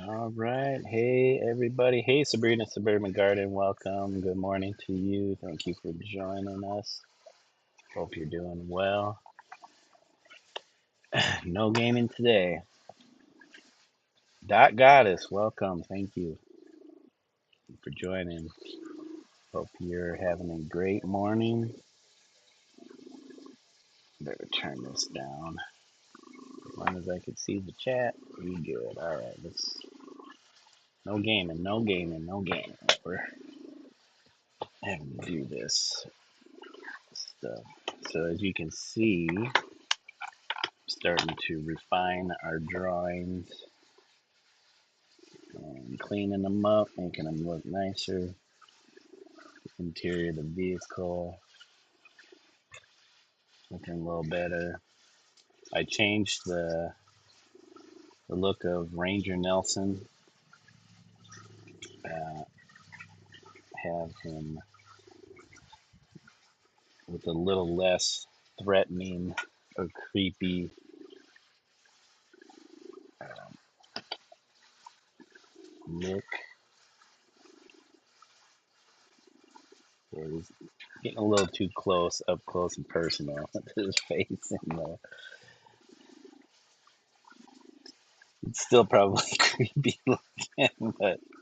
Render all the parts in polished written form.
All right. Hey, everybody. Hey, Sabrina, Suburban Garden. Welcome. Good morning to you. Thank you for joining us. Hope you're doing well. No gaming today. Dot Goddess, welcome. Thank you for joining. Hope you're having a great morning. Better turn this down. As long as I can see the chat, we good. All right. Let's. No gaming. No gaming. No gaming. We're having to do this stuff. So as you can see, starting to refine our drawings and cleaning them up, making them look nicer. Interior of the vehicle looking a little better. I changed the look of Ranger Nelson. Uh, have him with a little less threatening or creepy um, look. It was getting a little too close, up close and personal with his face, and it's still probably creepy looking, but I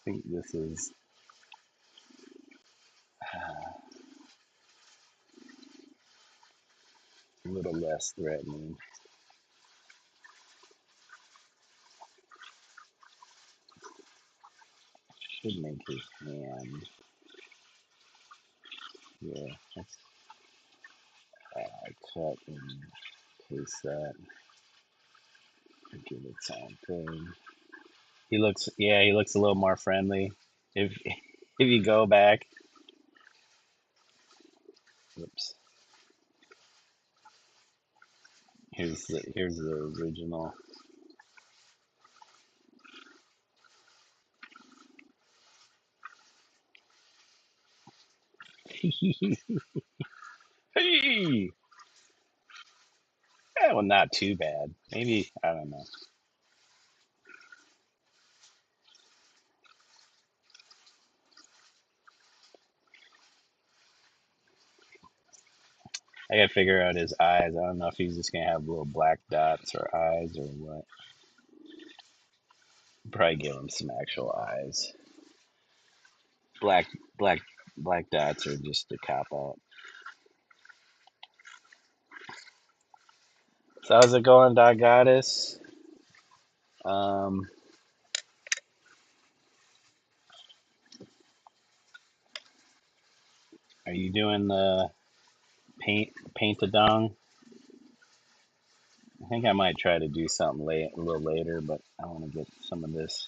think this is a little less threatening. Should make his hand. Yeah, let's cut and paste that. Give it some thing. He looks a little more friendly. If if you go back, oops, here's the original. Hey, well, not too bad. Maybe I don't know. I gotta figure out his eyes. I don't know if he's just gonna have little black dots or eyes or what. Probably give him some actual eyes. Black black black dots are just a cop out. So how's it going, Dot Goddess? Um, are you doing the paint a dong? I think I might try to do something a little later, but I want to get some of this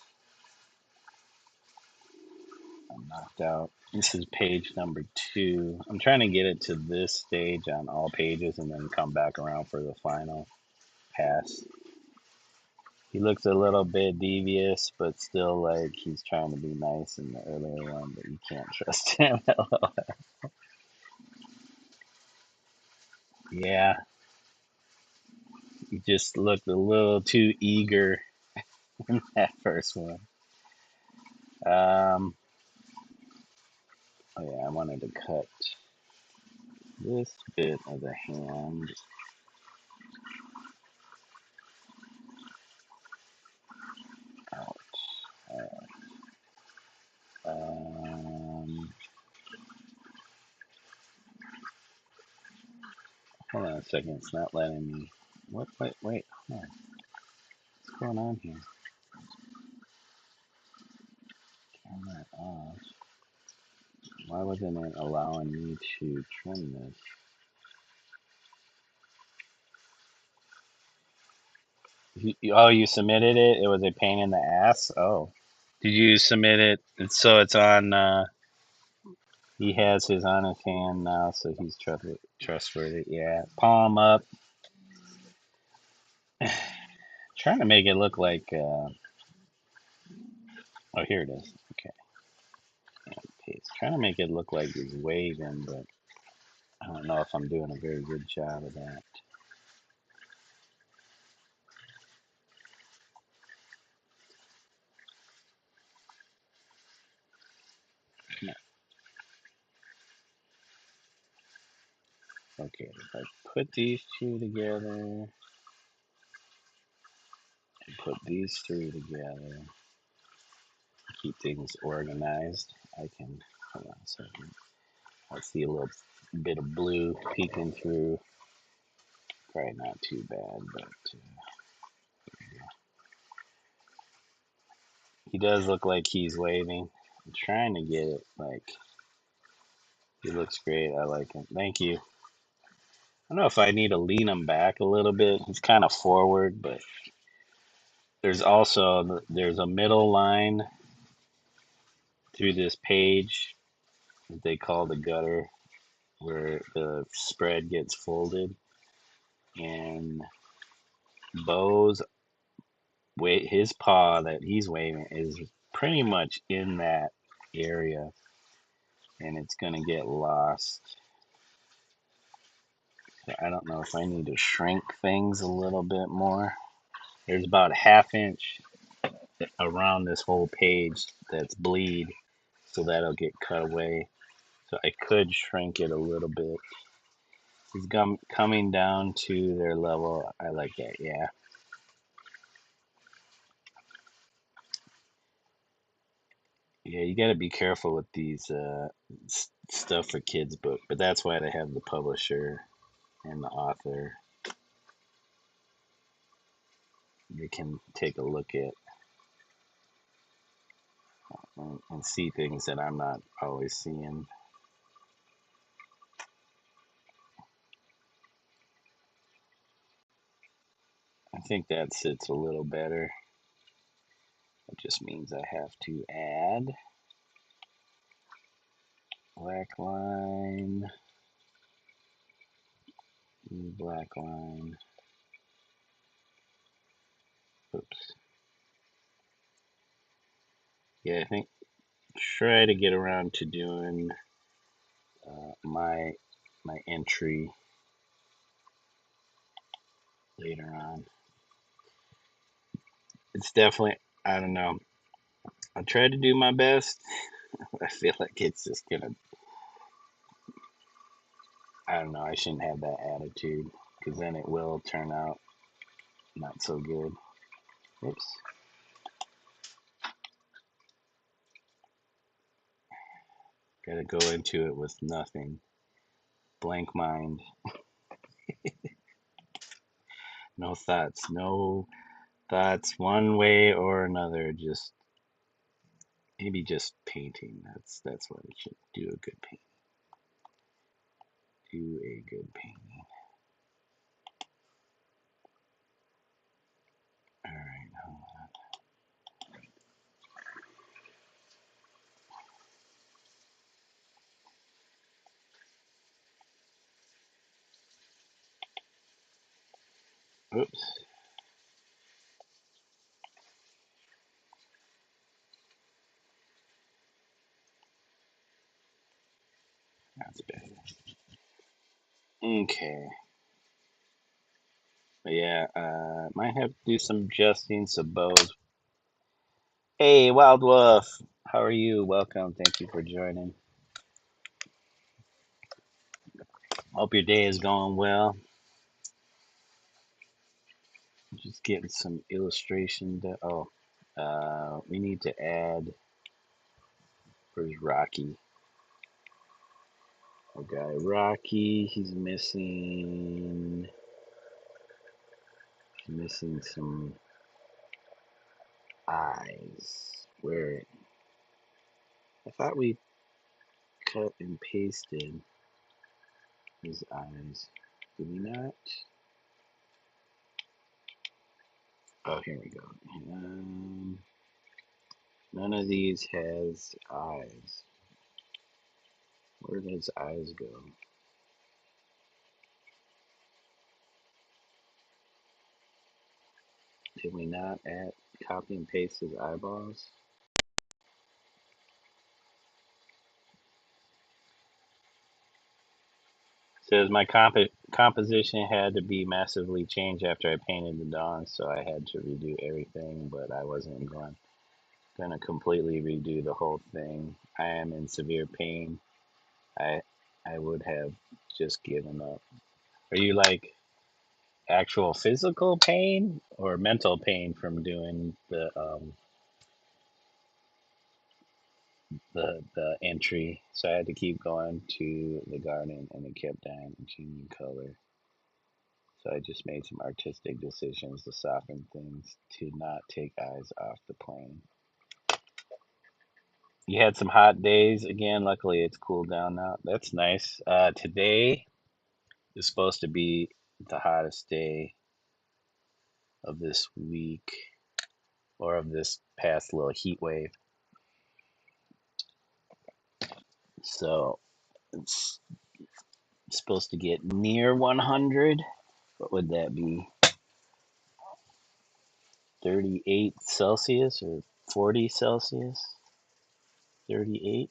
knocked out. This is page number 2. I'm trying to get it to this stage on all pages and then come back around for the final pass. He looks a little bit devious, but still like he's trying to be nice in the earlier one, but you can't trust him. Yeah, he just looked a little too eager in that first one. Um, oh yeah, I wanted to cut this bit of the hand out. Um, hold on a second. It's not letting me. What? Wait. Hold on. What's going on here? Turn that off. Why wasn't it allowing me to trim this? Oh, you submitted it? It was a pain in the ass? Oh. Did you submit it? So it's on. He has his on his hand now, so he's trustworthy. Yeah. Palm up. Trying to make it look like. Oh, here it is. Okay. Paste. Trying to make it look like he's waving, but I don't know if I'm doing a very good job of that. Okay, if I put these two together and put these three together, keep things organized, I can, hold on a second. I see a little bit of blue peeking through. Probably not too bad, but he does look like he's waving. I'm trying to get it like he looks great. I like him. Thank you. I don't know if I need to lean him back a little bit. He's kind of forward, but there's a middle line through this page that they call the gutter, where the spread gets folded, and Bo's his paw that he's waving is pretty much in that area, and it's gonna get lost. So I don't know if I need to shrink things a little bit more. There's about a half inch around this whole page that's bleed, so that'll get cut away. So I could shrink it a little bit. It's coming down to their level. I like that, yeah. Yeah, you got to be careful with these stuff for kids book, but that's why they have the publisher and the author. They can take a look at and see things that I'm not always seeing. I think that sits a little better. It just means I have to add black line, black line. Oops. Yeah, I think try to get around to doing my entry later on. It's definitely, I don't know. I try to do my best. I feel like it's just gonna. I don't know. I shouldn't have that attitude because then it will turn out not so good. Oops. Gotta go into it with nothing. Blank mind. No thoughts. No thoughts one way or another. Just maybe just painting. That's what it should do. A good paint. Do a good painting. All right. Hold on. Oops. That's better. Okay. But yeah, might have to do some adjusting. So Bo's. Hey, Wild Wolf. How are you? Welcome. Thank you for joining. Hope your day is going well. Just getting some illustration. We need to add. Where's Rocky? Okay, Rocky. He's missing. Missing some eyes. Where I thought we cut and pasted his eyes. Did we not? Oh, here we go. None of these has eyes. Where did his eyes go? Did we not add copy and paste his eyeballs? Says my composition had to be massively changed after I painted the dawn, so I had to redo everything, but I wasn't gonna completely redo the whole thing. I am in severe pain. I I would have just given up. Are you like actual physical pain or mental pain from doing the entry? So I had to keep going to the garden, and it kept dying and changing color. So I just made some artistic decisions to soften things to not take eyes off the plane. You had some hot days again. Luckily, it's cooled down now. That's nice. Today is supposed to be the hottest day of this week or of this past little heat wave. So it's supposed to get near 100. What would that be? 38 Celsius or 40 Celsius? 38?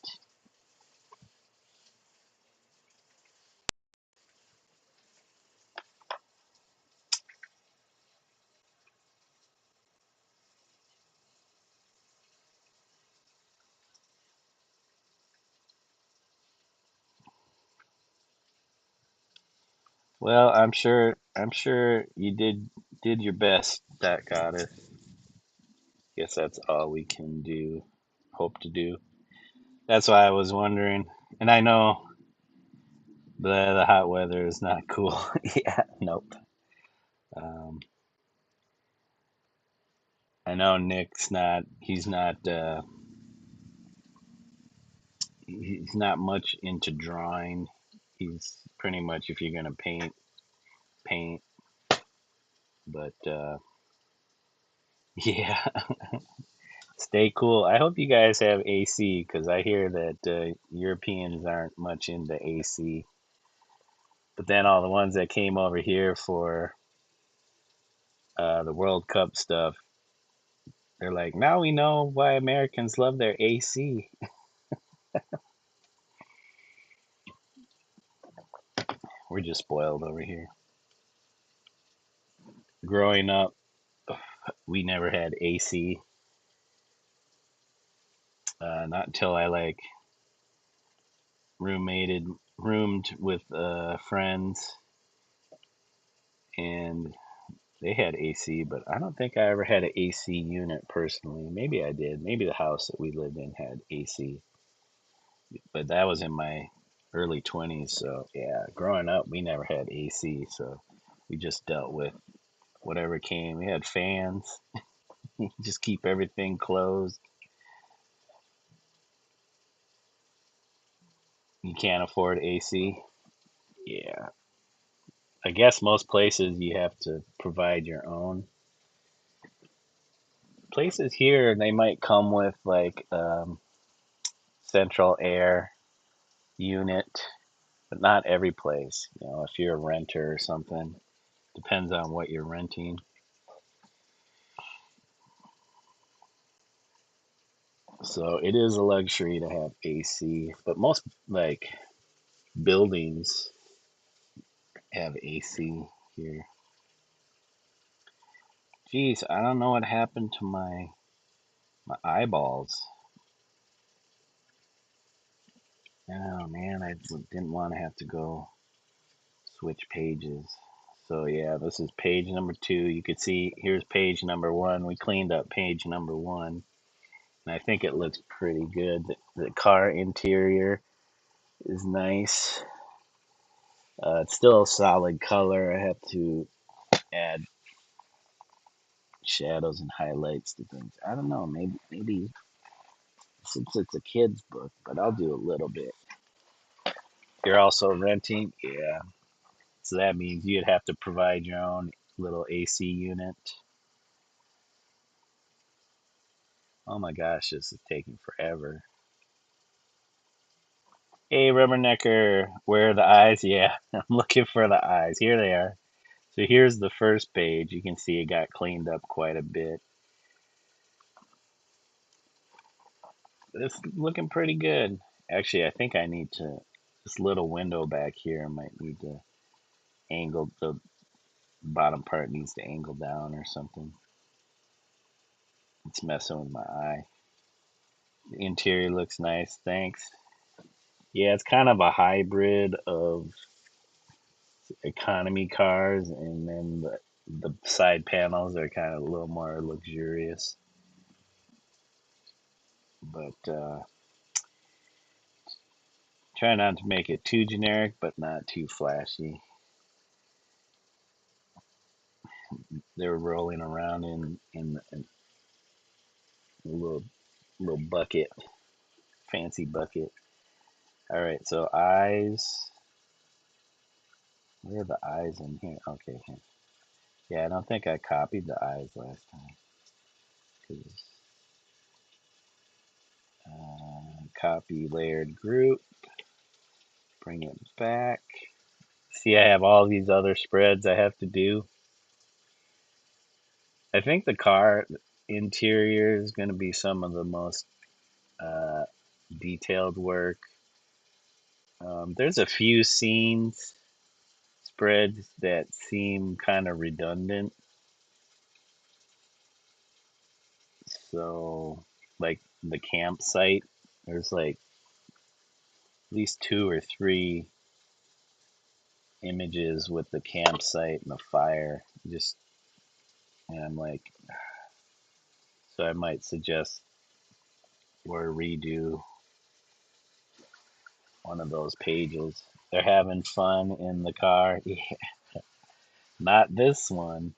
Well, I'm sure you did your best, that goddess. Guess that's all we can do. Hope to do. That's why I was wondering. And I know the hot weather is not cool. Yeah, nope. Um, I know Nick's not. He's not much into drawing. He's pretty much, if you're gonna paint, paint. But yeah, stay cool. I hope you guys have AC because I hear that Europeans aren't much into AC. But then all the ones that came over here for the World Cup stuff, they're like, now we know why Americans love their AC. We're just spoiled over here. Growing up, we never had AC. Not until I like roommated roomed with friends, and they had AC, but I don't think I ever had an AC unit personally. Maybe I did. Maybe the house that we lived in had AC, but that was in my early 20s. So yeah, growing up, we never had AC, so we just dealt with whatever came. We had fans. Just keep everything closed. You can't afford AC. Yeah, I guess most places you have to provide your own. Places here, they might come with like central air unit, but not every place. If you're a renter or something, depends on what you're renting. So it is a luxury to have AC, but most like buildings have AC here. Geez, I don't know what happened to my eyeballs. Oh man, I didn't want to have to go switch pages. So yeah, this is page number 2. You could see here's page number 1. We cleaned up page number 1, and I think it looks pretty good. The car interior is nice. It's still a solid color. I have to add shadows and highlights to things. I don't know, maybe since it's a kid's book, but I'll do a little bit. You're also renting, yeah. So that means you'd have to provide your own little AC unit. Oh my gosh, this is taking forever. Hey, Rubbernecker, where are the eyes? Yeah, I'm looking for the eyes. Here they are. So here's the first page. You can see it got cleaned up quite a bit. It's looking pretty good. Actually, I think I need to, this little window back here, I might need to angle, the bottom part needs to angle down or something. It's messing with my eye. The interior looks nice, thanks. Yeah, it's kind of a hybrid of economy cars, and then the side panels are kind of a little more luxurious. But try not to make it too generic, but not too flashy. They're rolling around in a little bucket, fancy bucket. All right, so eyes. Where are the eyes in here? Okay, here. Yeah, I don't think I copied the eyes last time. 'Cause, copy layered group. Bring it back. See, I have all these other spreads I have to do. I think the car interior is going to be some of the most uh, detailed work. There's a few scenes spreads that seem kind of redundant. So, like the campsite, there's like at least two or three images with the campsite and the fire. Just, and I'm like, so I might suggest or redo one of those pages. They're having fun in the car. Yeah, not this one.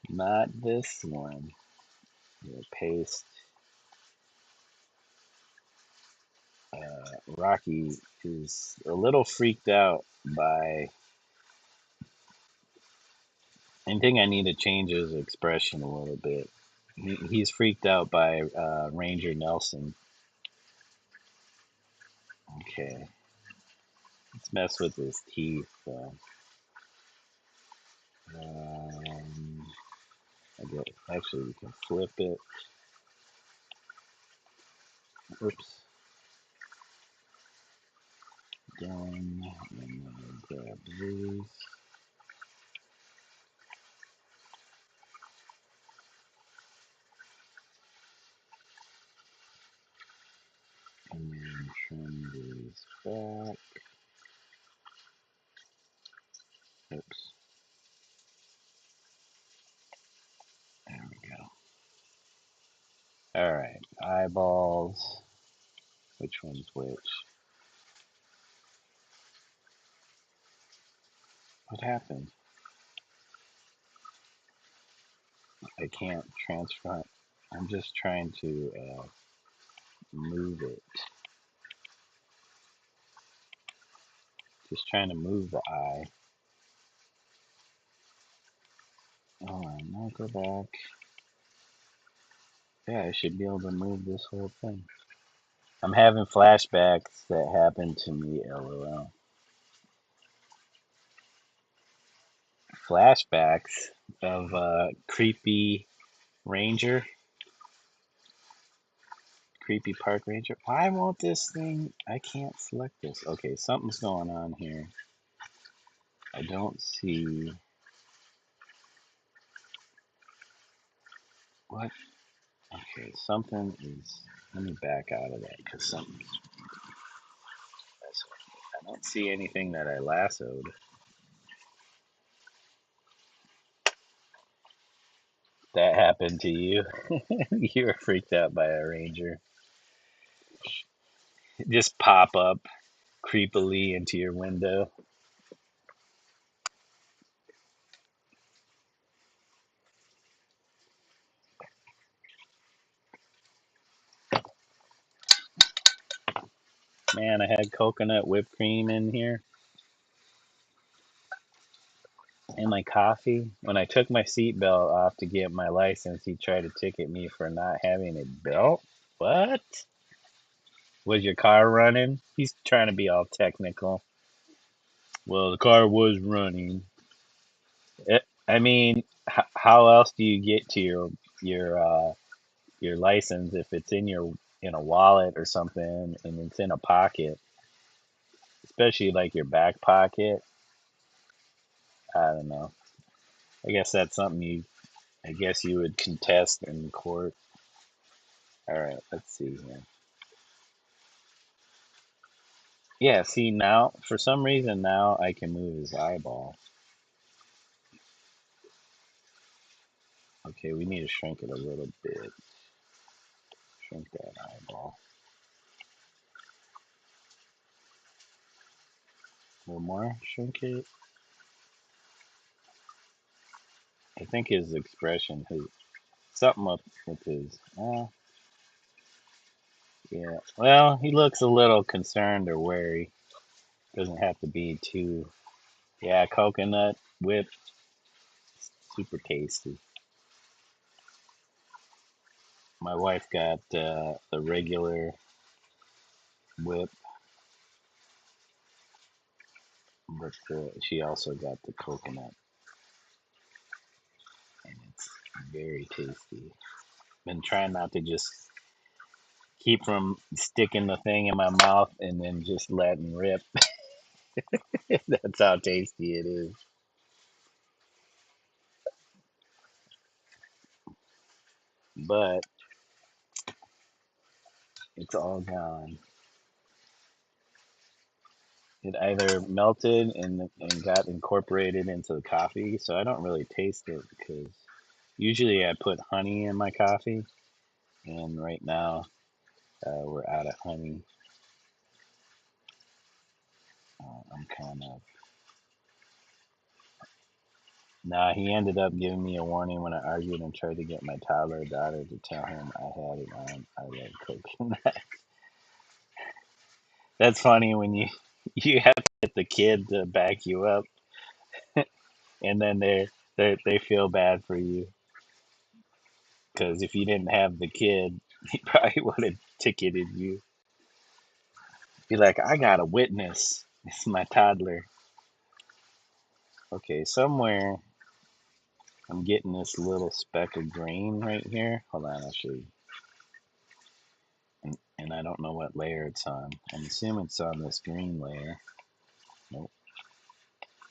Not this one. Yeah, paste. Rocky is a little freaked out by. I think I need to change his expression a little bit. He's freaked out by Ranger Nelson. Okay, let's mess with his teeth. I get, actually, we can flip it. Oops. Done. And then grab these. And then trim these back. Oops. There we go. All right. Eyeballs. Which one's which? What happened? I can't transfer. I'm just trying to move it. Just trying to move the eye. Oh, no, go back. Yeah, I should be able to move this whole thing. I'm having flashbacks that happened to me, lol. Flashbacks of creepy ranger, creepy park ranger. Why won't this thing? I can't select this. Okay, something's going on here. I don't see what. Okay, something is. Let me back out of that because something's. I don't see anything that I lassoed. That happened to you. You were freaked out by a ranger. Just pop up creepily into your window. Man, I had coconut whipped cream in here and my coffee. When I took my seatbelt off to get my license, he tried to ticket me for not having a belt. What? Was your car running? He's trying to be all technical. Well, the car was running. I mean, how else do you get to your license if it's in a wallet or something and it's in a pocket, especially like your back pocket? I don't know. I guess that's something I guess you would contest in court. All right, let's see here. Yeah, see now, for some reason now I can move his eyeball. Okay, we need to shrink it a little bit. Shrink that eyeball. A little more, shrink it. I think his expression, his something up with his, yeah. Well, he looks a little concerned or wary. Doesn't have to be too, yeah, coconut whip, super tasty. My wife got the regular whip, but she also got the coconut, and it's very tasty. Been trying not to just keep from sticking the thing in my mouth and then just letting rip. That's how tasty it is. But it's all gone. It either melted and got incorporated into the coffee, so I don't really taste it because usually I put honey in my coffee, and right now we're out of honey. I'm kind of. Nah, he ended up giving me a warning when I argued and tried to get my toddler daughter to tell him I had it on. I love coconut. That's funny when you have to get the kid to back you up, and then they feel bad for you because if you didn't have the kid, he probably would have ticketed you. Be like, I got a witness. It's my toddler. Okay, somewhere I'm getting this little speck of green right here. Hold on, I'll show you. And I don't know what layer it's on. I'm assuming it's on this green layer. Nope,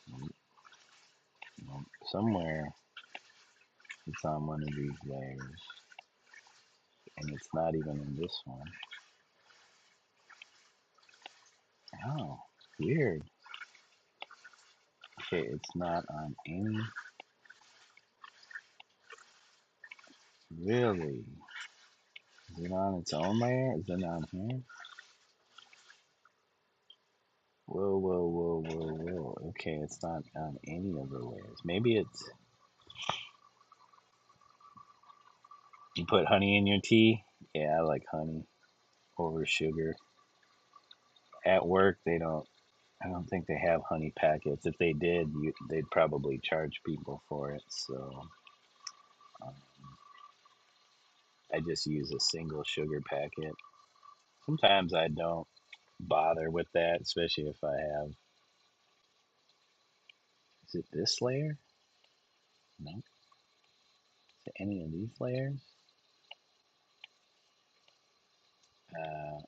nope, nope. Somewhere it's on one of these layers, and it's not even in this one. Oh, weird. Okay, it's not on any. Really? Is it on its own layer? Is it on here? Whoa, whoa, whoa, whoa, whoa. Okay, it's not on any of the layers. Maybe it's. You put honey in your tea? Yeah, I like honey over sugar. At work, they don't. I don't think they have honey packets. If they did, they'd probably charge people for it. So um, I just use a single sugar packet. Sometimes I don't bother with that, especially if I have. Is it this layer? No. Is it any of these layers? Uh,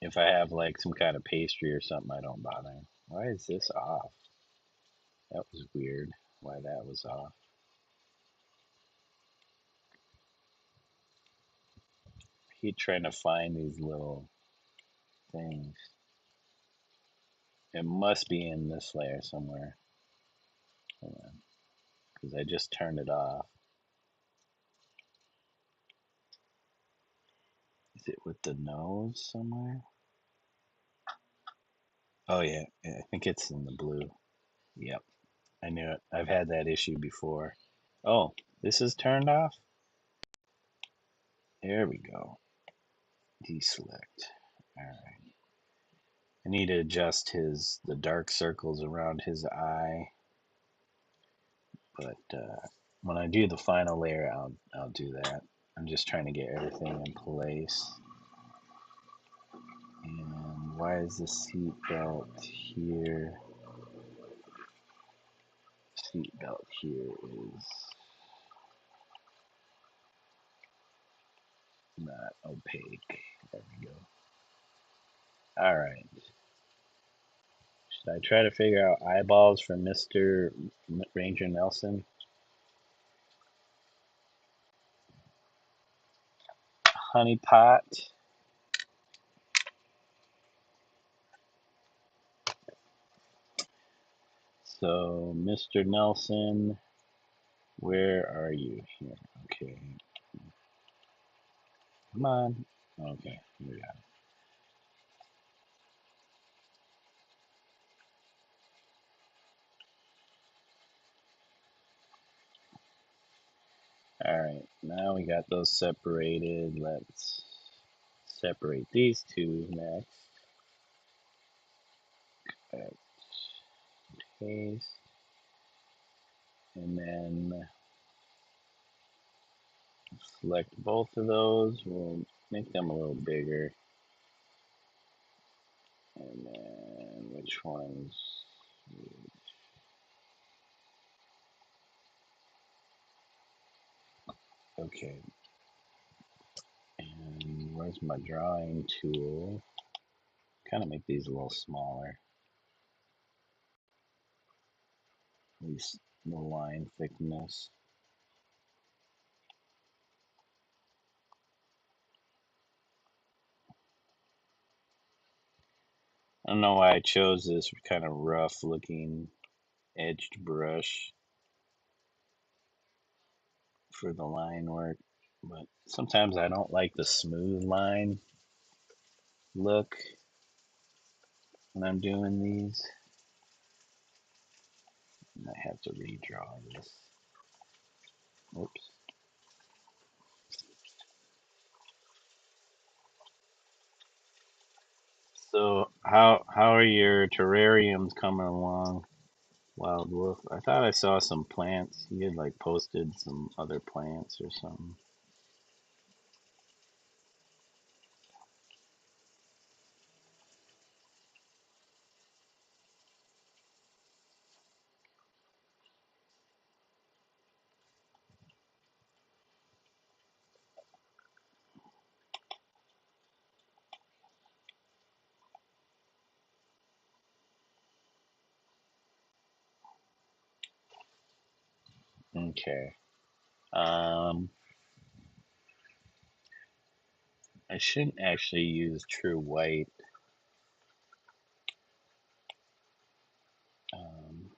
if I have like some kind of pastry or something, I don't bother. Why is this off? That was weird. Why that was off. Keep trying to find these little things. It must be in this layer somewhere. Because I just turned it off. Is it with the nose somewhere? Oh yeah, I think it's in the blue. Yep, I knew it. I've had that issue before. Oh, this is turned off? There we go. Deselect. Alright. I need to adjust the dark circles around his eye, but when I do the final layer, I'll do that. I'm just trying to get everything in place. And why is the seat belt here? Seat belt here is not opaque. There we go. All right. Should I try to figure out eyeballs for Mr. Ranger Nelson? Honey pot. So, Mr. Nelson, where are you here? Okay, come on. Okay, here we go. All right, now we got those separated. Let's separate these two next. Paste, and then select both of those. We'll make them a little bigger. And then which ones? Okay. And where's my drawing tool? Kind of make these a little smaller. At least the line thickness. I don't know why I chose this kind of rough looking edged brush for the line work, but sometimes I don't like the smooth line look when I'm doing these. I might have to redraw this. Oops. So how are your terrariums coming along, Wild Wolf? I thought I saw some plants. You had like posted some other plants or something. Okay. Um, I shouldn't actually use true white. Um,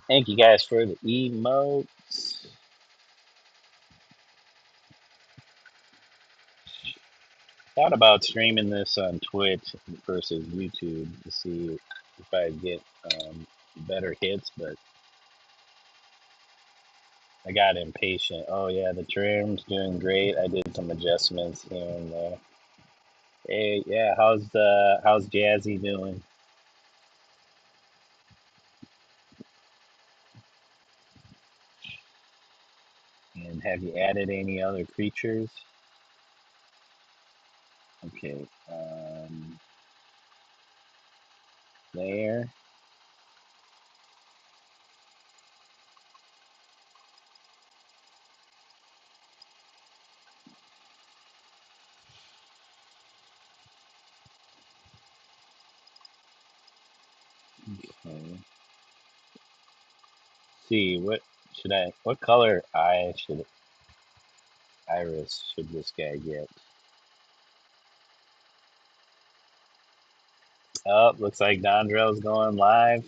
Thank you guys for the emotes. Thought about streaming this on Twitch versus YouTube to see if I get better hits, but I got impatient. Oh yeah, the trim's doing great. I did some adjustments here and there. Hey, yeah, how's Jazzy doing? And have you added any other creatures? Okay, there. Okay. See what color iris should this guy get? Oh, looks like Dondrell's going live.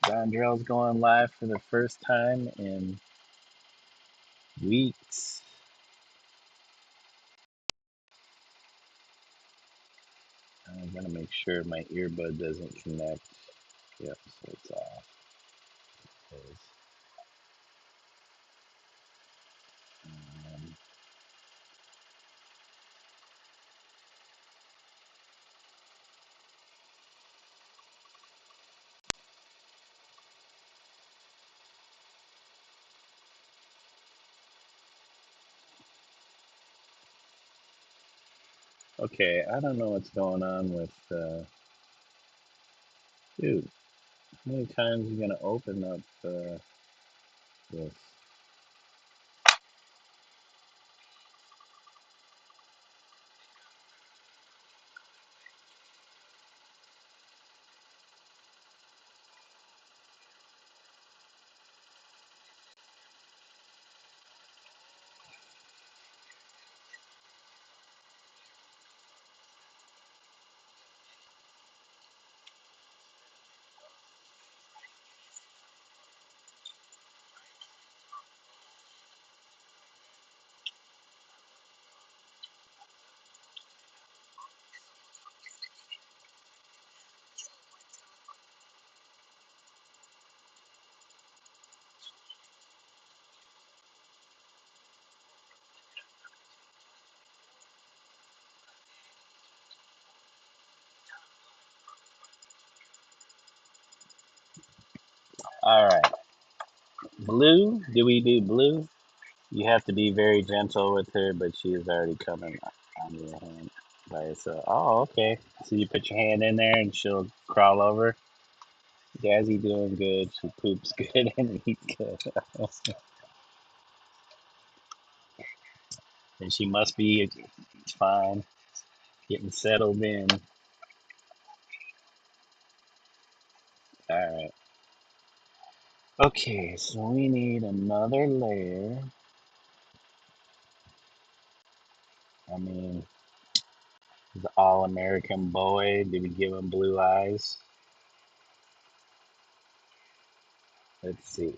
Dondrell's going live for the first time in weeks. I'm gonna make sure my earbud doesn't connect. Yep, so it's off. Um, okay, I don't know what's going on with dude. How many times are you gonna open up this? All right. Blue. Do we do blue? You have to be very gentle with her, but she is already coming on your hand by herself. Oh, okay. So you put your hand in there and she'll crawl over. Dazzy doing good. She poops good and eats good. And she must be fine, getting settled in. All right. Okay, so we need another layer. I mean, the all-American boy. Did we give him blue eyes? Let's see.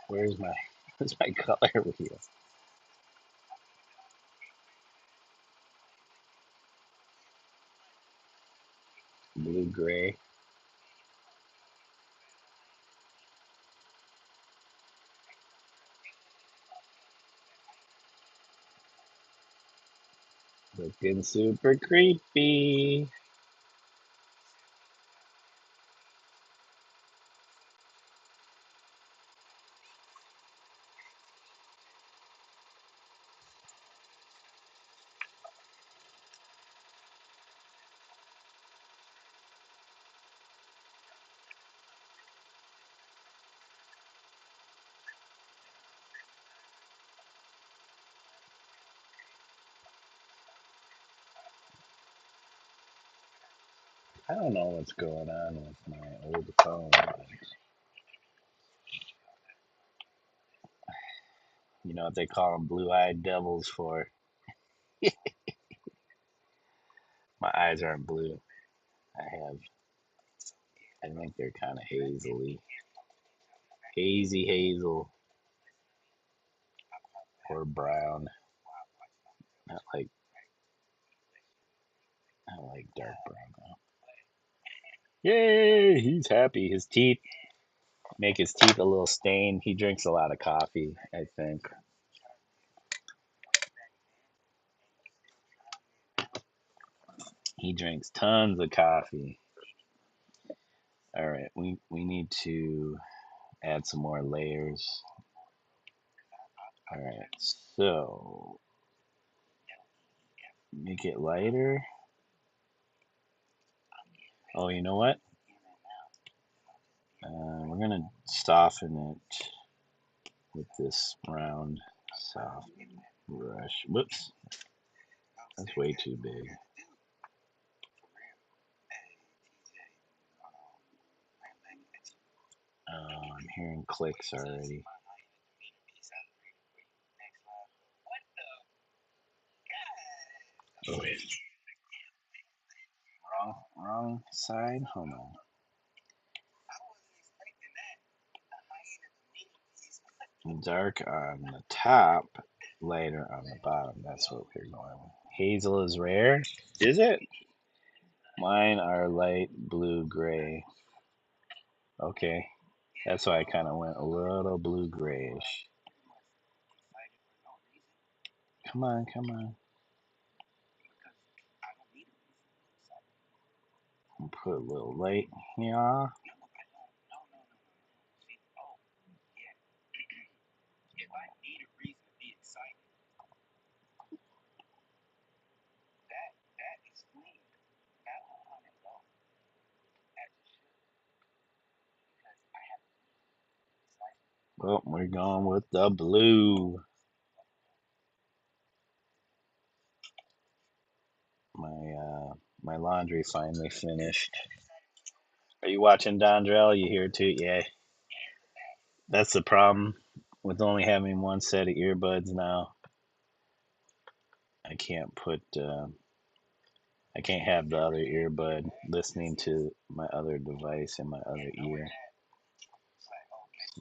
Where's my where's my color wheel? Blue gray. Looking super creepy. I don't know what's going on with my old phone. You know what they call them blue-eyed devils for? My eyes aren't blue. I think they're kind of hazily, hazy hazel or brown. Not like I like dark brown though. Yay! He's happy. His teeth make his teeth a little stained. He drinks a lot of coffee, I think. He drinks tons of coffee. All right, we need to add some more layers. All right, so make it lighter. Oh, you know what? We're gonna soften it with this round soft brush. Whoops, that's way too big. I'm hearing clicks already. Oh wait, wrong side. Hold on. Dark on the top, lighter on the bottom. That's what we're going with. Hazel is rare. Is it? Mine are light blue gray. Okay. That's why I kind of went a little blue grayish. Come on, come on. I'll put a little light here. Well, we're going with the blue. My laundry finally finished. Are you watching Dondrell? You here too? Yeah. That's the problem with only having one set of earbuds now. I can't put I can't have the other earbud listening to my other device in my other ear.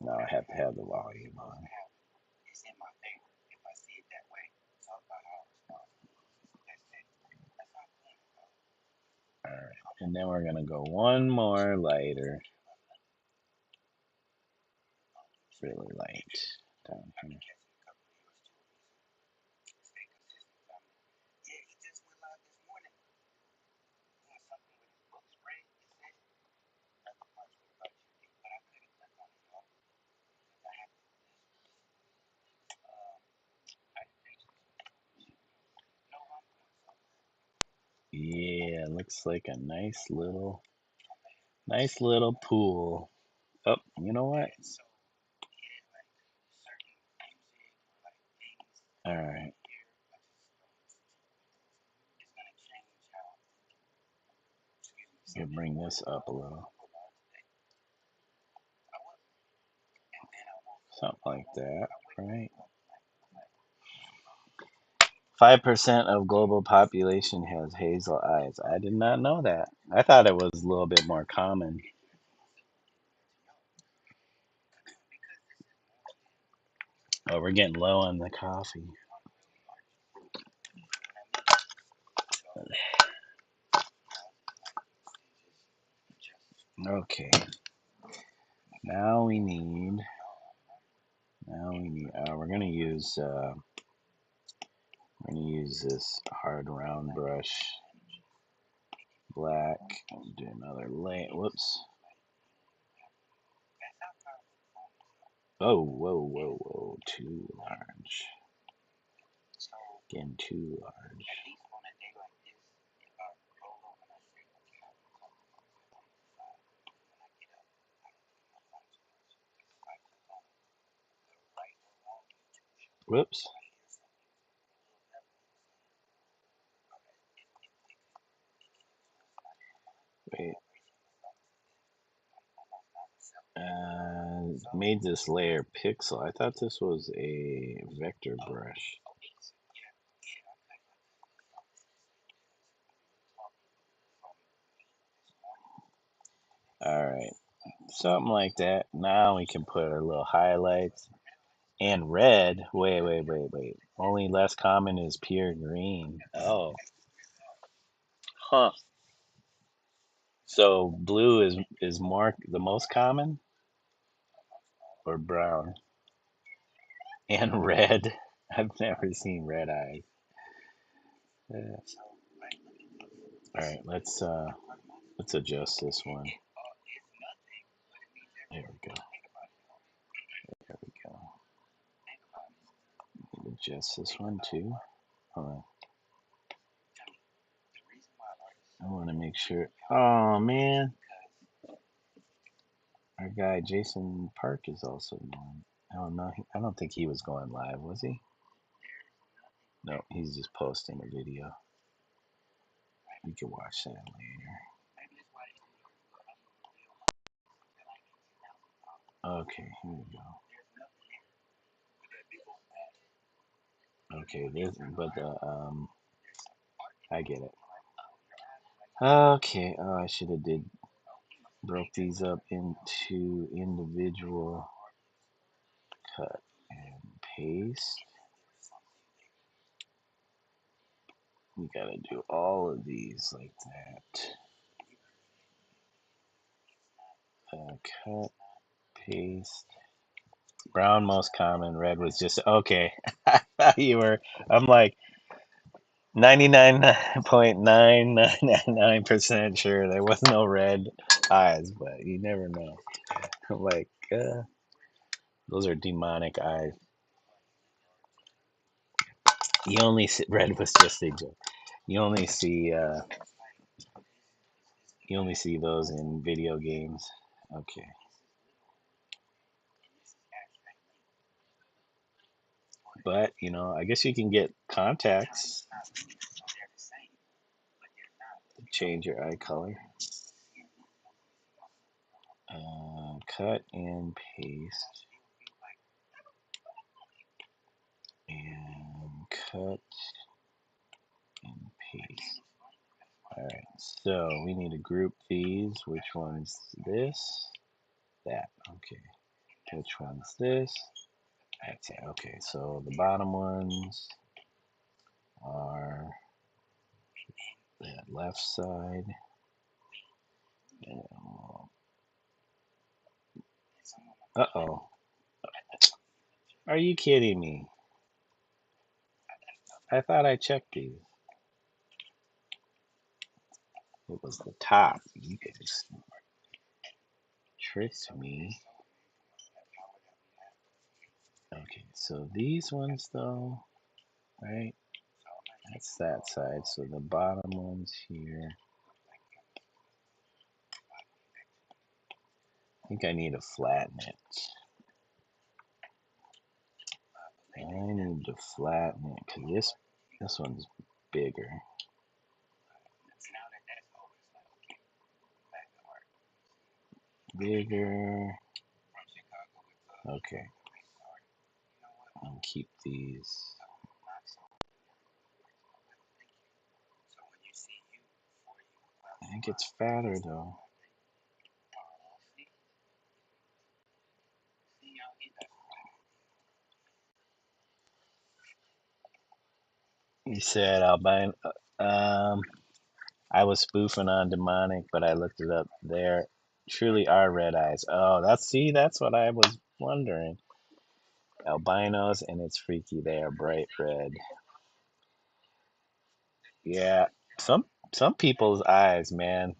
Now I have to have the volume on. All right, and then we're gonna go one more lighter, really light down here. Yeah, looks like a nice little pool. Oh, you know what? All right, so bring this up a little. Something like that, right? 5% of global population has hazel eyes. I did not know that. I thought it was a little bit more common. Oh, we're getting low on the coffee. Okay, now we need. We're gonna use this hard round brush, black. Do another layer. Whoops. Oh, whoa, whoa, whoa! Too large. Again, too large. Whoops. Wait. Made this layer pixel. I thought this was a vector brush. All right, something like that. Now we can put our little highlights and red. Wait, wait, wait, wait. Only less common is pure green. Oh, huh. So blue is more the most common, or brown and red. I've never seen red eyes. Yeah. All right, let's adjust this one. There we go. There we go. Adjust this one too. Hold on. I want to make sure. Oh man, our guy Jason Park is also going. I don't know. I don't think he was going live, was he? No, he's just posting a video. We can watch that later. Okay, here we go. Okay, this, but I get it. Okay. Oh, I should have did broke these up into individual cut and paste. We gotta do all of these like that. Cut, paste. Brown most common. Red was just okay. I thought you were. I'm like 99.9999% sure there was no red eyes, but you never know. I'm like, those are demonic eyes. You only see red was just a joke. You only see uh, you only see those in video games. Okay, but I guess you can get contacts to change your eye color. Cut and paste and cut and paste. All right, so we need to group these. Which one's this? That. Okay. Which one's this? That's it. Okay, so the bottom ones are that left side. Uh-oh. Are you kidding me? I thought I checked these. It was the top. You guys tricked me. Okay, so these ones though, right? That's that side. So the bottom one's here. I think I need to flatten it. I need to flatten it because this one's bigger. Bigger. Okay. I'll keep these. I think it's fatter though. You said albino. Um, I was spoofing on demonic, but I looked it up. There truly are red eyes. Oh, that's what I was wondering. Albinos, and it's freaky. They are bright red. Yeah, some people's eyes, man.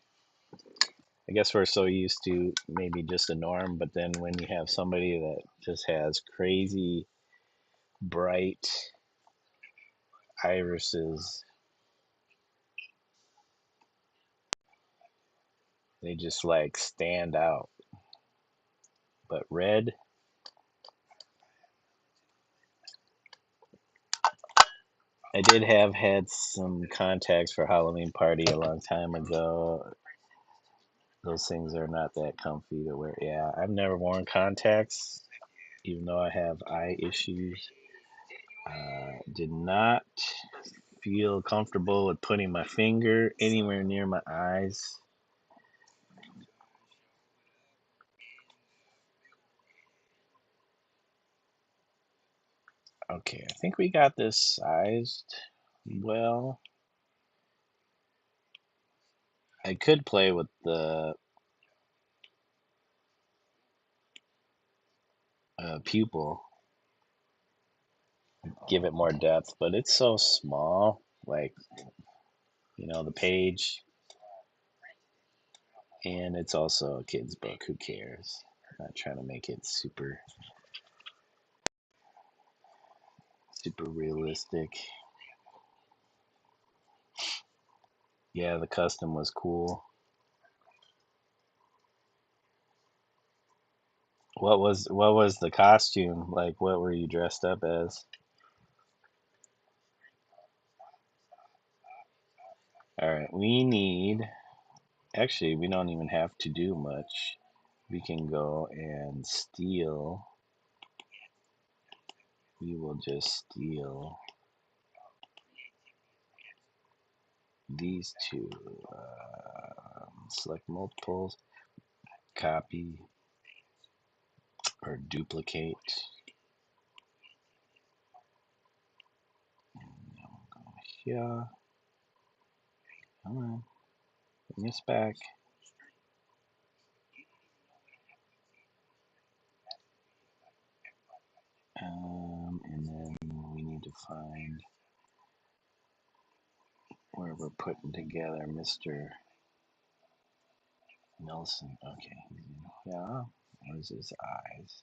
I guess we're so used to maybe just a norm, but then when you have somebody that just has crazy bright irises, they just like stand out. But red, I did have had some contacts for Halloween party a long time ago. Those things are not that comfy to wear. Yeah, I've never worn contacts, even though I have eye issues. Did not feel comfortable with putting my finger anywhere near my eyes. Okay, I think we got this sized well. I could play with the pupil, give it more depth, but it's so small. Like, the page, and it's also a kid's book. Who cares? I'm not trying to make it super, super realistic. Yeah, the custom was cool. What was the costume like? What were you dressed up as? All right, actually, we don't even have to do much. We can go and steal. We will just steal these two. Select multiples, copy or duplicate. Yeah, come on, bring us back. And then we need to find where we're putting together Mr. Nelson. Okay, yeah. Where's his eyes?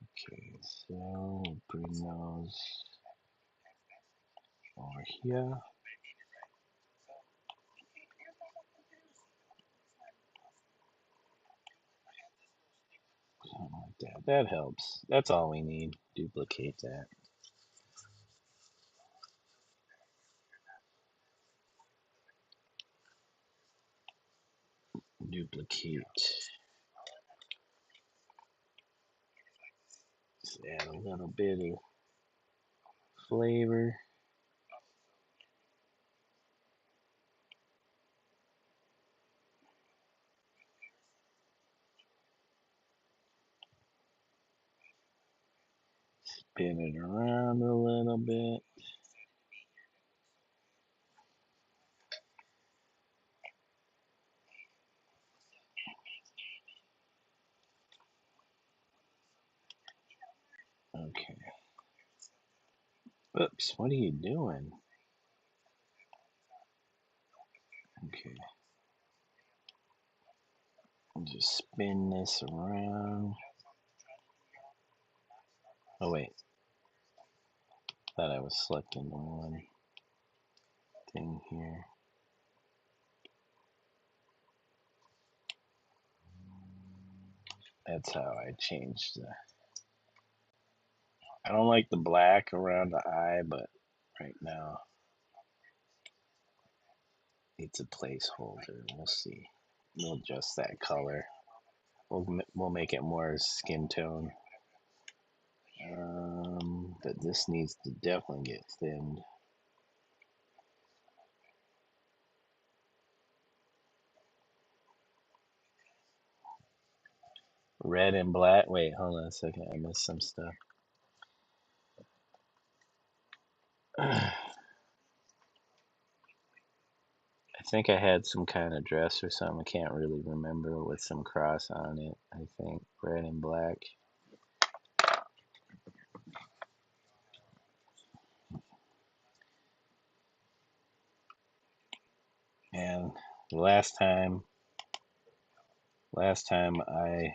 Okay, so bring those over here. Something like that. That helps. That's all we need. Duplicate that. Duplicate. Just add a little bit of flavor. Spin it around a little bit. Okay. Oops, what are you doing? Okay. Just spin this around. Oh, wait. Thought I was selecting the one thing here. That's how I changed the. I don't like the black around the eye, but right now it's a placeholder. We'll see. We'll adjust that color. We'll make it more skin tone. But this needs to definitely get thinned. Red and black. Wait, hold on a second. I missed some stuff. I think I had some kind of dress or something. I can't really remember with some cross on it. I think red and black. And the last time I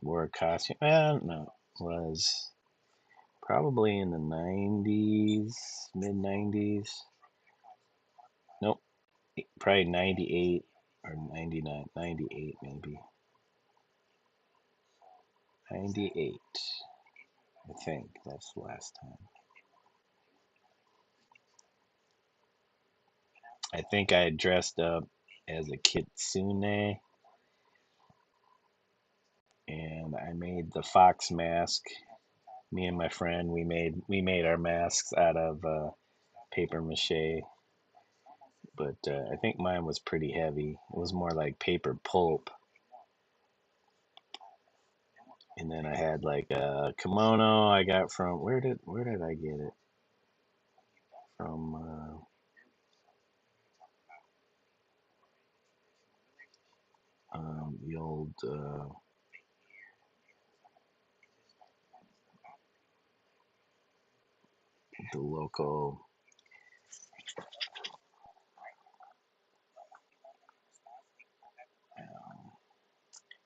wore a costume, no, was probably in the 90s, mid 90s. Nope, probably 98 or 99, 98 maybe. 98, I think that's the last time. I think I dressed up as a kitsune and I made the fox mask. Me and my friend, we made our masks out of paper mache, but I think mine was pretty heavy. It was more like paper pulp. And then I had like a kimono I got from where did I get it from? The old the local um,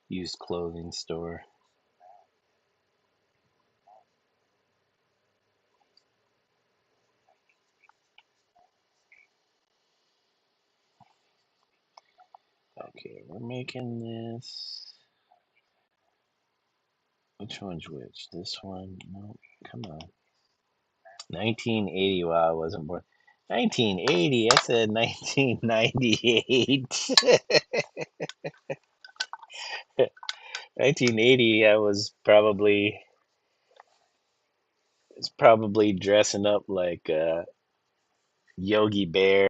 used clothing store. Okay, we're making this. Which one's which? This one? No, come on. 1980. Wow, I wasn't born. 1980. I said 1998. 1980. I was probably dressing up like Yogi Bear,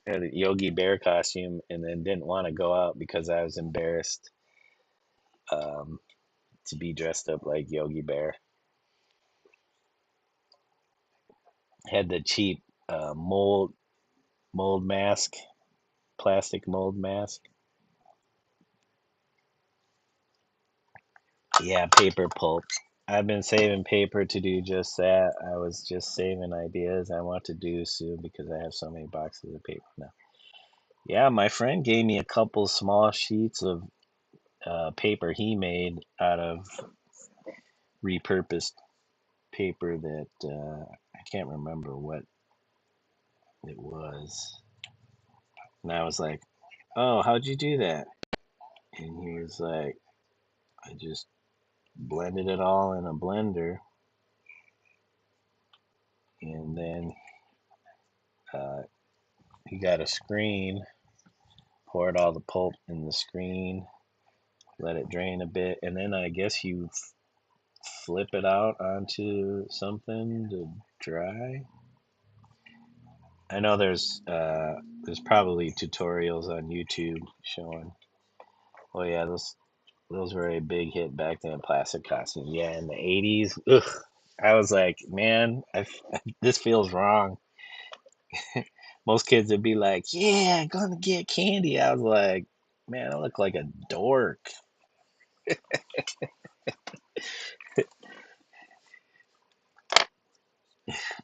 had a Yogi Bear costume, and then didn't want to go out because I was embarrassed um, to be dressed up like Yogi Bear. Had the cheap mold mask, plastic mold mask. Yeah, paper pulp. I've been saving paper to do just that. I was just saving ideas I want to do soon because I have so many boxes of paper now. Yeah, my friend gave me a couple small sheets of paper he made out of repurposed paper that I can't remember what it was. And I was like, "Oh, how'd you do that?" And he was like, "I just blended it all in a blender, and then uh, he got a screen, poured all the pulp in the screen, let it drain a bit, and then I guess you flip it out onto something to dry." I know there's probably tutorials on YouTube showing. Oh yeah, those were a big hit back then. Plastic costume, yeah, in the '80s. Ugh, I was like, man, this feels wrong. Most kids would be like, yeah, gonna get candy. I was like, man, I look like a dork.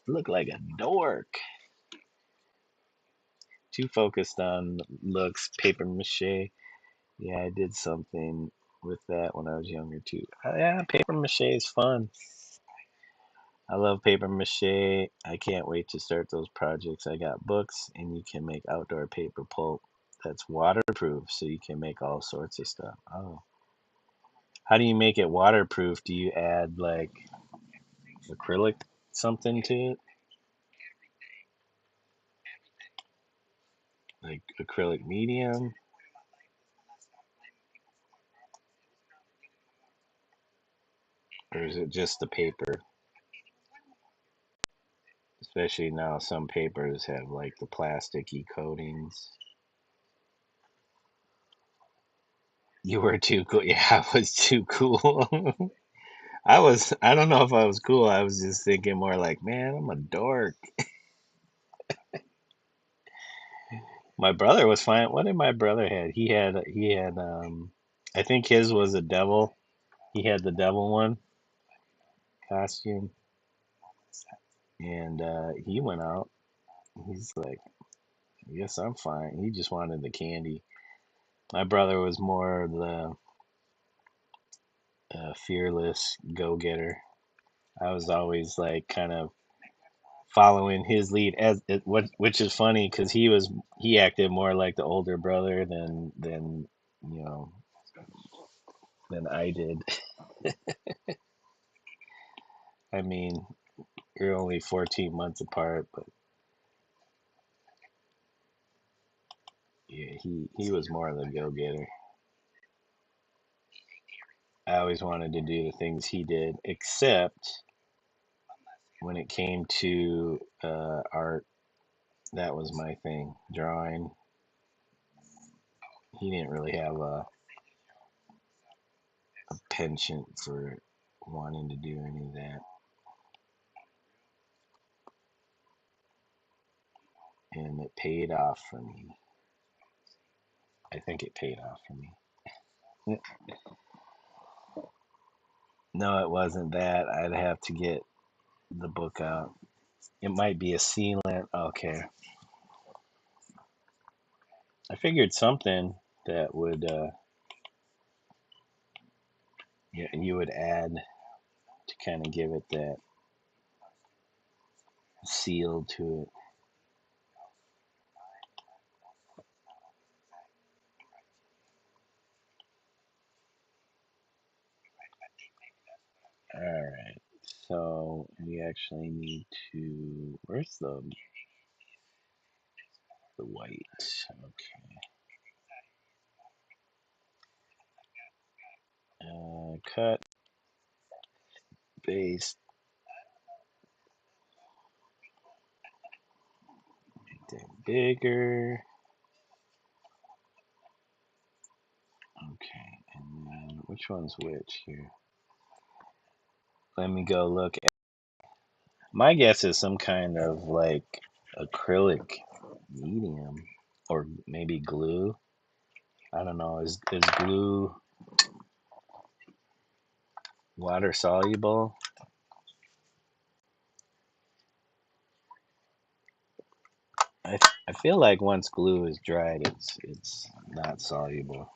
Look like a dork. Too focused on looks, paper mache. Yeah, I did something with that when I was younger too. Yeah, paper mache is fun. I love paper mache. I can't wait to start those projects. I got books, and you can make outdoor paper pulp that's waterproof, so you can make all sorts of stuff. Oh, how do you make it waterproof? Do you add like acrylic something to it, like acrylic medium, or is it just the paper? Especially now, some papers have like the plasticky coatings. You were too cool. Yeah, I was too cool. I don't know if I was cool. I was just thinking more like, man, I'm a dork. My brother was fine. What did my brother had? He had I think his was a devil. He had the devil one costume, and he went out. He's like, I guess I'm fine. He just wanted the candy. My brother was more the fearless go-getter. I was always like kind of following his lead which is funny because he acted more like the older brother than you know than I did. I mean, you're only 14 months apart, but yeah, he was more the go-getter. I always wanted to do the things he did, except when it came to art. That was my thing, drawing. He didn't really have a penchant for wanting to do any of that, and it paid off for me. I think it paid off for me. No, it wasn't that. I'd have to get the book out. It might be a sealant. Okay. I figured something that would you would add to kind of give it that seal to it. All right. So we actually need to. Where's the white? Okay. Cut, paste, make that bigger. Okay. And then which one's which here? Let me go look. My guess is some kind of like acrylic medium or maybe glue. I don't know. Is glue water soluble? I feel like once glue is dried, it's not soluble.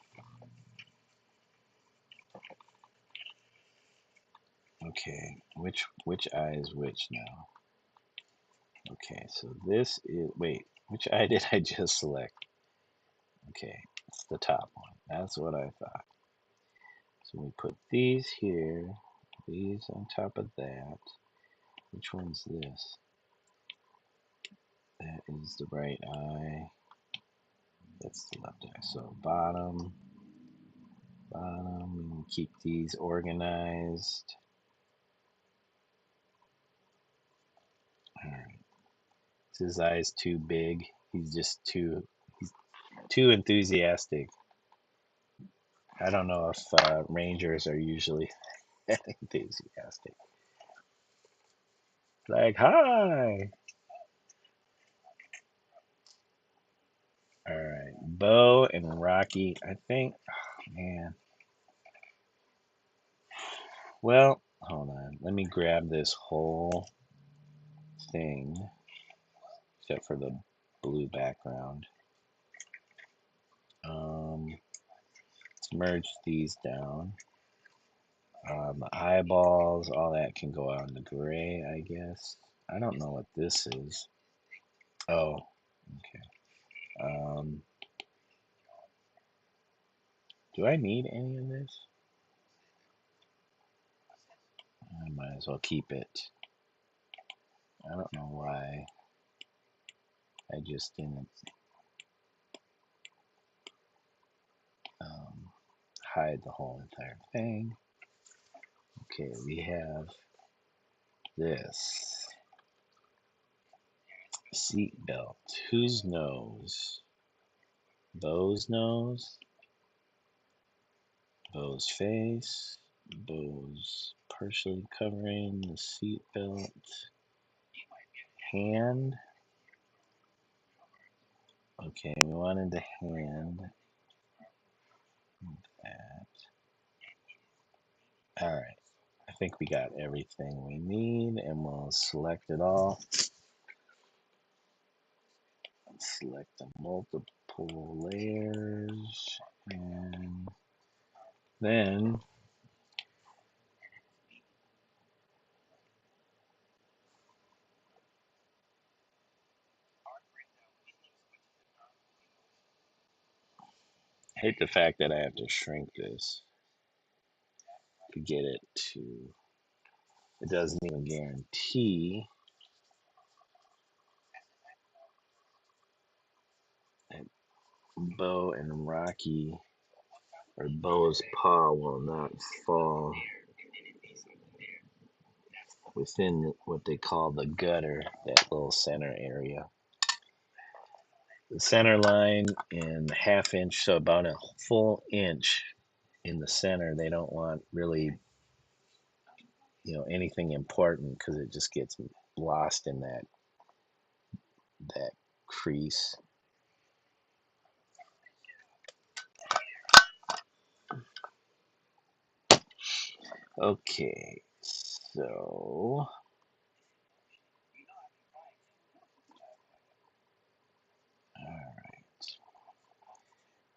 Okay, which eye is which now? Okay, so this is wait, which eye did I just select? Okay, it's the top one. That's what I thought. So we put these here, these on top of that. Which one's this? That is the right eye. That's the left eye. So bottom, bottom, and keep these organized. All right. His eye's too big. He's too enthusiastic. I don't know if rangers are usually enthusiastic. Like, hi. All right, Bo and Rocky. I think, oh, man. Well, hold on. Let me grab this whole thing, except for the blue background. Let's merge these down. The eyeballs, all that can go out in the gray, I guess. I don't know what this is. Oh, okay. Do I need any of this? I might as well keep it. I don't know why. I just didn't um, hide the whole entire thing. Okay, we have this seat belt. Whose nose? Bo's nose? Bo's face? Bo's partially covering the seat belt. Hand? Okay, we wanted the hand. That. Alright, I think we got everything we need, and we'll select it all. Select the multiple layers, and then I hate the fact that I have to shrink this to get it to, it doesn't even guarantee that Bo and Rocky, or Bo's paw, will not fall within what they call the gutter, that little center area. The center line and half inch, so about a full inch in the center. They don't want really, anything important, because it just gets lost in that crease. Okay, so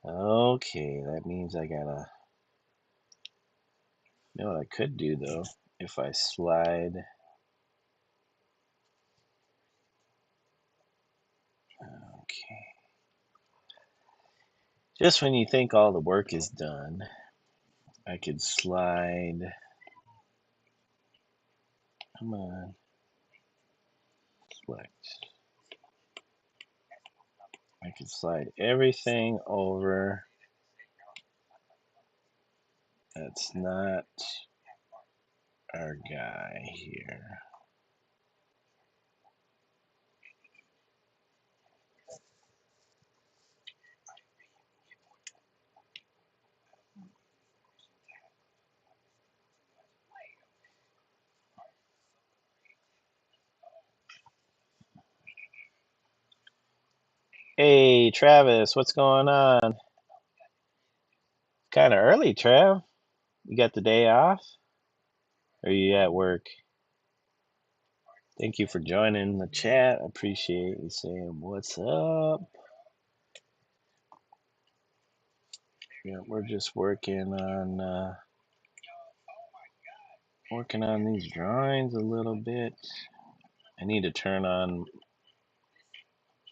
okay, that means I gotta. You know what I could do though, if I slide. Okay, just when you think all the work is done, I could slide. Come on, select. I could slide everything over. That's not our guy here. Hey, Travis, what's going on? Kind of early, Trav. You got the day off? Or are you at work? Thank you for joining the chat. I appreciate you saying what's up. Yeah, we're just working on these drawings a little bit. I need to turn on.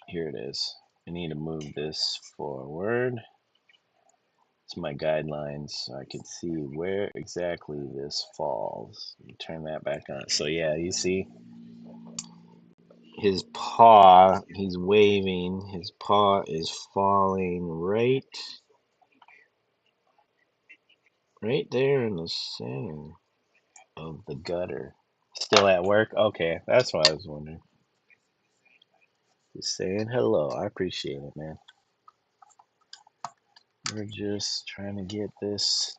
Here it is. I need to move this forward. It's my guidelines, so I can see where exactly this falls. Turn that back on. So yeah, you see his paw. He's waving. His paw is falling right there in the center of the gutter. Still at work? Okay, that's what I was wondering. Just saying hello. I appreciate it, man. We're just trying to get this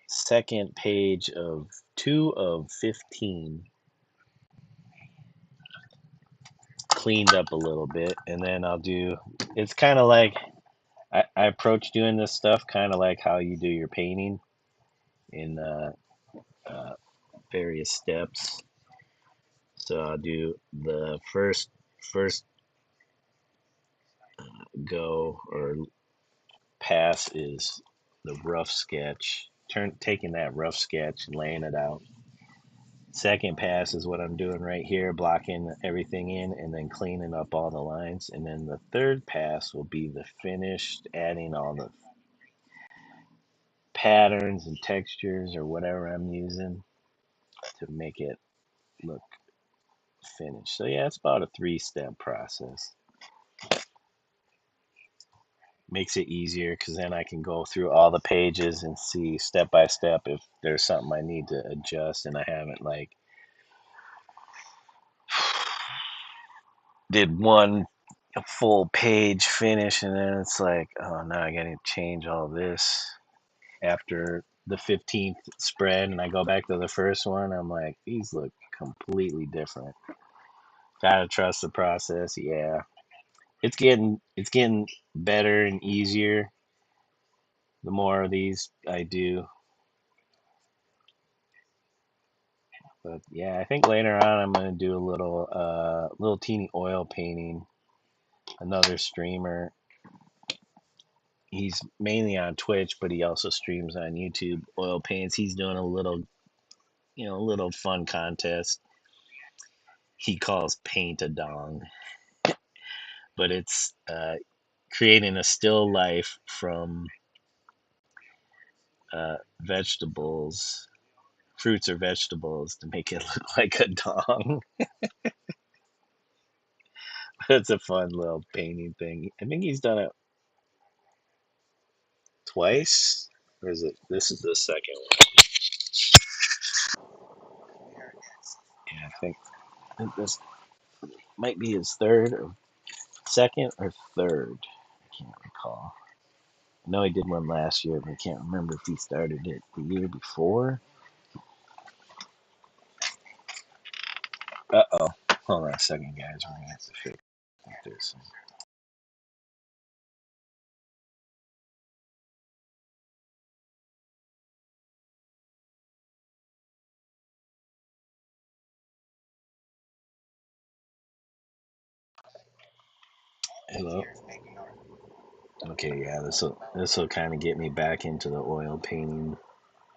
second page of 2 of 15 cleaned up a little bit, and then I'll do. It's kind of like I approach doing this stuff kind of like how you do your painting in uh, various steps. So I'll do the first go or pass is the rough sketch, taking that rough sketch and laying it out. Second pass is what I'm doing right here, blocking everything in and then cleaning up all the lines. And then the third pass will be the finished, adding all the patterns and textures or whatever I'm using to make it look finished. So yeah, it's about a 3-step process. Makes it easier because then I can go through all the pages and see step by step if there's something I need to adjust and I haven't like did one full page finish and then it's like, oh, now I gotta change all this after the 15th spread and I go back to the first one. I'm like, these look completely different. Gotta trust the process. Yeah, it's getting better and easier the more of these I do. But yeah, I think later on I'm gonna do a little teeny oil painting. Another streamer. He's mainly on Twitch, but he also streams on YouTube. Oil paints. He's doing a little fun contest. He calls paint a dong, but it's creating a still life from vegetables, fruits or vegetables, to make it look like a dong. It's a fun little painting thing. I think he's done it twice, or is it? This is the second one. Yeah, I think this might be his third or second or third. I can't recall. I know he did one last year, but I can't remember if he started it the year before. Uh-oh. Hold on a second, guys. We're gonna have to fix this. Hello. Okay, yeah, this will kind of get me back into the oil painting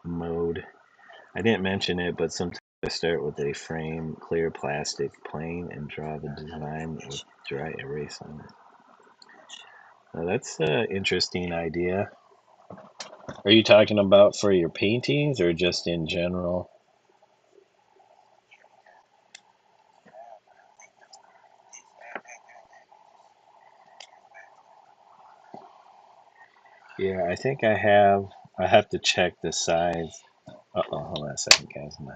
mode. I didn't mention it, but sometimes I start with a frame, clear plastic plane, and draw the design with dry erase on it. Now that's an interesting idea. Are you talking about for your paintings or just in general? Yeah, I think I have. I have to check the size. Uh-oh, hold on a second, guys. My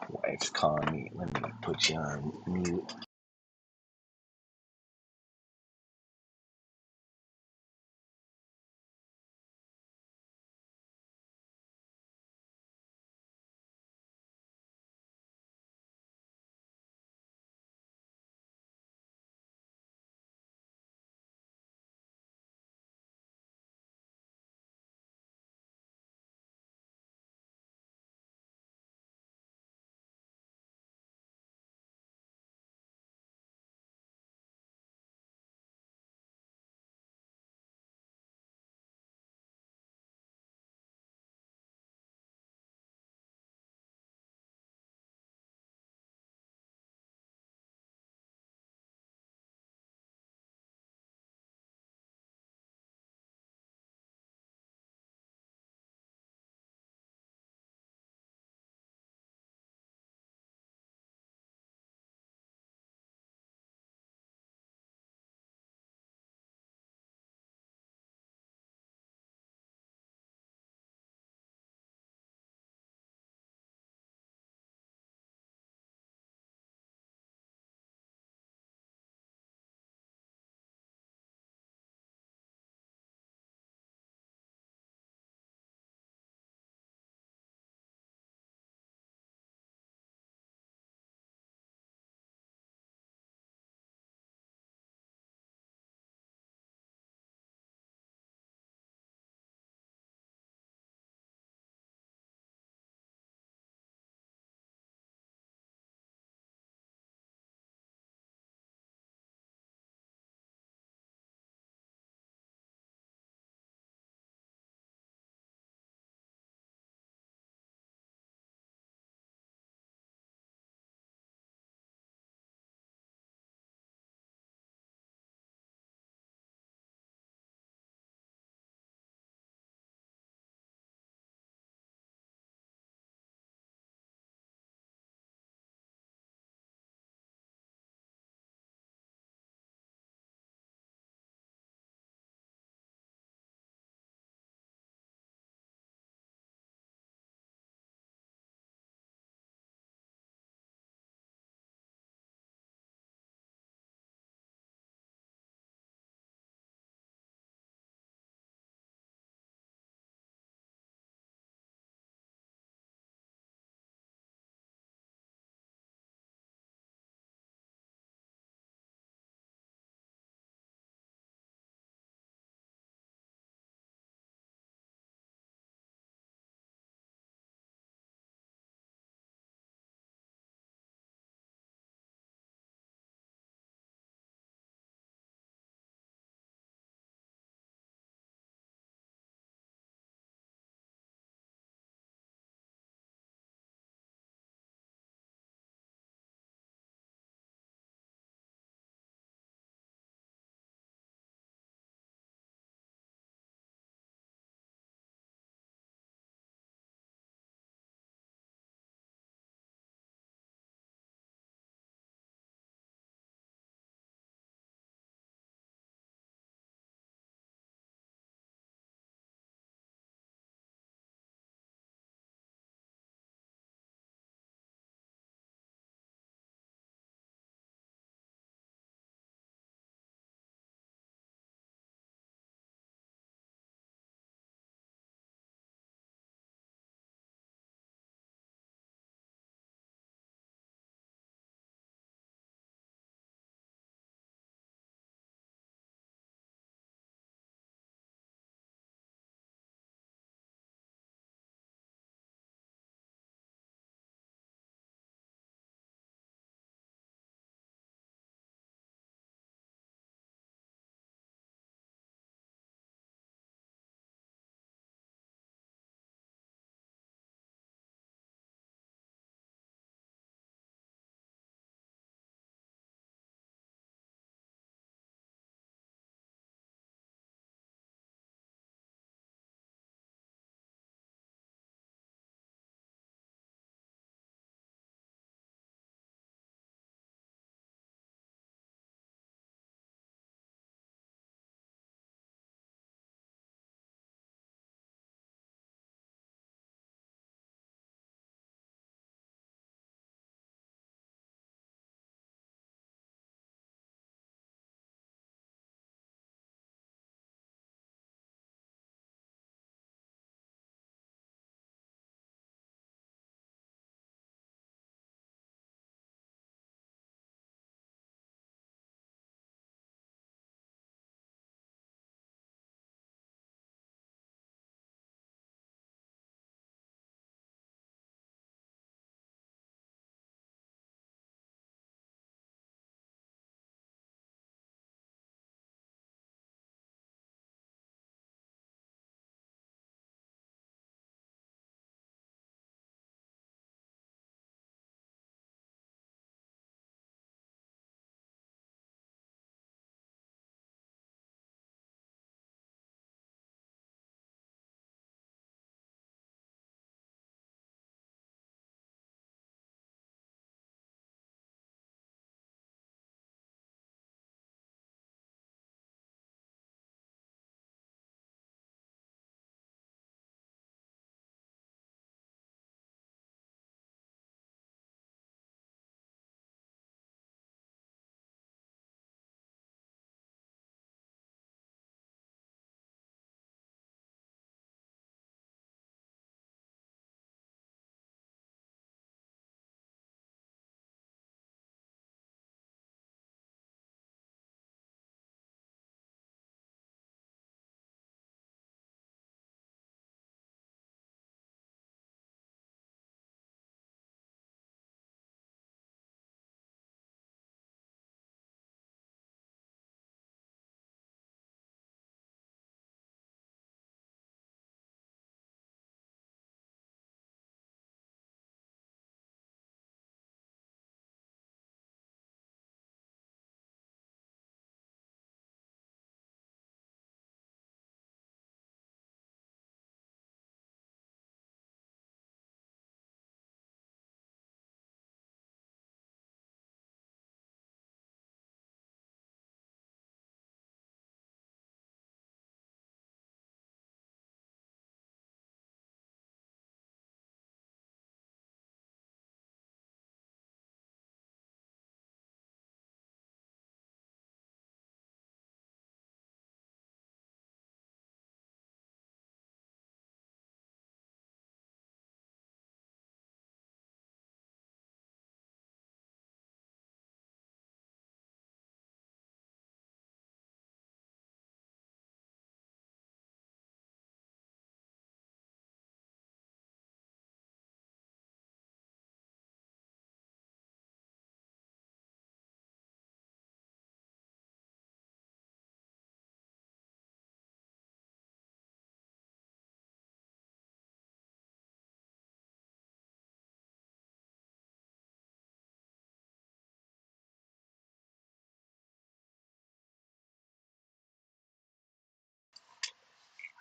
wife's calling me. Let me put you on mute.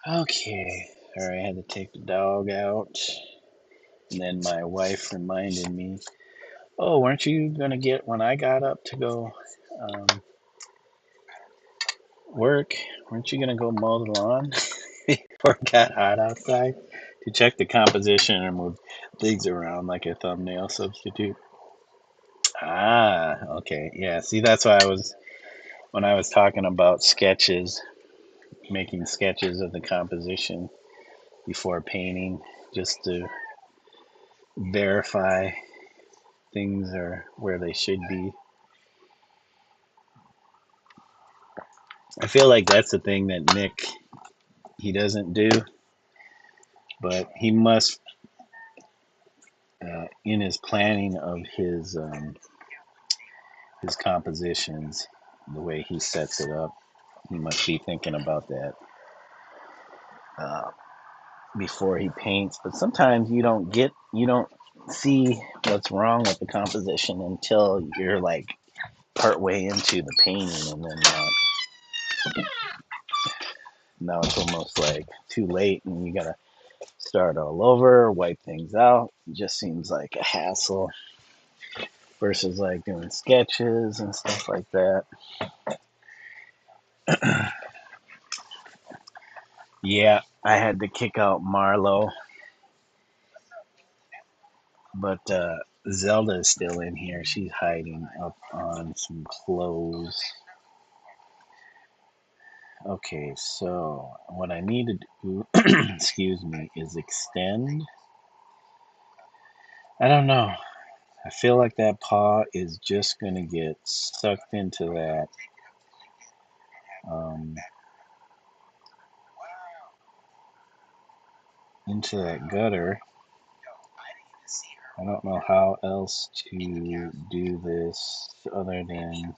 Okay. Sorry, I had to take the dog out. And then my wife reminded me, oh, weren't you going to get when I got up to go um, work? Weren't you going to go mow the lawn before it got hot outside? To check the composition and move things around like a thumbnail substitute. Ah, okay. Yeah, see, that's why when I was talking about sketches, making sketches of the composition before painting, just to verify things are where they should be. I feel like that's the thing that Nick he doesn't do, but he must in his planning of his compositions, the way he sets it up, he must be thinking about that uh, before he paints. But sometimes you don't see what's wrong with the composition until you're like part way into the painting, and then now it's almost like too late, and you gotta start all over, wipe things out. It just seems like a hassle versus like doing sketches and stuff like that. Yeah, I had to kick out Marlo, but Zelda is still in here. She's hiding up on some clothes. Okay, so what I need to do, excuse me, is extend. I don't know. I feel like that paw is just going to get sucked um, into that gutter. I don't know how else to do this other than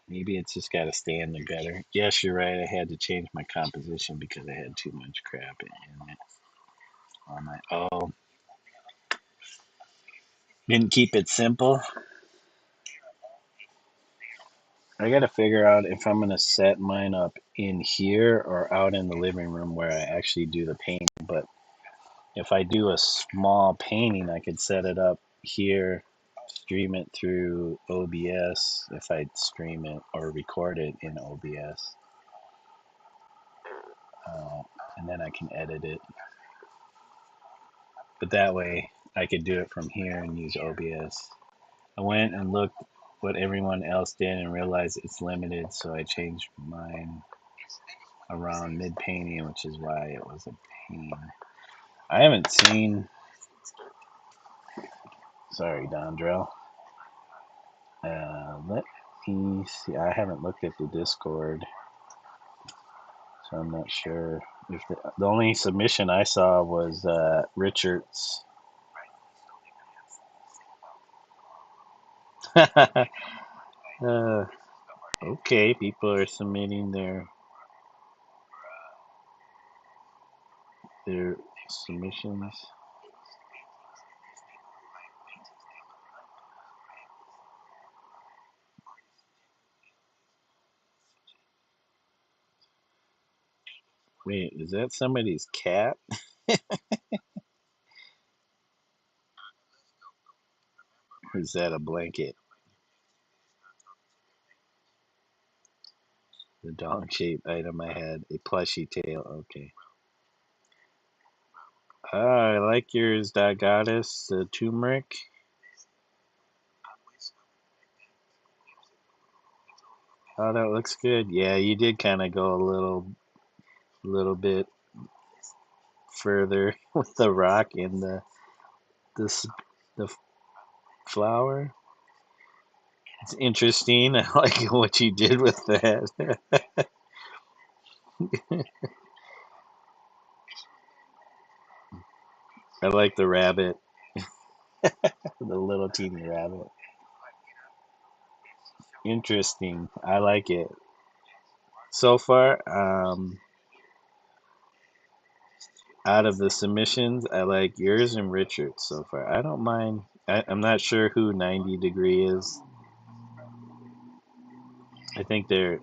maybe it's just got to stay in the gutter. Yes, you're right. I had to change my composition because I had too much crap in it on my. Oh, didn't keep it simple. I got to figure out if I'm going to set mine up in here or out in the living room where I actually do the painting. But if I do a small painting, I could set it up here, stream it through OBS if I stream it or record it in OBS. Uh, and then I can edit it. But that way I could do it from here and use OBS. I went and looked what everyone else did and realized it's limited, so I changed mine around mid painting, which is why it was a pain. I haven't seen. Sorry, Dondrell. Let me see. I haven't looked at the Discord, so I'm not sure if the only submission I saw was Richards. uh, okay, people are submitting their submissions. Wait, is that somebody's cat? Or is that a blanket? The dog shaped item I had a plushy tail. Okay. I like yours, Goddess, the turmeric. Oh, that looks good. Yeah, you did kind of go a little bit further with the rock and the flower. It's interesting. I like what you did with that. I like the rabbit, the little teeny rabbit. Interesting. I like it. So far, out of the submissions, I like yours and Richard's so far. I don't mind. I'm not sure who 90 degree is. I think they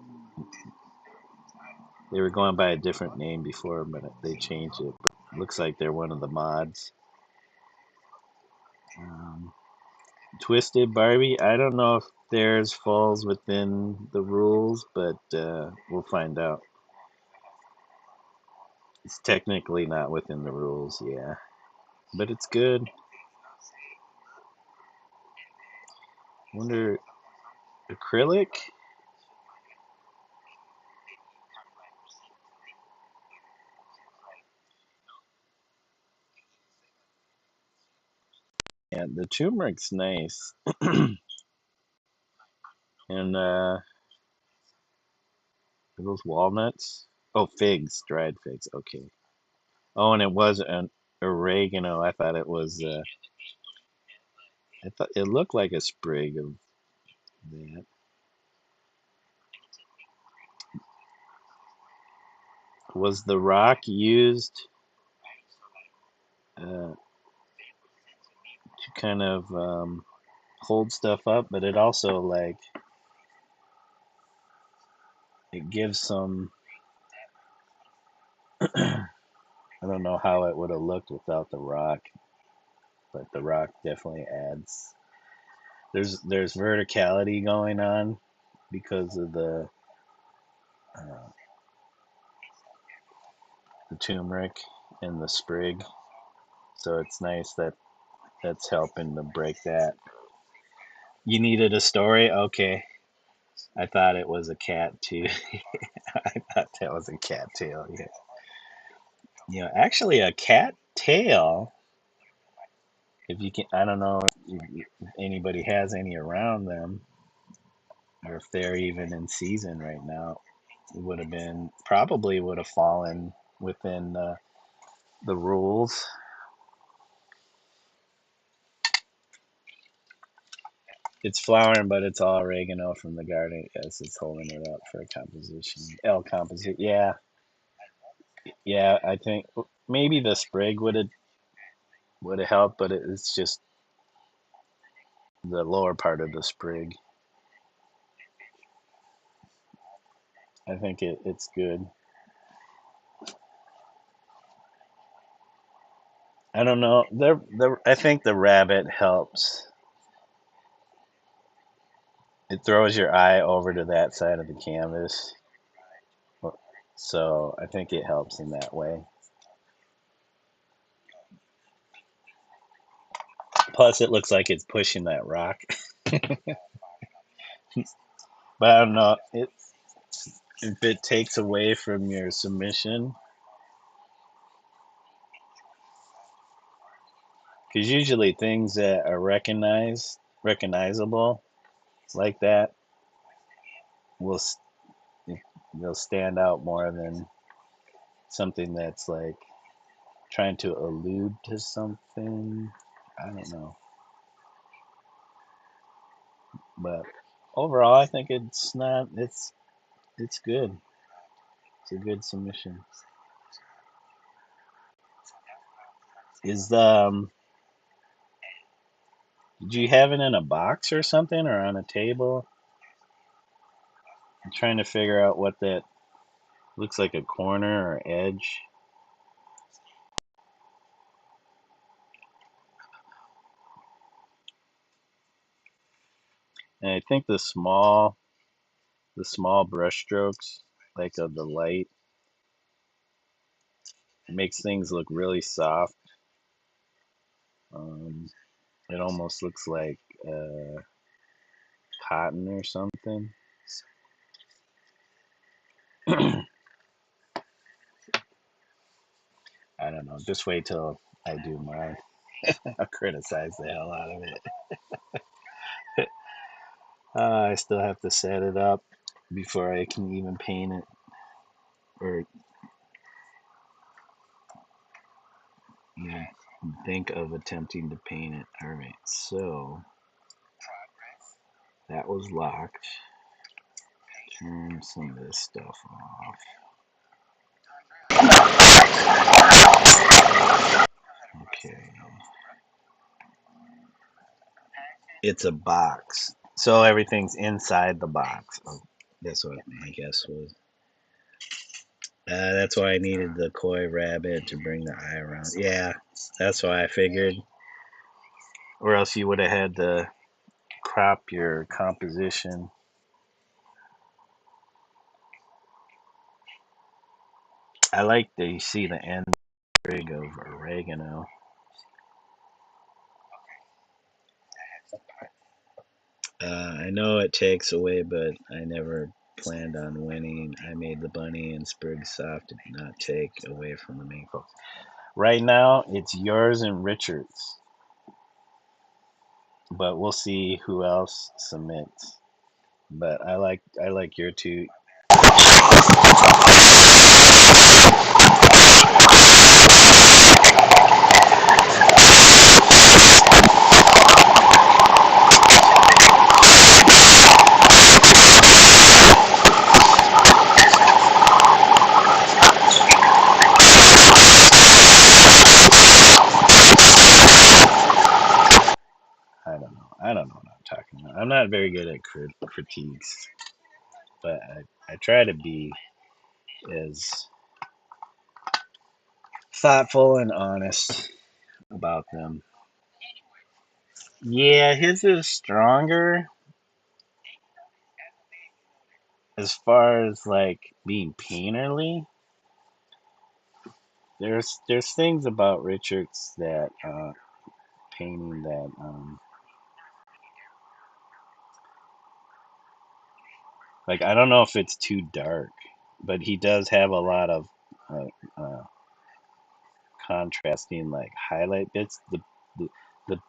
were going by a different name before, but they changed it. But it looks like they're one of the mods. Um, Twisted Barbie. I don't know if theirs falls within the rules, but we'll find out. It's technically not within the rules, yeah, but it's good. Wonder acrylic. Yeah, the turmeric's nice, and are those walnuts. Oh, figs, dried figs. Okay. Oh, and it was an oregano. I thought it was. I thought it looked like a sprig of that. Was the rock used to kind of hold stuff up, but it also like it gives some. I don't know how it would have looked without the rock, but the rock definitely adds. There's verticality going on because of uh, the turmeric and the sprig. So it's nice that that's helping to break that. You needed a story? Okay. I thought it was a cat too. I thought that was a cat tail. Yeah. Actually, a cat tail. If you can, I don't know if anybody has any around them, or if they're even in season right now. It would have been probably would have fallen within the rules. It's flowering, but it's all oregano from the garden. Yes, it's holding it up for a composition. L composition. Yeah, yeah. I think maybe the sprig would have helped, but it's just the lower part of the sprig. I think it's good. I don't know. I think the rabbit helps. It throws your eye over to that side of the canvas. So I think it helps in that way. Plus, it looks like it's pushing that rock. But I don't know if it takes away from your submission, because usually things that are recognizable like that will they'll stand out more than something that's like trying to allude to something. I don't know, but overall, I think it's not. It's good. It's a good submission. Is did you have it in a box or something or on a table? I'm trying to figure out what that looks like, a corner or edge. And I think the small brush strokes, like of the light, it makes things look really soft. Um, it almost looks like cotton or something. I don't know. Just wait till I do mine. I'll criticize the hell out of it. I still have to set it up before I can even paint it or even think of attempting to paint it. All right, so that was locked. Turn some of this stuff off. Okay. It's a box. So everything's inside the box. That's what my guess was. That's why I needed the koi rabbit to bring the eye around. Yeah, that's why I figured. Or else you would have had to crop your composition. I like that you see the end sprig of oregano. I know it takes away, but I never planned on winning. I made the bunny and sprig soft did not take away from the main focus. Right now, it's yours and Richard's, but we'll see who else submits. But I like your two. I don't know. I don't know what I'm talking about. I'm not very good at critiques, but I try to be as thoughtful and honest about them. Yeah, his is stronger as far as like being painterly. There's things about Richards that painting that like I don't know if it's too dark, but he does have a lot of uh, uh, contrasting like highlight bits. The the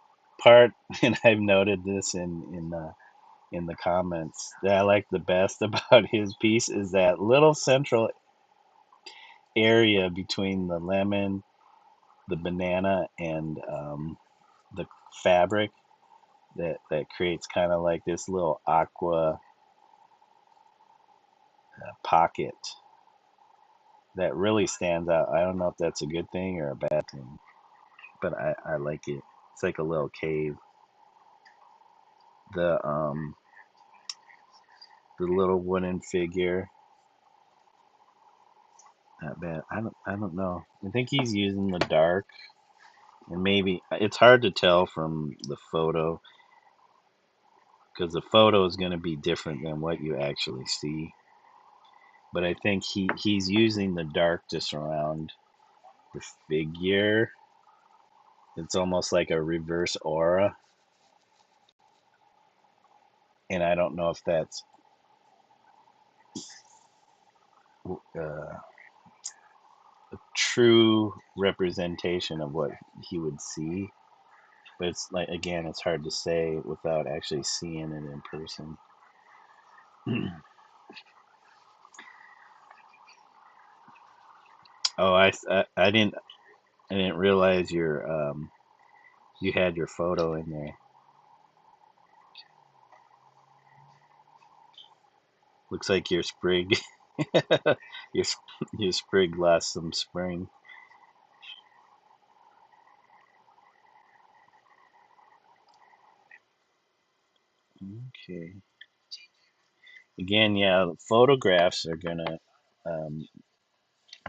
part, and I've noted this in the comments that I like the best about his piece is that little central area between the lemon, the banana, and the fabric that creates kind of like this little aqua pocket that really stands out. I don't know if that's a good thing or a bad thing, but I like it. It's like a little cave. The the little wooden figure. Not bad. I don't know. I think he's using the dark, and maybe it's hard to tell from the photo because the photo is going to be different than what you actually see. But I think he's using the dark to surround the figure. It's almost like a reverse aura, and I don't know if that's a true representation of what he would see. But it's like again, it's hard to say without actually seeing it in person. Oh, I didn't realize you had your photo in there. Looks like your sprig your your sprig lost some spring. Okay. Again, yeah, photographs are gonna um,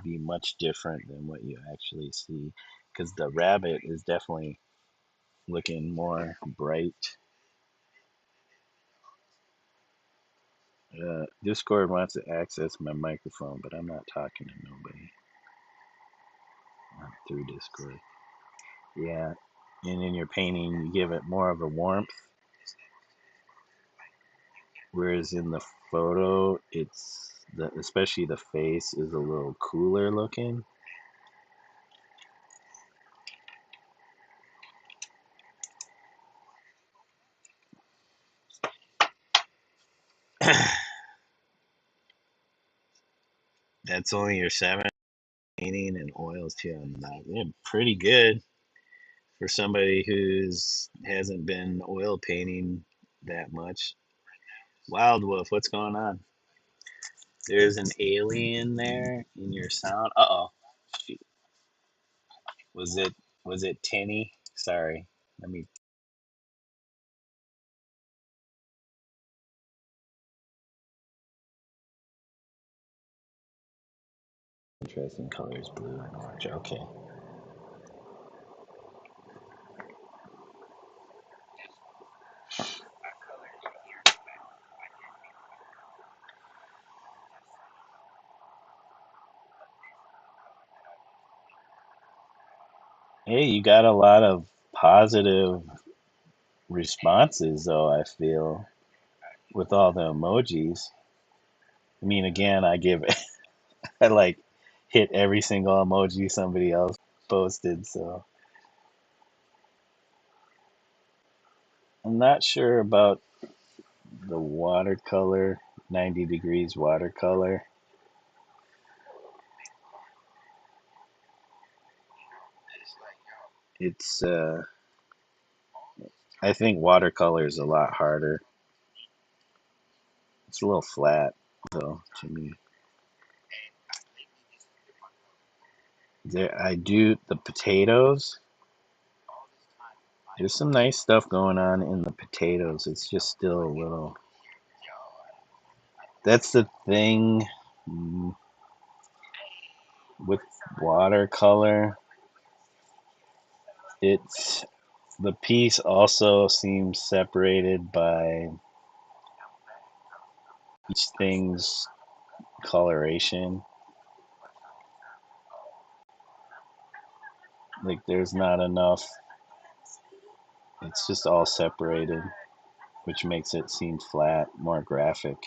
be much different than what you actually see because the rabbit is definitely looking more bright. Discord wants to access my microphone, but I'm not talking to nobody through Discord. Yeah, and in your painting, you give it more of a warmth, whereas in the photo, especially the face is a little cooler looking. That's only your seven painting and oils too. Yeah, pretty good for somebody who's hasn't been oil painting that much. Wild Wolf, what's going on? There's an alien there in your sound. Uh oh. Was it tinny? Sorry. Let me. Interesting colors, blue and orange. Okay. Hey, you got a lot of positive responses, though, I feel, with all the emojis. I mean, again, I like hit every single emoji somebody else posted, so I'm not sure about the watercolor, 90 degrees watercolor. It's, I think watercolor is a lot harder. It's a little flat, though, to me. There, I do the potatoes. There's some nice stuff going on in the potatoes. It's just still a little. That's the thing with watercolor. It's the piece also seems separated by each thing's coloration. Like there's not enough. It's just all separated, which makes it seem flat, more graphic.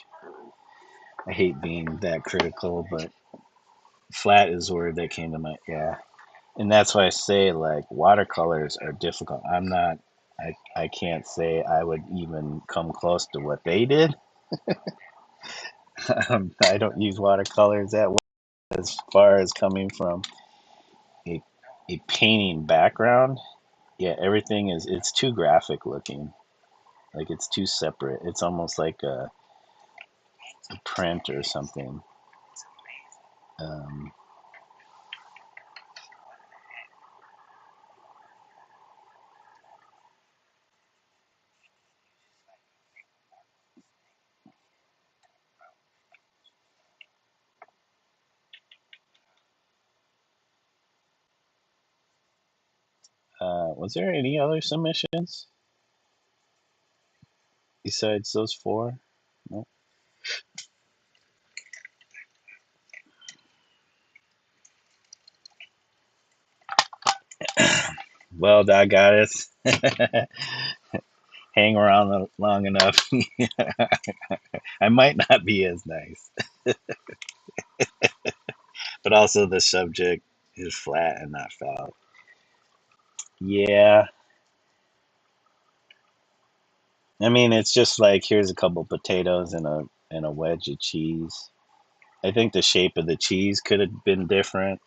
I hate being that critical, but flat is the word that came to mind. Yeah. And that's why I say like watercolors are difficult. I can't say I would even come close to what they did. I don't use watercolors that way as far as coming from a a painting background. Yeah, everything is it's too graphic looking. Like it's too separate. It's almost like a print or something. Um, was there any other submissions besides those four? No? Well, I got it. Hang around long enough. I might not be as nice, but also the subject is flat and not foul. Yeah, I mean it's just like here's a couple potatoes and a wedge of cheese. I think the shape of the cheese could have been different.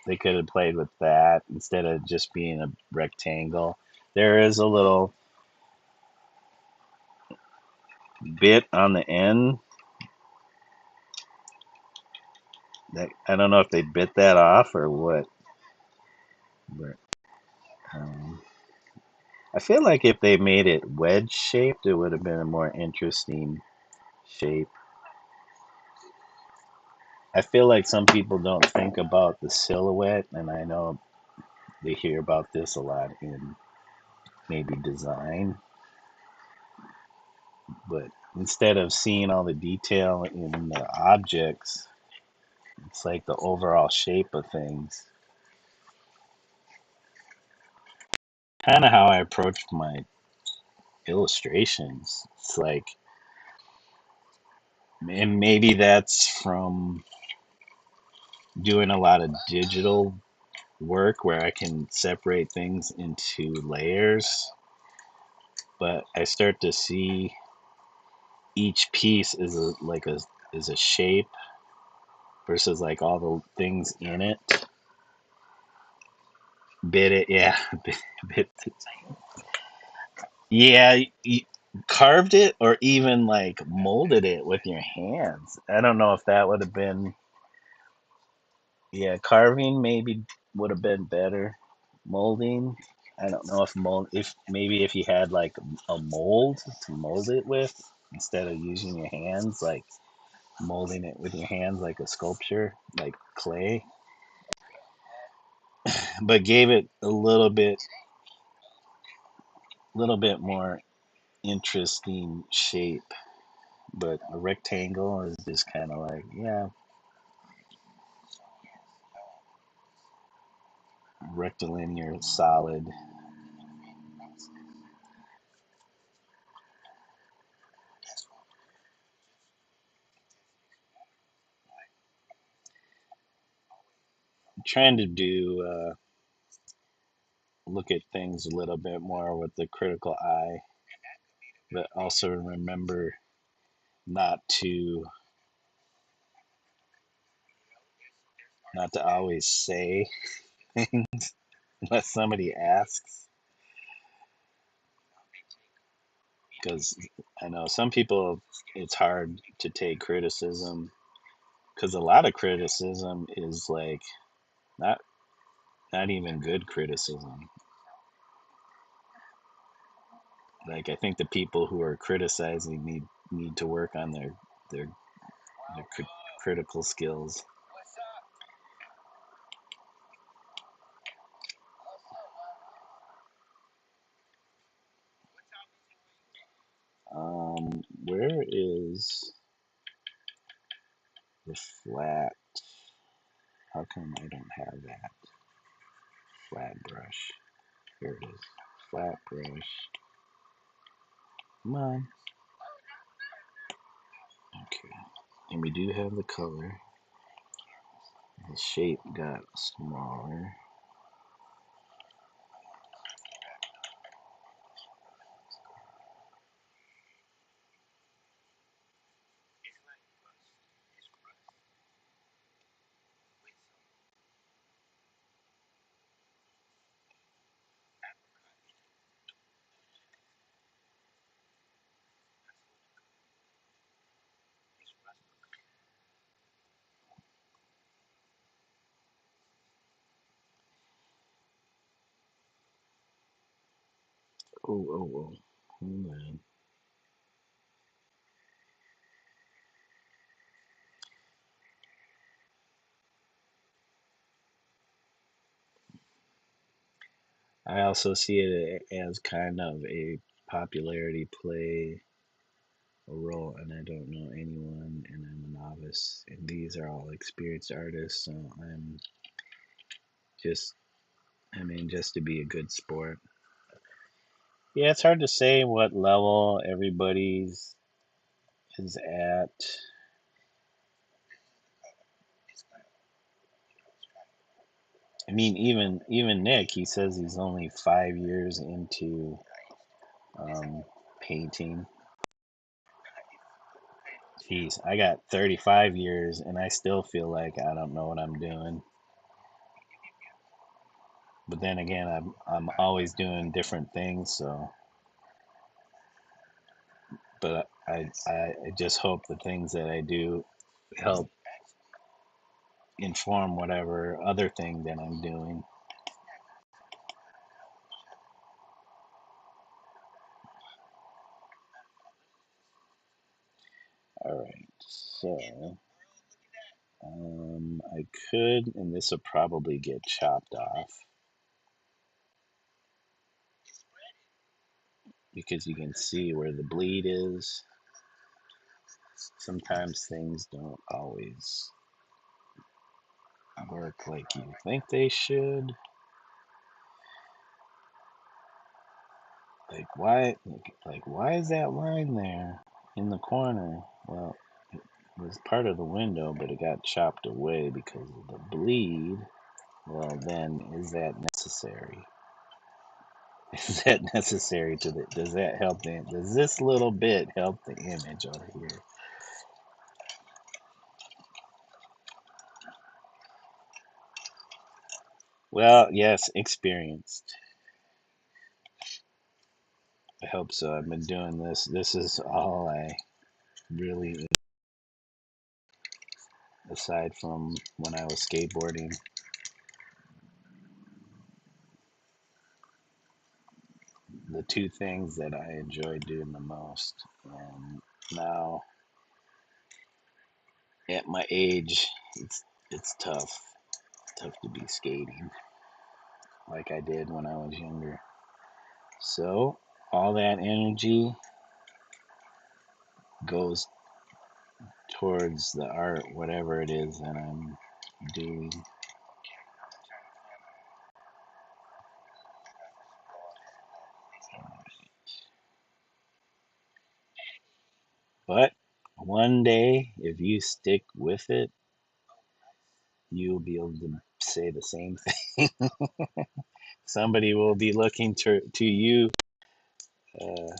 They could have played with that instead of just being a rectangle. There is a little bit on the end that I don't know if they bit that off or what. But um, I feel like if they made it wedge shaped, it would have been a more interesting shape. I feel like some people don't think about the silhouette, and I know they hear about this a lot in maybe design, but instead of seeing all the detail in the objects, it's like the overall shape of things. Kind of how I approached my illustrations. It's like, and maybe that's from doing a lot of digital work where I can separate things into layers, but I start to see each piece is a shape versus like all the things in it. Bit it, yeah, bit, yeah. You carved it or even like molded it with your hands. I don't know if that would have been, yeah, carving maybe would have been better. Molding, I don't know if if maybe if you had like a mold to mold it with instead of using your hands, like molding it with your hands like a sculpture, like clay. but gave it a little bit more interesting shape. But a rectangle is just kind of like, yeah, rectilinear, solid. Trying to do look at things a little bit more with the critical eye, but also remember not to always say things unless somebody asks, because I know some people it's hard to take criticism because a lot of criticism is like not even good criticism. Like I think the people who are criticizing need to work on their, critical skills. Where is the flat? How come I don't have that flat brush? Here it is. Flat brush. Come on. Okay. And we do have the color. The shape got smaller. Oh. Hold on. I also see it as kind of a popularity play a role, and I don't know anyone, and I'm a novice, and these are all experienced artists, so I'm just, just to be a good sport. Yeah, it's hard to say what level everybody's is at. I mean, even Nick, he says he's only 5 years into um, painting. Jeez, I got 35 years, and I still feel like I don't know what I'm doing. But then again, I'm always doing different things, so. But I just hope the things that I do help inform whatever other thing that I'm doing. All right, so I could, and this will probably get chopped off because you can see where the bleed is. Sometimes things don't always work like you think they should. Why is that line there in the corner? Well, it was part of the window, but it got chopped away because of the bleed. Well, then, is that necessary? Is that necessary to the? Does that help the? Does this little bit help the image over here? Well, yes, experienced. I hope so. I've been doing this. This is all I really, aside from when I was skateboarding, the two things that I enjoy doing the most. And now, at my age, it's tough to be skating. like I did when I was younger. So all that energy goes towards the art, whatever it is that I'm doing. But one day, if you stick with it, you'll be able to say the same thing. Somebody will be looking to you uh,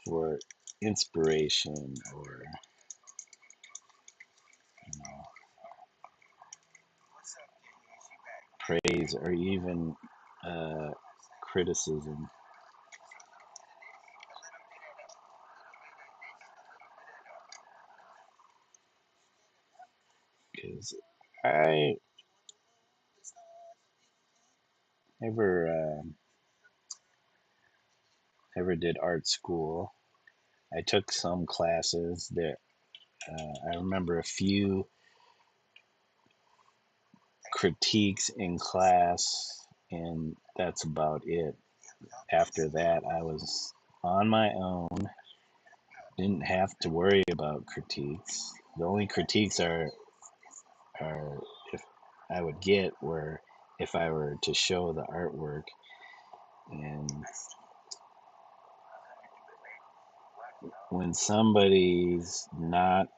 for inspiration or you know, praise or even uh, criticism. Because I never ever did art school. I took some classes that I remember a few critiques in class, and that's about it. After that, I was on my own, didn't have to worry about critiques. The only critiques are if I would get were if I were to show the artwork, and when somebody's not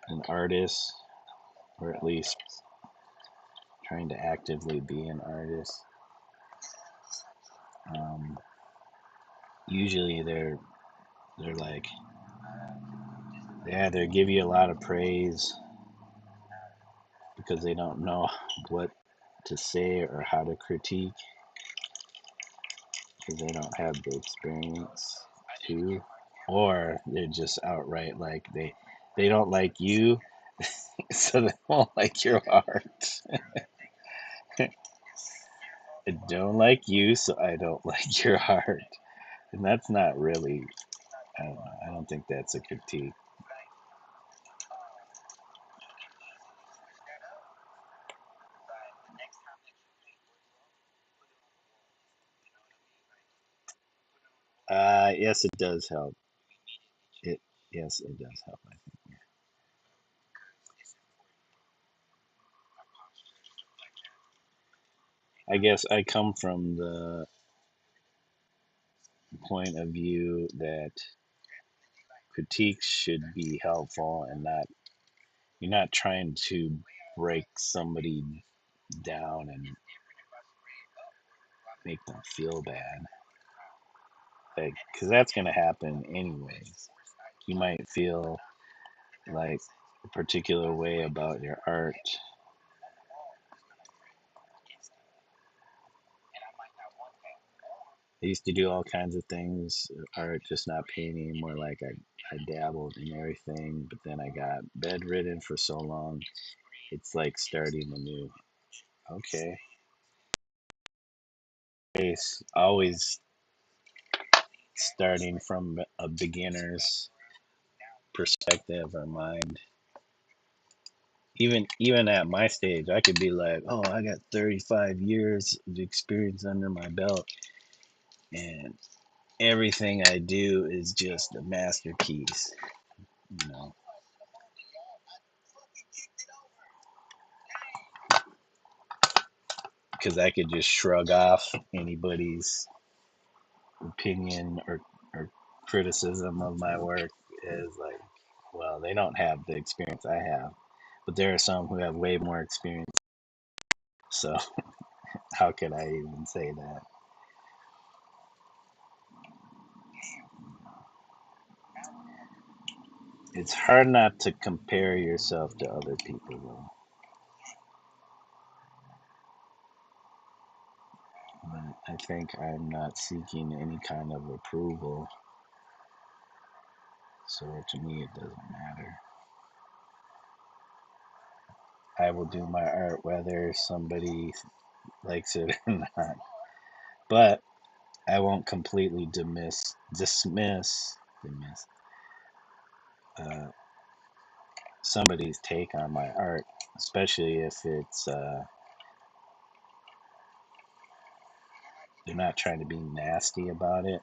an artist, or at least trying to actively be an artist, um, usually they're like, yeah, they give you a lot of praise because they don't know what to say or how to critique because they don't have the experience to, or they're just outright like they don't like you, so they won't like your art. I don't like you, so I don't like your art, and that's not really. I don't know. I don't think that's a critique. Yes, it does help. It yes, it does help. I guess I come from the point of view that critiques should be helpful and not you're not trying to break somebody down and make them feel bad, like because that's going to happen anyways. You might feel like a particular way about your art. I used to do all kinds of things, art, just not painting, more like I dabbled in everything, but then I got bedridden for so long. It's like starting anew. Okay. It's always starting from a beginner's perspective or mind. Even at my stage, I could be like, "Oh, I got 35 years of experience under my belt, and everything I do is just a masterpiece." You know, because I could just shrug off anybody's opinion or criticism of my work as like, well, they don't have the experience I have, but there are some who have way more experience. So how could I even say that? It's hard not to compare yourself to other people, though. But I think I'm not seeking any kind of approval, so to me it doesn't matter. I will do my art whether somebody likes it or not. But I won't completely dismiss uh, somebody's take on my art especially if it's they're not trying to be nasty about it.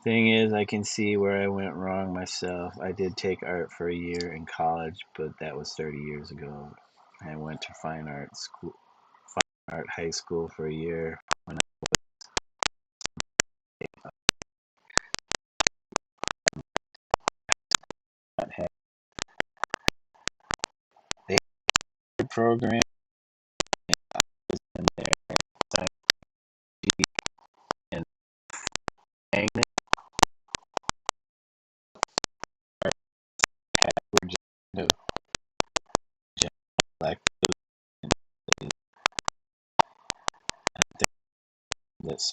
Thing is, I can see where I went wrong myself. I did take art for a year in college, but that was 30 years ago. I went to art high school for a year when I had a program in there and magnet art were just like this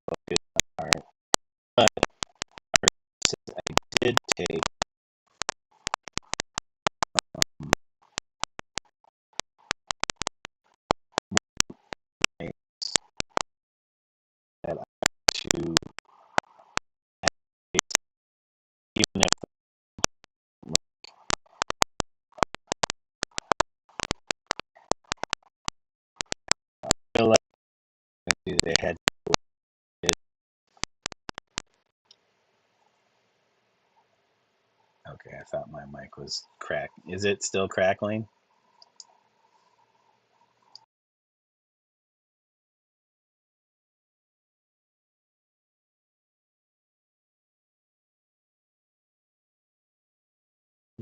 focus on art. But I did take my that to even if I feel like they had it. Okay, I thought my mic was cracked. Is it still crackling?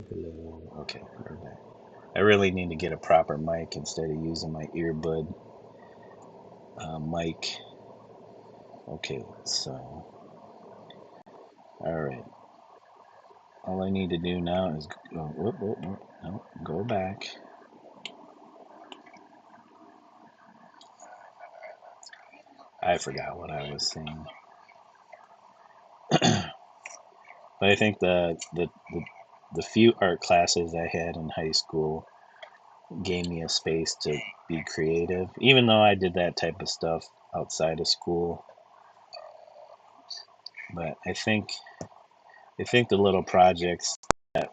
Hello. Okay, we're back. I really need to get a proper mic instead of using my earbud mic. Okay, so all right. All I need to do now is no, go back. I forgot what I was saying. But I think the few art classes I had in high school gave me a space to be creative. Even though I did that type of stuff outside of school, but I think the little projects that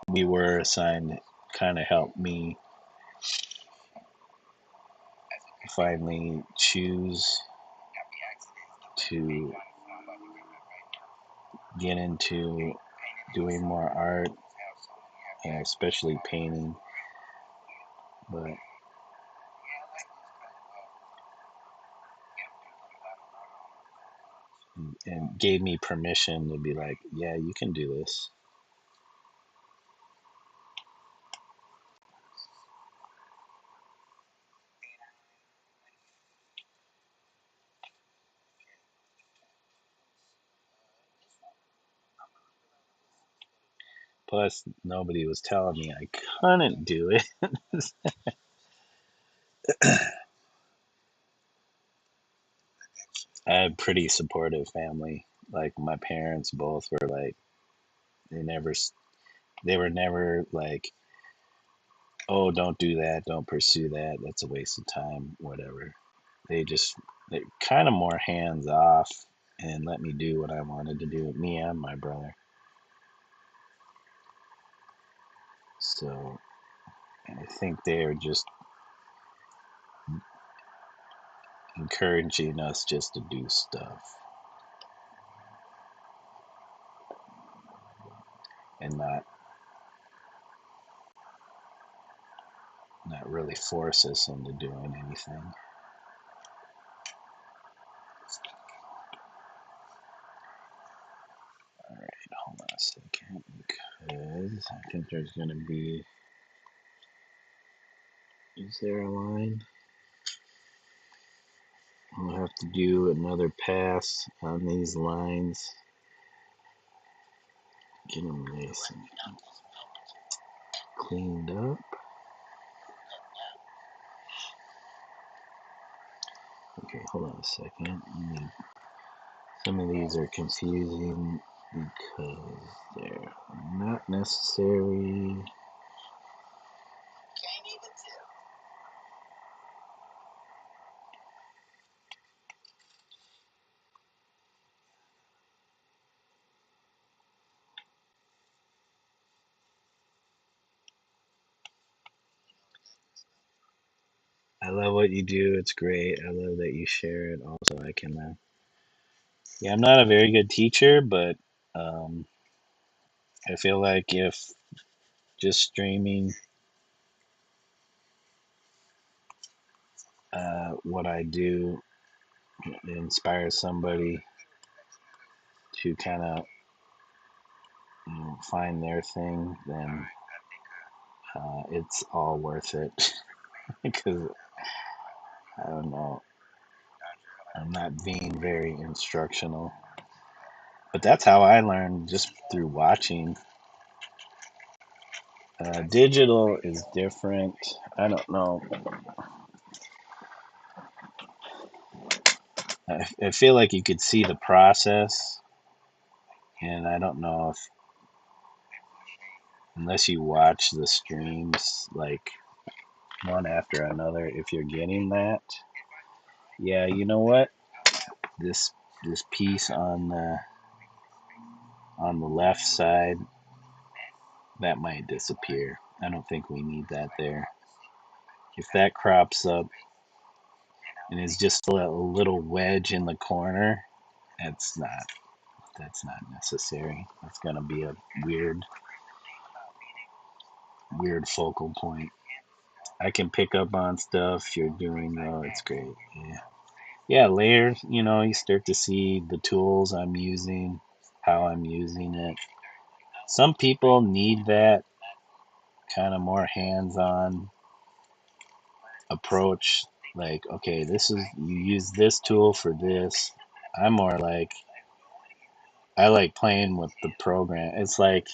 we were assigned kind of helped me finally choose to get into doing more art, and especially painting. But and gave me permission to be like, yeah, you can do this. Plus, nobody was telling me I couldn't do it. I had a pretty supportive family. Like my parents both were like, they never, they were never like, oh, don't do that, don't pursue that, that's a waste of time, whatever. They kind of more hands off and let me do what I wanted to do, me and my brother. So I think they're just encouraging us just to do stuff and not really force us into doing anything. All right, hold on a second because I think there's going to be. Is there a line? I'll have to do another pass on these lines. Get them nice and cleaned up. Okay, hold on a second. Some of these are confusing because they're not necessary. love what you do. It's great. I love that you share it. Also, I can. Yeah, I'm not a very good teacher, but um, I feel like if just streaming what I do inspires somebody to kind of find their thing, then it's all worth it. Because I don't know, I'm not being very instructional, but that's how I learned just through watching. Digital is different. I don't know. I feel like you could see the process, and I don't know if unless you watch the streams like one after another, if you're getting that. Yeah, you know what? This this piece on the left side that might disappear. I don't think we need that there. If that crops up and is just a little wedge in the corner, that's not necessary. That's gonna be a weird focal point. I can pick up on stuff you're doing though. It's great. Yeah. Yeah, layers, you start to see the tools I'm using, how I'm using it. Some people need that kind of more hands-on approach. Like, okay, this is you use this tool for this. I'm more like I like playing with the program. It's like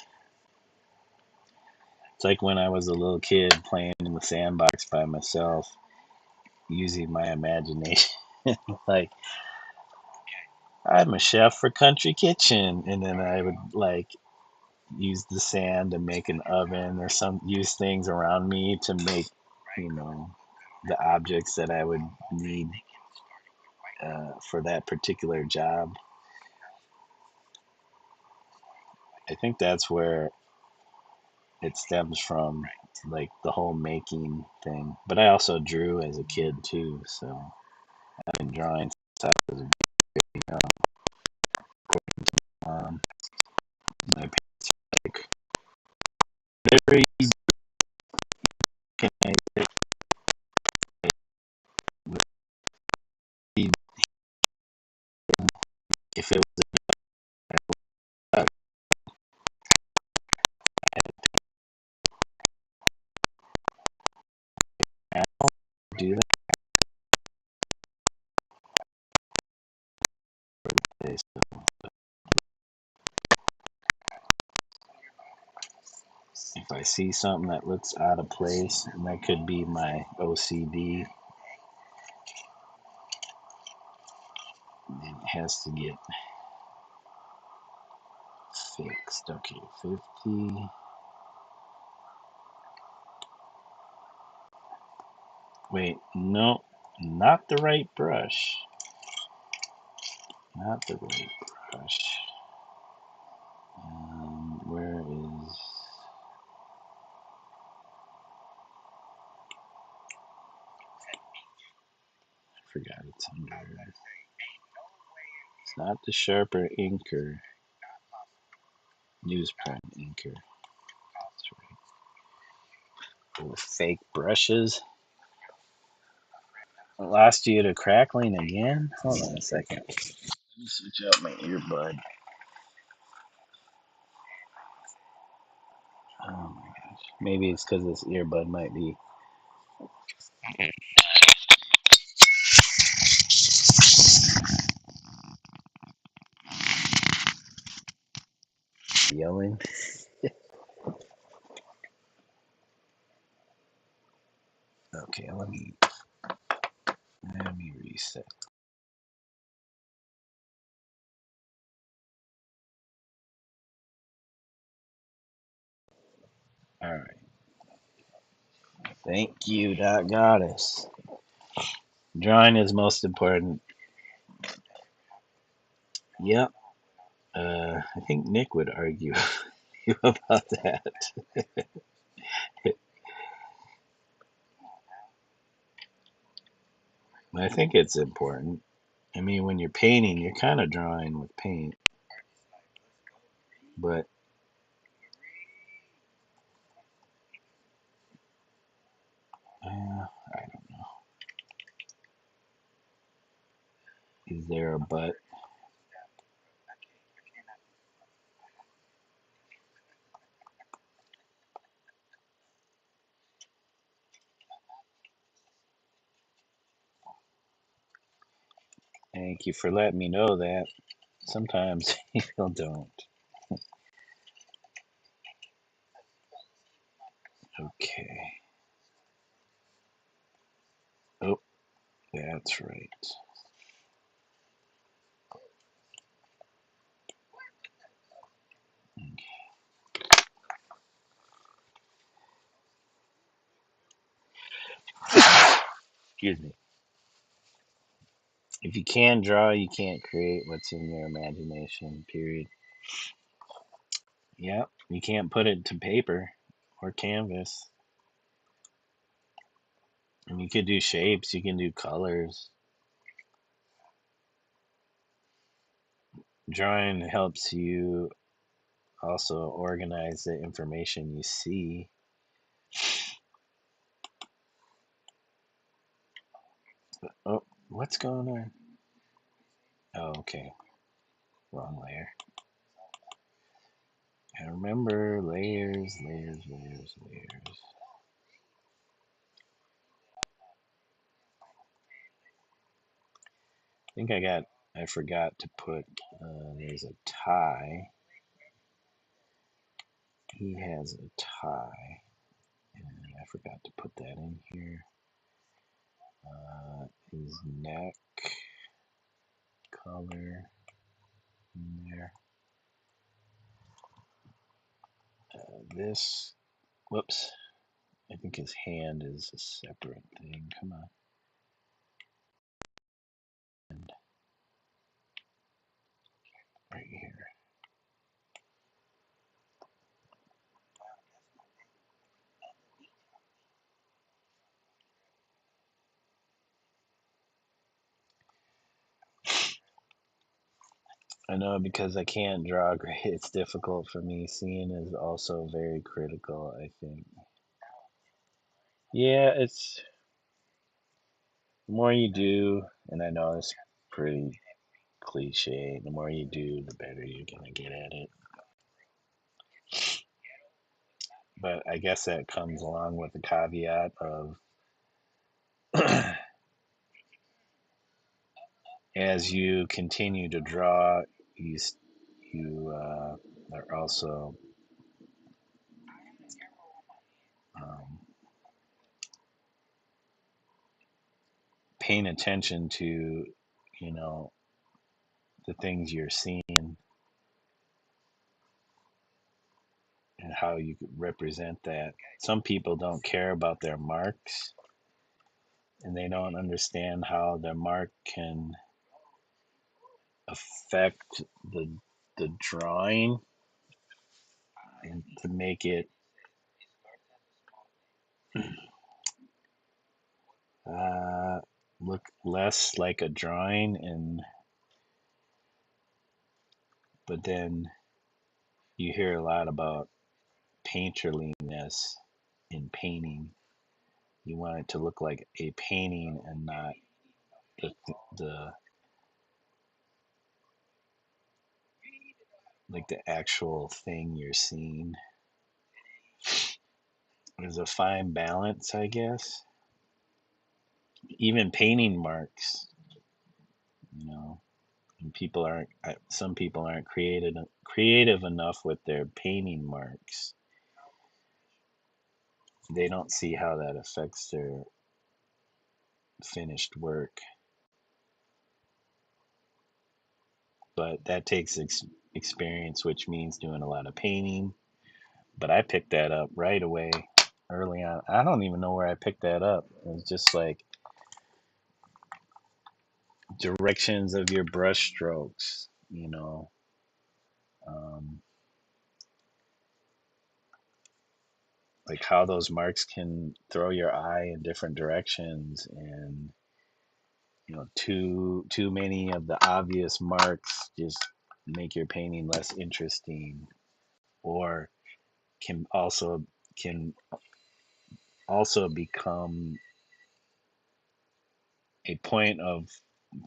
when I was a little kid playing in the sandbox by myself, using my imagination. Like, I'm a chef for Country Kitchen, and then I would like use the sand to make an oven or use things around me to make, you know, the objects that I would need for that particular job. I think that's where it stems from, like the whole making thing. But I also drew as a kid too, so I've been drawing since I was young. My parents were like, whatever you can make it, if it was a animal, do that. So if I see something that looks out of place, and that could be my OCD, it has to get fixed. Okay, 50. Wait, no, not the right brush. Not the right brush. Where is? I forgot it's under. It's not the sharper inker. Newsprint inker. That's right. Little fake brushes. I lost you to crackling again? Hold on a second. Let me switch out my earbud. Oh my gosh. Maybe it's because this earbud might be yelling. Okay, let me reset. All right. Thank you, Dot Goddess. Drawing is most important. Yep. I think Nick would argue about that. I think it's important. I mean, when you're painting, you're kind of drawing with paint, but I don't know. Is there a but? Thank you for letting me know that. Sometimes people don't. Okay. Oh, that's right. Excuse me. If you can draw, you can't create what's in your imagination, period. Yep. You can't put it to paper or canvas. And you could do shapes, you can do colors. Drawing helps you also organize the information you see. Oh, what's going on? Oh, okay. Wrong layer. I remember layers, layers, layers, layers. I think I forgot to put, there's a tie. He has a tie. And I forgot to put that in here. His neck color in there. This, whoops, I think his hand is a separate thing. Come on. And right here. I know because I can't draw great, it's difficult for me. Seeing is also very critical, I think. Yeah, it's the more you do, and I know it's pretty cliche, the more you do, the better you're going to get at it. But I guess that comes along with the caveat of as you continue to draw, you, you are also um, paying attention to, you know, the things you're seeing and how you represent that. Some people don't care about their marks and they don't understand how their mark can affect the drawing and to make it uh, look less like a drawing. And but then you hear a lot about painterliness in painting. You want it to look like a painting and not the the like the actual thing you're seeing. There's a fine balance, I guess. Even painting marks, you know, and people aren't. Some people aren't creative enough with their painting marks. They don't see how that affects their finished work. But that takes experience, which means doing a lot of painting. But I picked that up right away, early on. I don't even know where I picked that up. It was just like directions of your brush strokes, you know. Um, like how those marks can throw your eye in different directions, and too many of the obvious marks just make your painting less interesting, or can also can also become a point of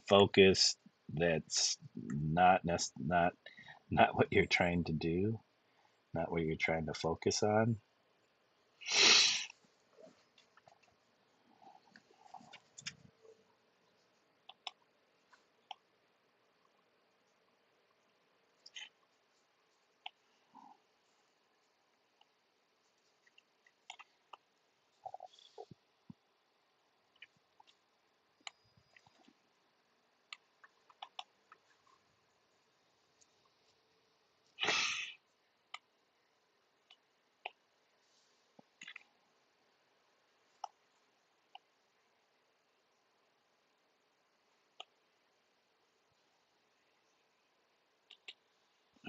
focus that's not what you're trying to do, not what you're trying to focus on.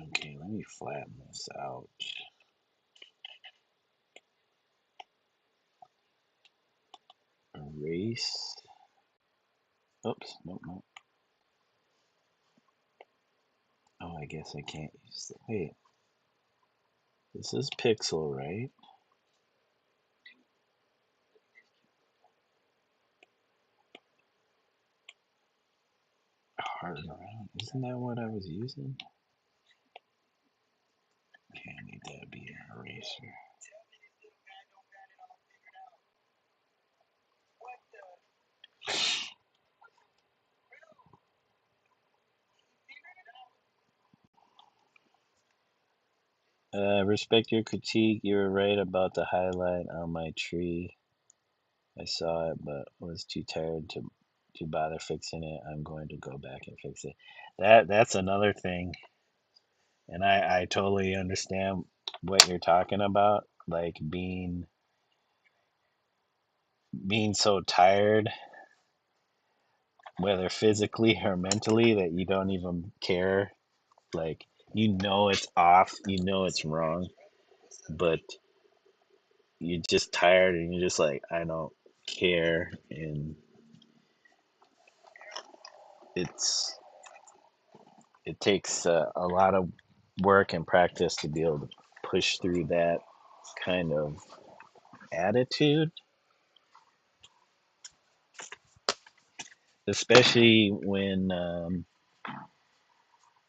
Okay, let me flatten this out. Erase. Oops, nope, nope. Oh, I guess I can't use the. Wait, this is pixel, right? Hard around. Isn't that what I was using? Okay, I need that to be an eraser. Respect your critique. You were right about the highlight on my tree. I saw it, but was too tired to bother fixing it. I'm going to go back and fix it. That's another thing, and I totally understand what you're talking about. Like being so tired, whether physically or mentally, that you don't even care. Like it's off, it's wrong, but you're just tired and you're just like, I don't care. And it's it takes a lot of work and practice to be able to push through that kind of attitude, especially when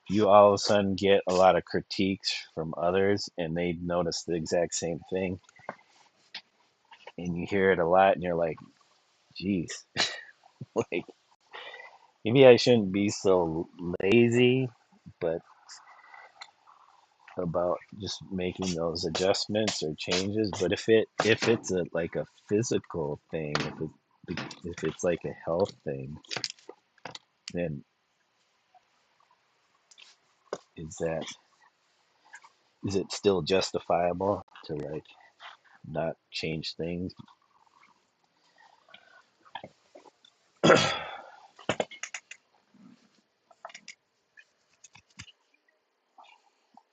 you all of a sudden get a lot of critiques from others and they notice the exact same thing, and you hear it a lot and you're like, geez, like maybe I shouldn't be so lazy, but about just making those adjustments or changes. But if it's a like a physical thing, if it's like a health thing, then is that is it still justifiable to like not change things?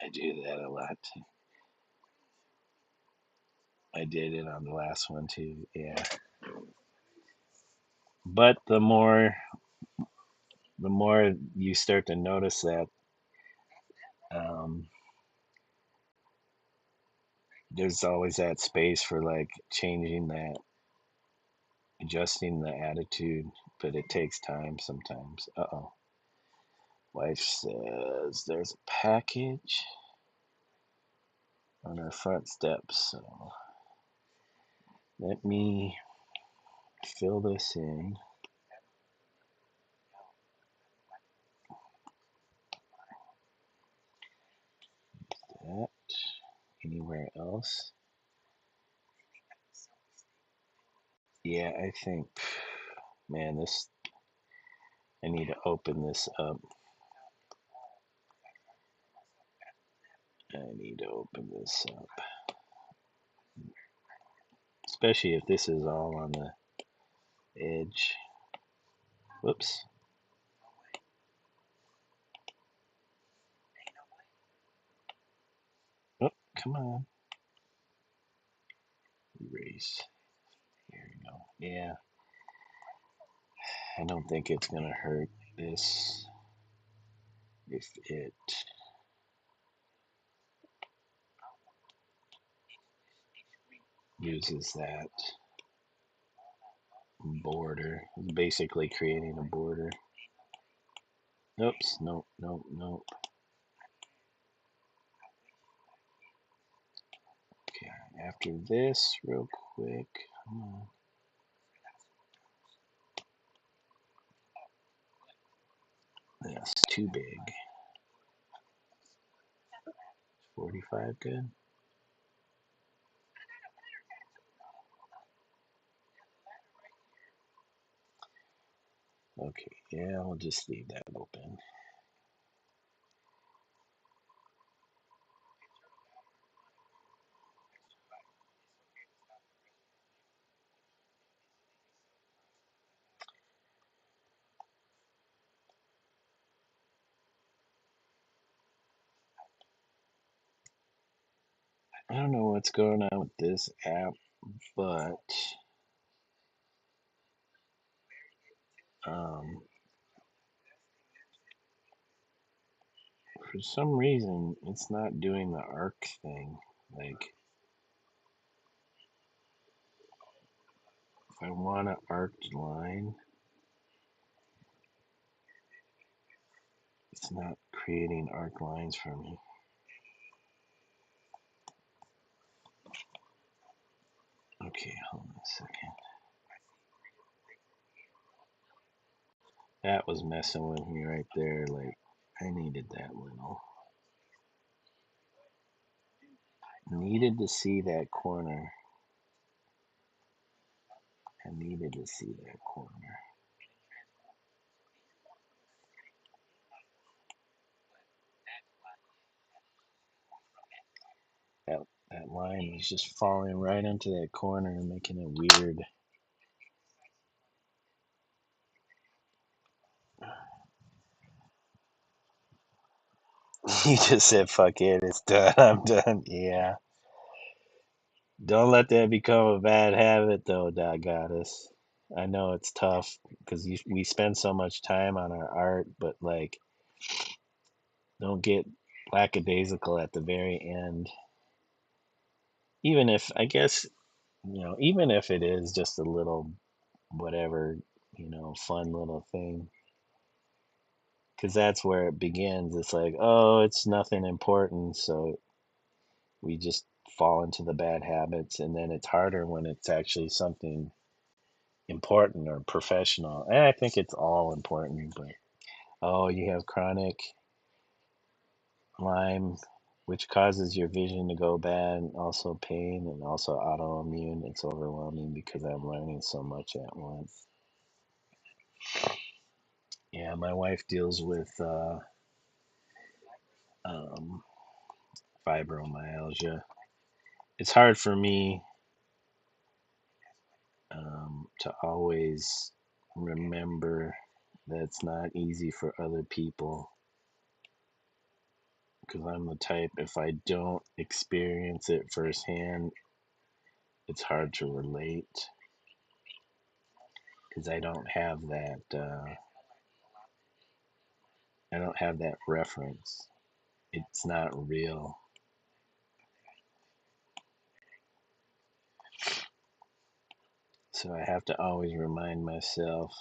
I do that a lot. I did it on the last one too. Yeah. But the more you start to notice that, um, there's always that space for like changing that, adjusting the attitude, but it takes time sometimes. Uh-oh. Wife says there's a package on our front steps, so let me fill this in. That anywhere else? Yeah, I think, man, this I need to open this up. I need to open this up, especially if this is all on the edge. Whoops. Oh, come on. Erase. Here we go. Yeah. I don't think it's going to hurt this if it uses that border. It's basically creating a border. Oops, nope, nope, nope. Okay, after this, real quick. Come on. That's too big. 45 good? Okay, yeah, I'll just leave that open. I don't know what's going on with this app, but um, for some reason, it's not doing the arc thing. Like, if I want an arced line, it's not creating arc lines for me. Okay, hold on a second. That was messing with me right there. Like, I needed that little. Needed to see that corner. I needed to see that corner. That that line was just falling right into that corner and making it weird. You just said, "Fuck it, it's done. I'm done." Yeah. Don't let that become a bad habit, though, Dot Goddess. I know it's tough because we spend so much time on our art, but like, don't get lackadaisical at the very end. Even if, I guess, even if it is just a little whatever, fun little thing, because that's where it begins. It's like, oh, it's nothing important, so we just fall into the bad habits, and then it's harder when it's actually something important or professional. And I think it's all important, but oh, you have chronic Lyme, which causes your vision to go bad, also pain, and also autoimmune. It's overwhelming because I'm learning so much at once. Yeah, my wife deals with um, fibromyalgia. It's hard for me to always remember that it's not easy for other people because I'm the type, if I don't experience it firsthand, it's hard to relate because I don't have that reference. It's not real. So I have to always remind myself,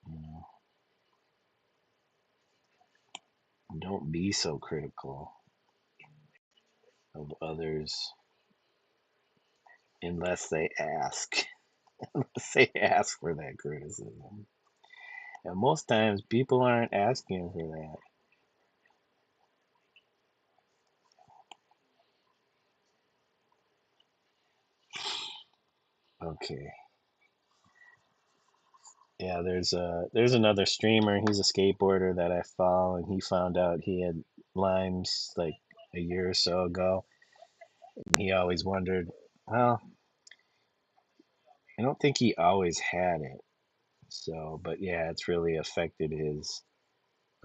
you know, don't be so critical of others unless they ask. Unless they ask for that criticism. And most times people aren't asking for that. Okay. Yeah, there's another streamer. He's a skateboarder that I follow, and he found out he had Lyme's like a year or so ago. And he always wondered, well, I don't think he always had it. So, but yeah, it's really affected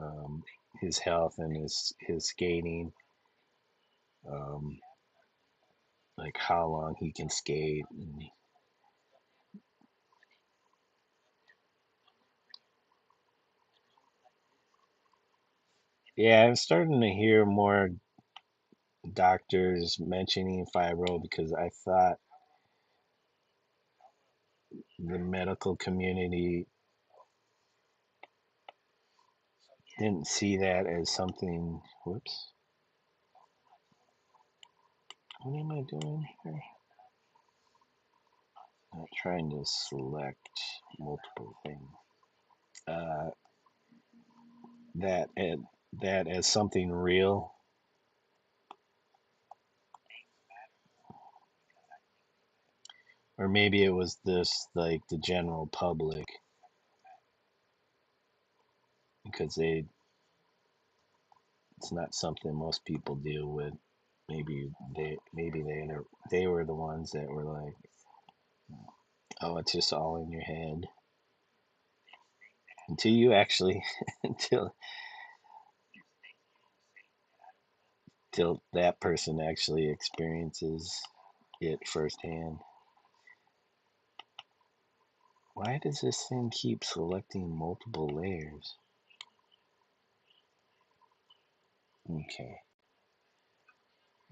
um, his health and his skating, um, like how long he can skate. And Yeah, I'm starting to hear more doctors mentioning fibro because I thought the medical community didn't see that as something. Whoops. What am I doing here? I'm trying to select multiple things. Uh, that as, that as something real, or maybe it was this like the general public because it's not something most people deal with. Maybe they were the ones that were like, oh, it's just all in your head until you actually until that person actually experiences it firsthand. Why does this thing keep selecting multiple layers? Okay.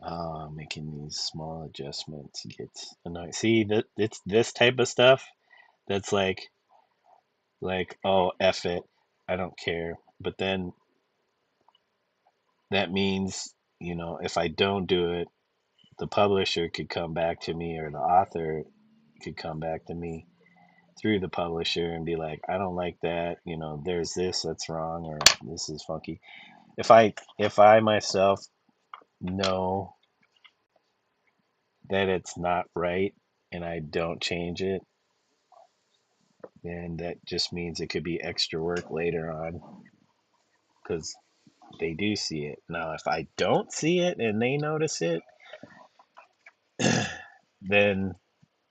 Oh, making these small adjustments gets annoying. See that it's this type of stuff that's like oh F it, I don't care. But then that means, if I don't do it, the publisher could come back to me or the author could come back to me through the publisher and be like, I don't like that, there's this that's wrong or this is funky. If I myself know that it's not right and I don't change it, then that just means it could be extra work later on because they do see it. Now, if I don't see it and they notice it, then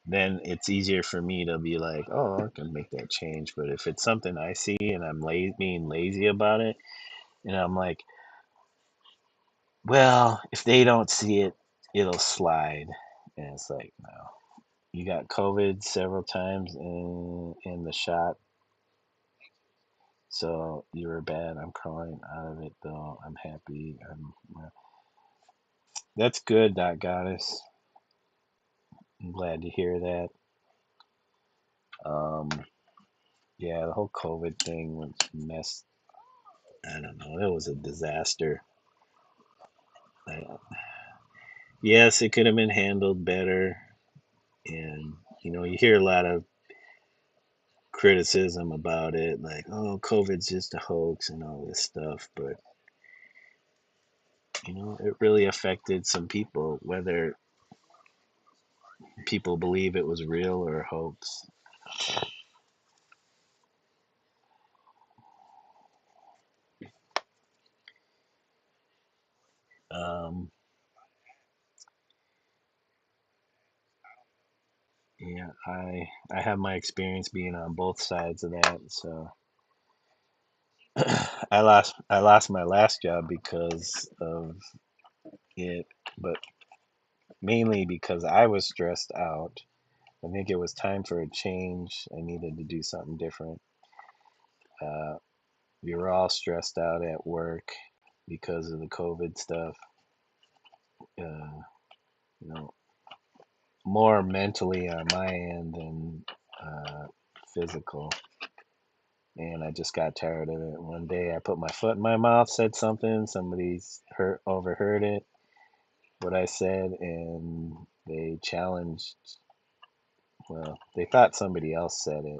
it's easier for me to be like, oh, I can make that change. But if it's something I see and I'm being lazy about it, and I'm like, well, if they don't see it, it'll slide. And it's like, no, you got COVID several times in the shot, so you were bad. I'm crawling out of it though. I'm happy. That's good, Dot Goddess. I'm glad to hear that. Um, yeah, the whole COVID thing was messed. I don't know. It was a disaster. I, yes, it could have been handled better, and you hear a lot of criticism about it, like, oh, COVID's just a hoax and all this stuff. But it really affected some people, whether people believe it was real or a hoax. Um, yeah, I have my experience being on both sides of that. So I lost my last job because of it, but mainly because I was stressed out. I think it was time for a change. I needed to do something different. Uh, we were all stressed out at work because of the COVID stuff. Uh, you know, more mentally on my end than physical. And I just got tired of it. One day I put my foot in my mouth, said something, somebody's overheard it, what I said, and they challenged. Well, they thought somebody else said it,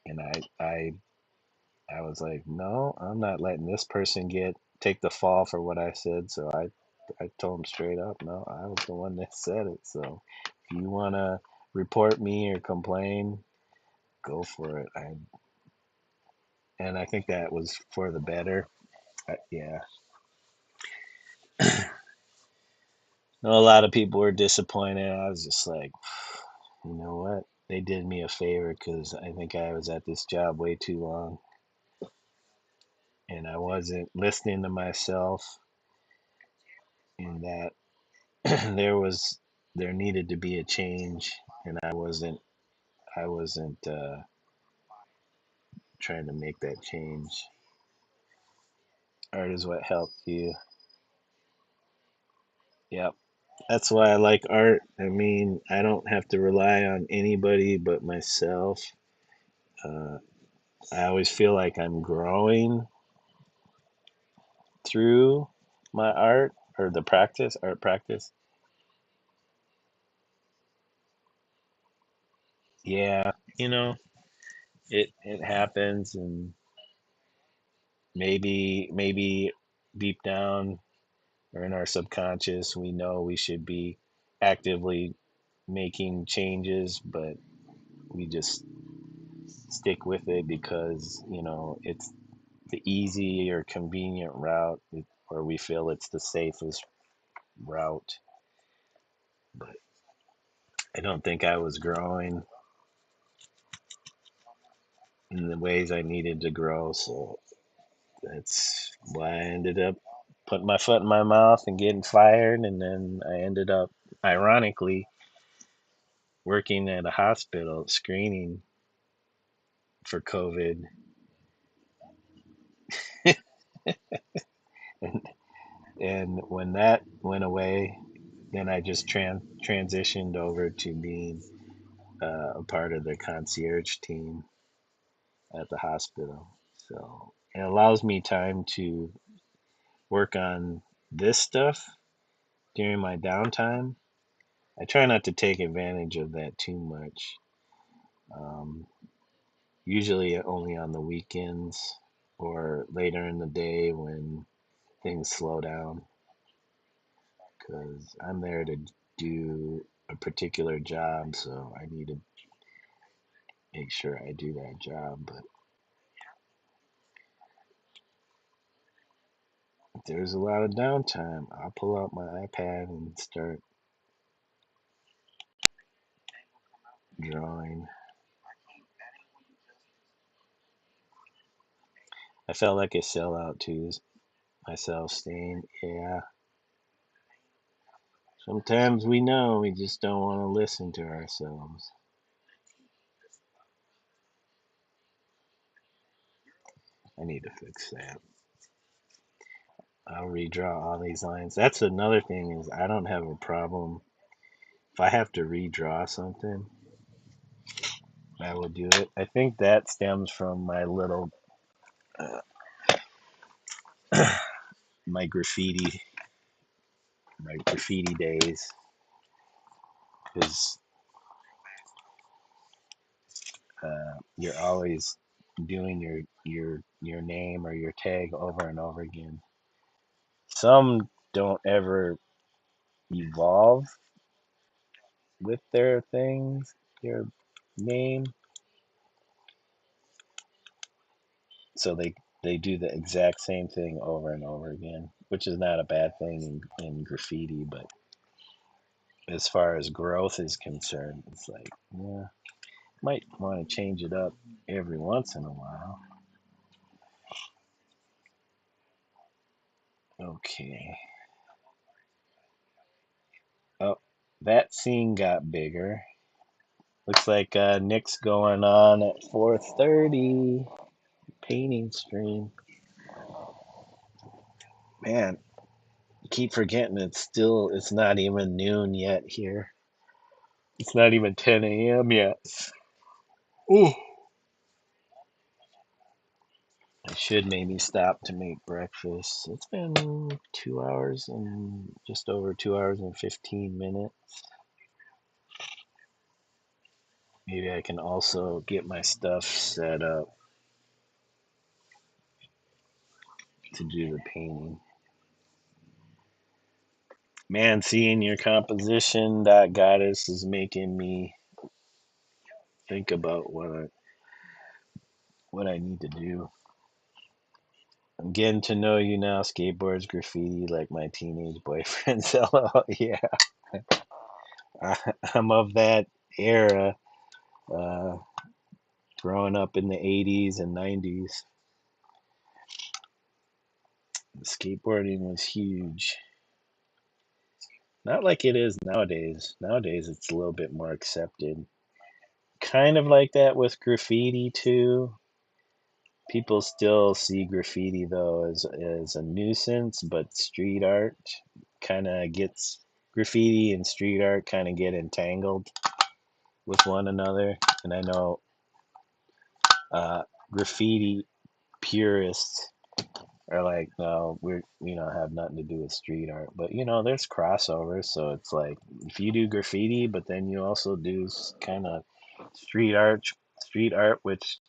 and I was like, no, I'm not letting this person take the fall for what I said. So I told him straight up, no, I was the one that said it. So if you wanna report me or complain, go for it. And I think that was for the better. Yeah, no, a lot of people were disappointed. I was just like, you know what? They did me a favor because I think I was at this job way too long and I wasn't listening to myself, and that there needed to be a change, and I wasn't trying to make that change. Art is what helped you. Yep. That's why I like art. I mean, I don't have to rely on anybody but myself. Uh, I always feel like I'm growing through my art or the practice, art practice. Yeah, it happens, and maybe deep down or in our subconscious, we know we should be actively making changes, but we just stick with it because it's the easy or convenient route, or we feel it's the safest route. But I don't think I was growing in the ways I needed to grow, so that's why I ended up putting my foot in my mouth and getting fired, and then I ended up, ironically, working at a hospital screening for COVID. and, and when that went away, then I just transitioned over to being a part of the concierge team at the hospital. So it allows me time to work on this stuff during my downtime. I try not to take advantage of that too much. Um, Usually only on the weekends or later in the day when things slow down, because I'm there to do a particular job, so I need to make sure I do that job. But if there's a lot of downtime, I'll pull out my iPad and start drawing. I felt like a sellout too, myself staying. Yeah, sometimes we know we just don't want to listen to ourselves. I need to fix that. I'll redraw all these lines. That's another thing is I don't have a problem. If I have to redraw something, I will do it. I think that stems from my little uh, my graffiti days, because you're always doing your name or your tag over and over again. Some don't ever evolve with their things, their name, so they do the exact same thing over and over again, which is not a bad thing in graffiti, but as far as growth is concerned, it's like, yeah, might want to change it up every once in a while. Okay. Oh, that scene got bigger. Looks like Nick's going on at 4:30. Painting stream. Man, keep forgetting it's not even noon yet here. It's not even 10 a.m. yet. Ooh. I should maybe stop to make breakfast. It's been 2 hours and just over 2 hours and 15 minutes. Maybe I can also get my stuff set up to do the painting. Man, seeing your composition, that goddess, is making me think about what I need to do. I'm getting to know you now, skateboards, graffiti, like my teenage boyfriend. So, yeah, I, I'm of that era, uh, growing up in the 80s and 90s. Skateboarding was huge. Not like it is nowadays. Nowadays, it's a little bit more accepted. Kind of like that with graffiti, too, People still see graffiti though as a nuisance, but street art kind of gets graffiti and street art kind of get entangled with one another. And I know uh, graffiti purists are like, no, we don't have nothing to do with street art. But there's crossovers, so it's like if you do graffiti, but then you also do kind of street art, street art, which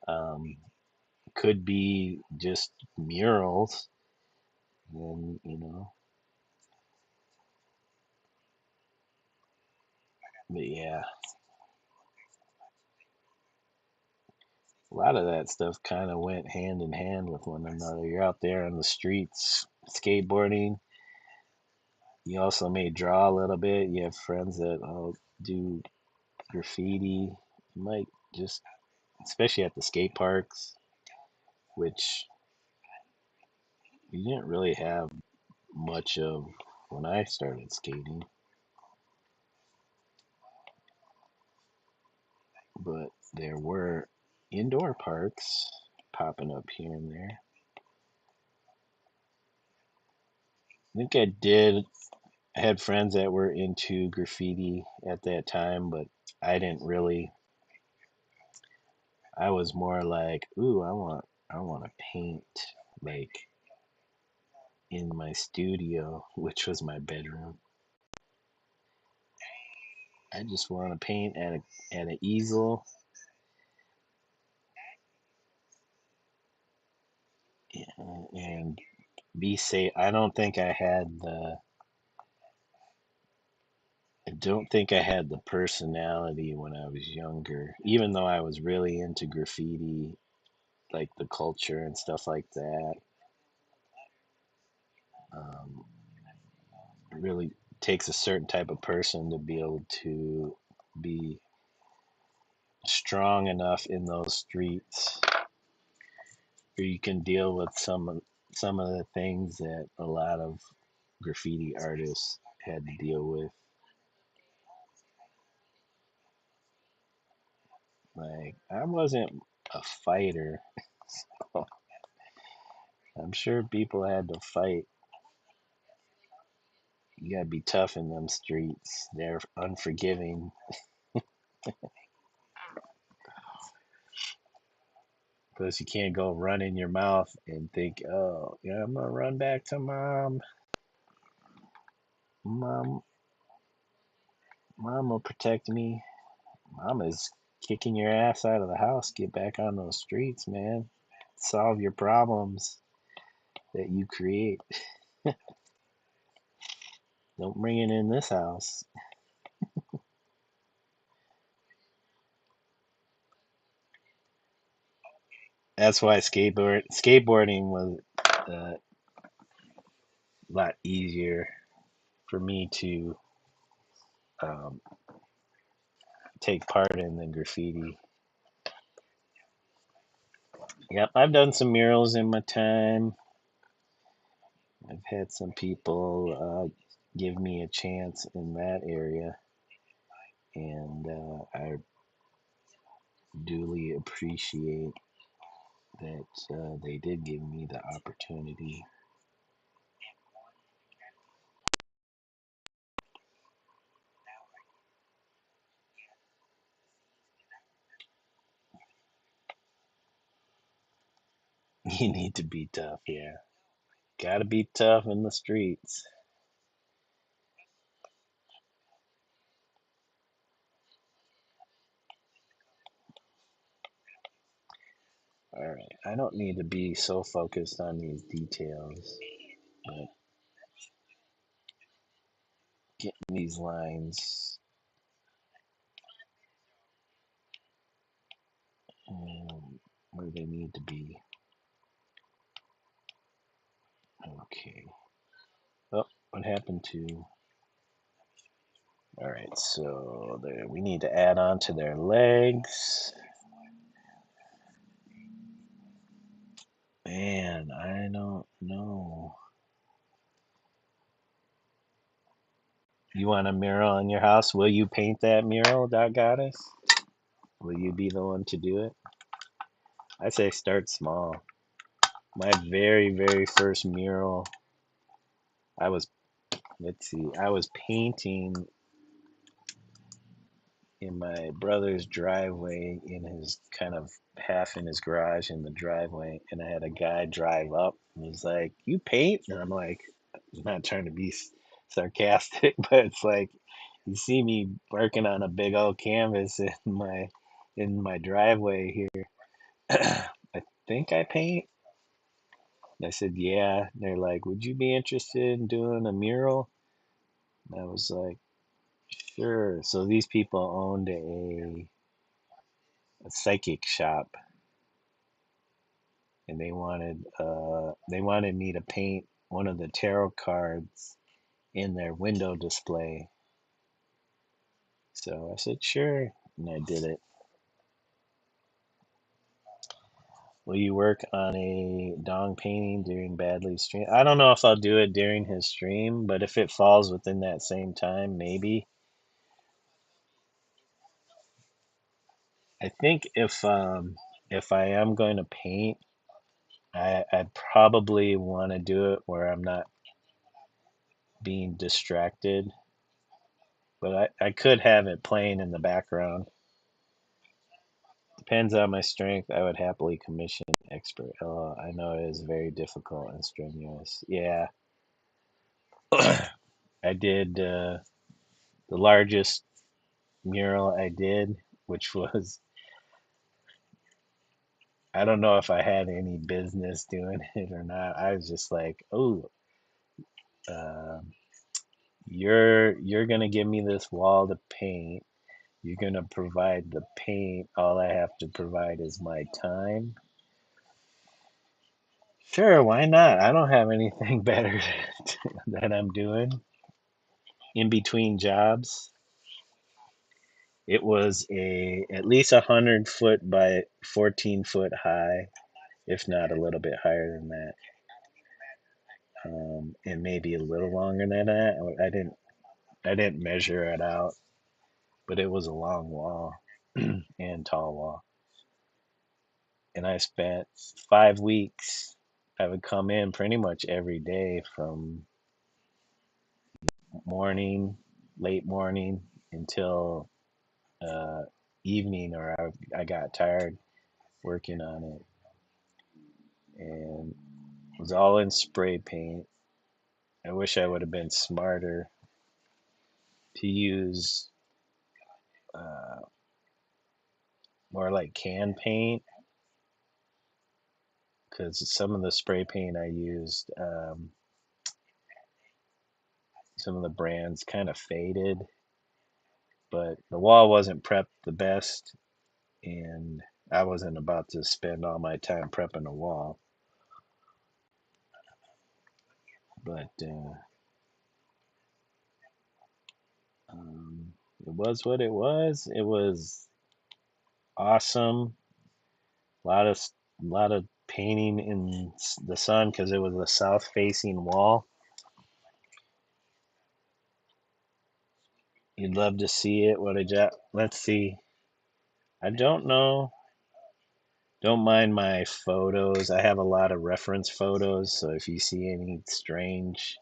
um, could be just murals, and but yeah, a lot of that stuff kind of went hand in hand with one another. You're out there on the streets skateboarding. You also may draw a little bit. You have friends that do graffiti. You might just, especially at the skate parks, which you didn't really have much of when I started skating, but there were indoor parks popping up here and there. I think I had friends that were into graffiti at that time, but I didn't really. I was more like, ooh, I want to paint like in my studio, which was my bedroom. I just want to paint at an easel and be safe. I don't think I had the personality when I was younger, even though I was really into graffiti, like the culture and stuff like that. Um, it really takes a certain type of person to be able to be strong enough in those streets where you can deal with some of the things that a lot of graffiti artists had to deal with. Like I wasn't a fighter. I'm sure people had to fight. You gotta be tough in them streets. They're unforgiving because you can't go run in your mouth and think, oh, yeah, I'm gonna run back to mom. Mom, mom will protect me. Mom is kicking your ass out of the house. Get back on those streets, man. Solve your problems that you create. Don't bring it in this house. That's why skateboarding was a lot easier for me to um, take part in than graffiti. Yep, I've done some murals in my time. I've had some people give me a chance in that area, and I duly appreciate that they did give me the opportunity. You need to be tough, yeah. Gotta be tough in the streets. All right, I don't need to be so focused on these details, but getting these lines where they need to be. Okay. Oh, what happened to? All right, so there we need to add on to their legs. Man, I don't know. You want a mural in your house? Will you paint that mural, Dot Goddess? Will you be the one to do it? I say start small. My very, very first mural, I was, let's see, I was painting in my brother's driveway in his kind of half in his garage in the driveway. And I had a guy drive up and he's like, "You paint?" And I'm like, I'm not trying to be sarcastic, but it's like, you see me working on a big old canvas in my driveway here. I think I paint. And I said, yeah. And they're like, would you be interested in doing a mural? And I was like, sure. So these people owned a psychic shop, and they wanted me to paint one of the tarot cards in their window display. So I said, sure, and I did it. Will you work on a dong painting during Badley's stream? I don't know if I'll do it during his stream, but if it falls within that same time, maybe. I think if I am going to paint, I'd probably want to do it where I'm not being distracted, but I could have it playing in the background. Depends on my strength. I would happily commission expert. Oh, I know it is very difficult and strenuous. Yeah, I did the largest mural I did, which was, I don't know if I had any business doing it or not. I was just like, oh, uh, you're gonna give me this wall to paint. You're gonna provide the paint. All I have to provide is my time. Sure, why not? I don't have anything better that I'm doing in between jobs. It was a at least 100 foot by 14 foot high, if not a little bit higher than that, and maybe a little longer than that. I didn't measure it out, but it was a long wall and tall wall. And I spent 5 weeks. I would come in pretty much every day from morning, late morning until uh, evening, or I got tired working on it, and it was all in spray paint. I wish I would have been smarter to use uh, more like can paint, because some of the spray paint I used, some of the brands kind of faded, but the wall wasn't prepped the best, and I wasn't about to spend all my time prepping a wall. But it was what it was. It was awesome. A lot of painting in the sun because it was a south-facing wall. You'd love to see it. What a job! Let's see. I don't know. Don't mind my photos. I have a lot of reference photos, so if you see any strange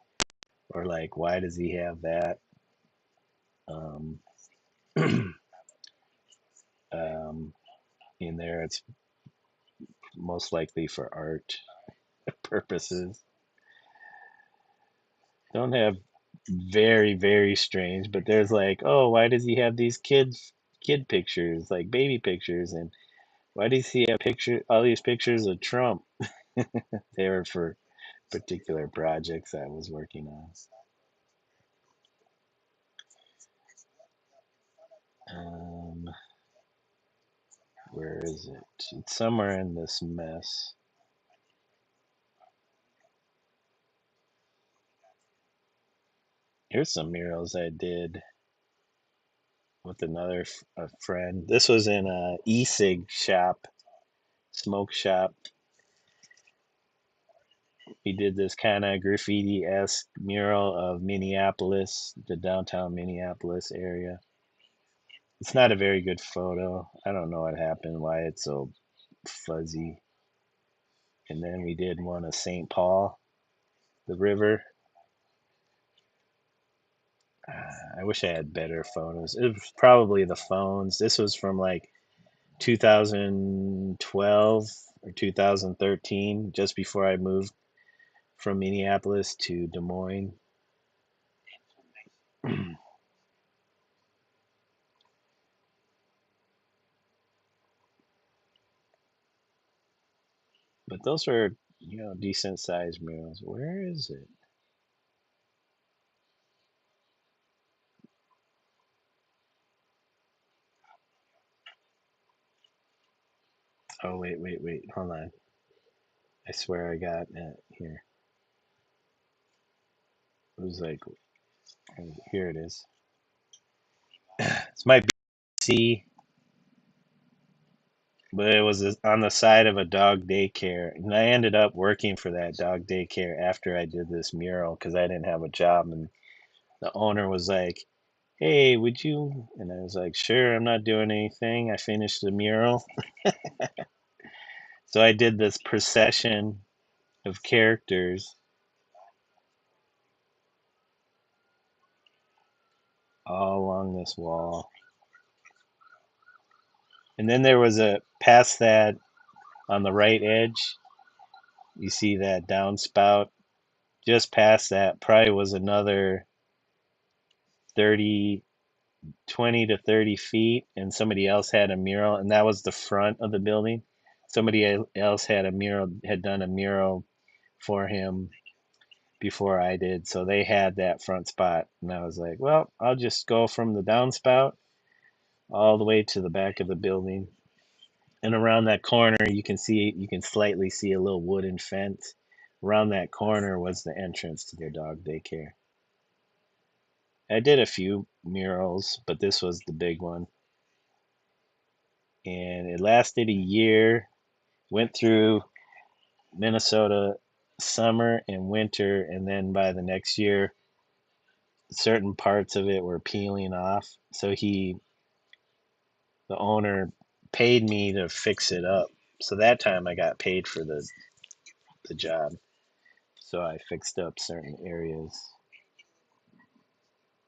or like, why does he have that? Um, um, in there, it's most likely for art purposes. Don't have very, very strange, but there's like, oh, why does he have these kid pictures, like baby pictures, and why does he have all these pictures of Trump? They were for particular projects I was working on. Um, where is it? It's somewhere in this mess. Here's some murals I did with another a friend. This was in a e-cig shop, smoke shop. We did this kind of graffiti-esque mural of Minneapolis, the downtown Minneapolis area. It's not a very good photo. I don't know what happened, why it's so fuzzy. And then we did one of St. Paul, the river. I wish I had better photos. It was probably the phones. This was from like 2012 or 2013, just before I moved from Minneapolis to Des Moines. But those are, decent sized murals. Where is it? Oh, wait, wait, wait. Hold on. I swear I got it here. It was like, here it is. It's my BC, but it was on the side of a dog daycare. And I ended up working for that dog daycare after I did this mural because I didn't have a job. And the owner was like, hey, would you? And I was like, sure, I'm not doing anything. I finished the mural. So I did this procession of characters all along this wall. And then there was a past that on the right edge, you see that downspout. Just past that probably was another 30, 20 to 30 feet, and somebody else had a mural, and that was the front of the building. Somebody else had a mural, had done a mural for him before I did, so they had that front spot. And I was like, well, I'll just go from the downspout all the way to the back of the building. And around that corner, you can slightly see a little wooden fence. Around that corner was the entrance to their dog daycare. I did a few murals, but this was the big one. And it lasted a year. Went through Minnesota summer and winter, and then by the next year, certain parts of it were peeling off. So the owner, paid me to fix it up. So that time I got paid for the job. So I fixed up certain areas.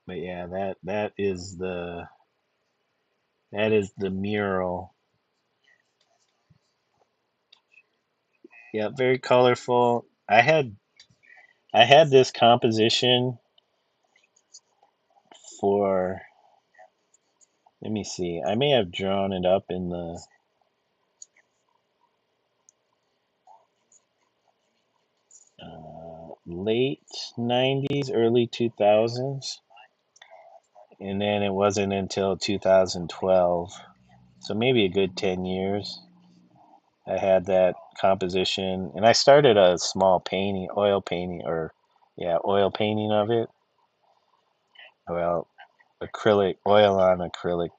But yeah, that is the mural. Yeah, very colorful. I had this composition for, let me see. I may have drawn it up in the late 90s, early 2000s. And then it wasn't until 2012, so maybe a good 10 years, I had that composition. And I started a small painting, oil painting, or yeah, oil painting of it. Well, acrylic, oil on acrylic,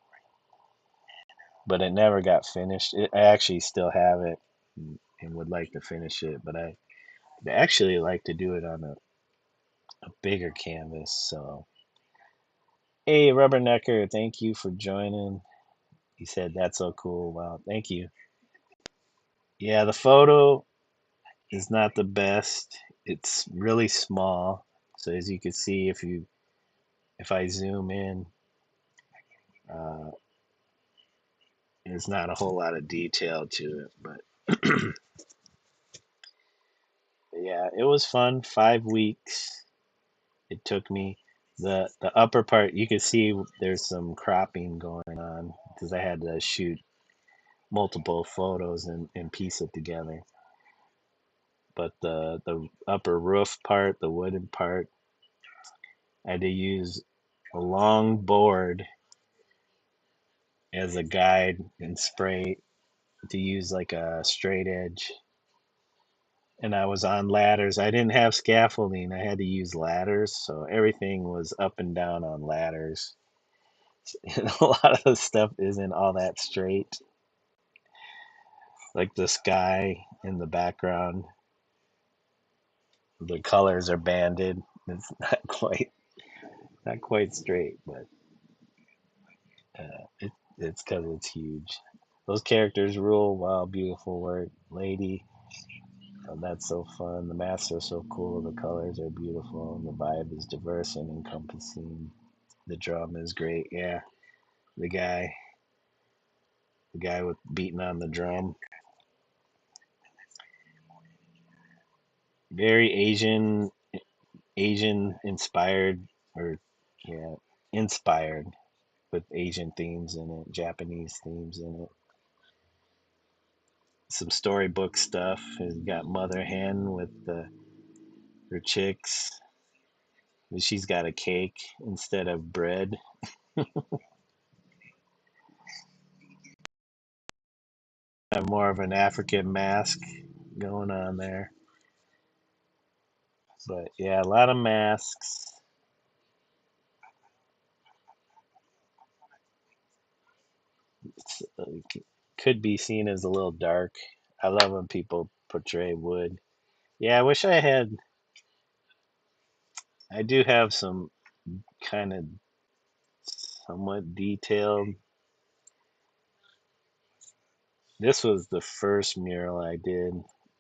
but it never got finished. I actually still have it and would like to finish it, but I'd actually like to do it on a bigger canvas. So, hey, Rubbernecker, thank you for joining. He said, that's so cool. Wow, thank you. Yeah, the photo is not the best. It's really small. So as you can see, if I zoom in, uh, there's not a whole lot of detail to it. But yeah, it was fun. 5 weeks it took me. The upper part, you can see there's some cropping going on because I had to shoot multiple photos and piece it together. But the upper roof part, the wooden part, I had to use a long board as a guide and spray to use like a straight edge. And I was on ladders. I didn't have scaffolding. I had to use ladders, so everything was up and down on ladders. And a lot of the stuff isn't all that straight. Like the sky in the background, the colors are banded. It's not quite straight, but it's because it's huge. Those characters rule. Wow, beautiful work, lady. Oh, that's so fun. The masks are so cool. The colors are beautiful, and the vibe is diverse and encompassing. The drum is great. Yeah, the guy, the guy with beating on the drum, very Asian inspired, or yeah, inspired with Asian themes in it, Japanese themes in it. Some storybook stuff. He's got Mother Hen with her chicks. She's got a cake instead of bread. Have more of an African mask going on there. But yeah, a lot of masks. It's, could be seen as a little dark. I love when people portray wood. Yeah, I wish I had. I do have some kind of somewhat detailed. This was the first mural I did.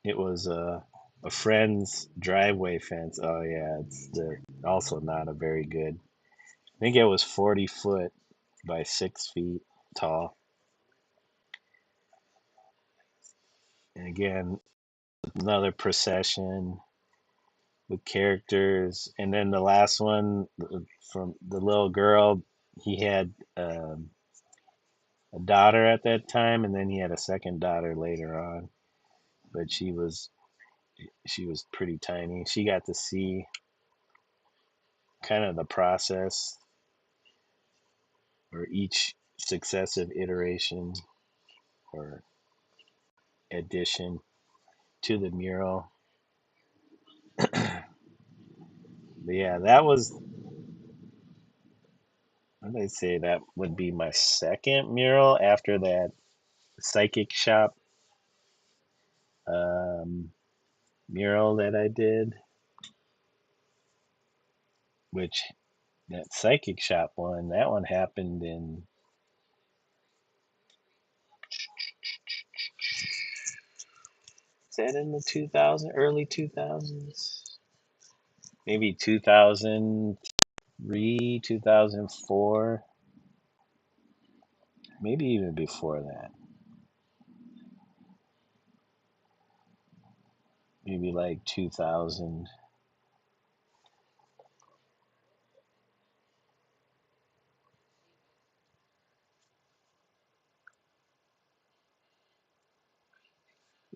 It was a friend's driveway fence. Oh yeah, also not a very good. I think it was 40 foot by 6 feet tall. And again, another procession with characters. And then the last one from the little girl, he had a daughter at that time, and then he had a second daughter later on. But she was pretty tiny. She got to see kind of the process or each successive iteration or addition to the mural. But yeah, that was, what did I say? That would be my second mural after that psychic shop um, mural that I did, which that psychic shop one, that one happened in, is that in the 2000, early 2000s? Maybe 2003, 2004, maybe even before that. Maybe like 2000.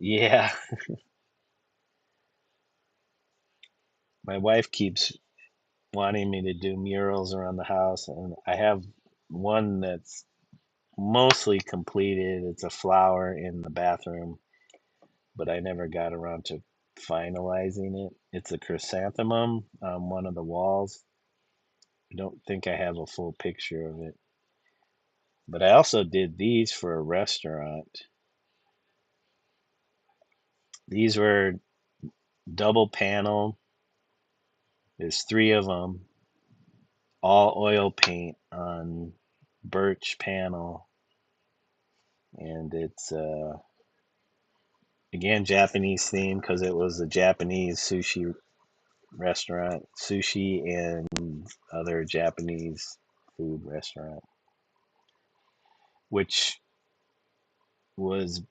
Yeah, my wife keeps wanting me to do murals around the house, and I have one that's mostly completed. It's a flower in the bathroom, but I never got around to finalizing it. It's a chrysanthemum on one of the walls. I don't think I have a full picture of it. But I also did these for a restaurant. These were double panel. There's three of them, all oil paint on birch panel, and it's again Japanese theme because it was a Japanese sushi restaurant, sushi and other Japanese food restaurant, which was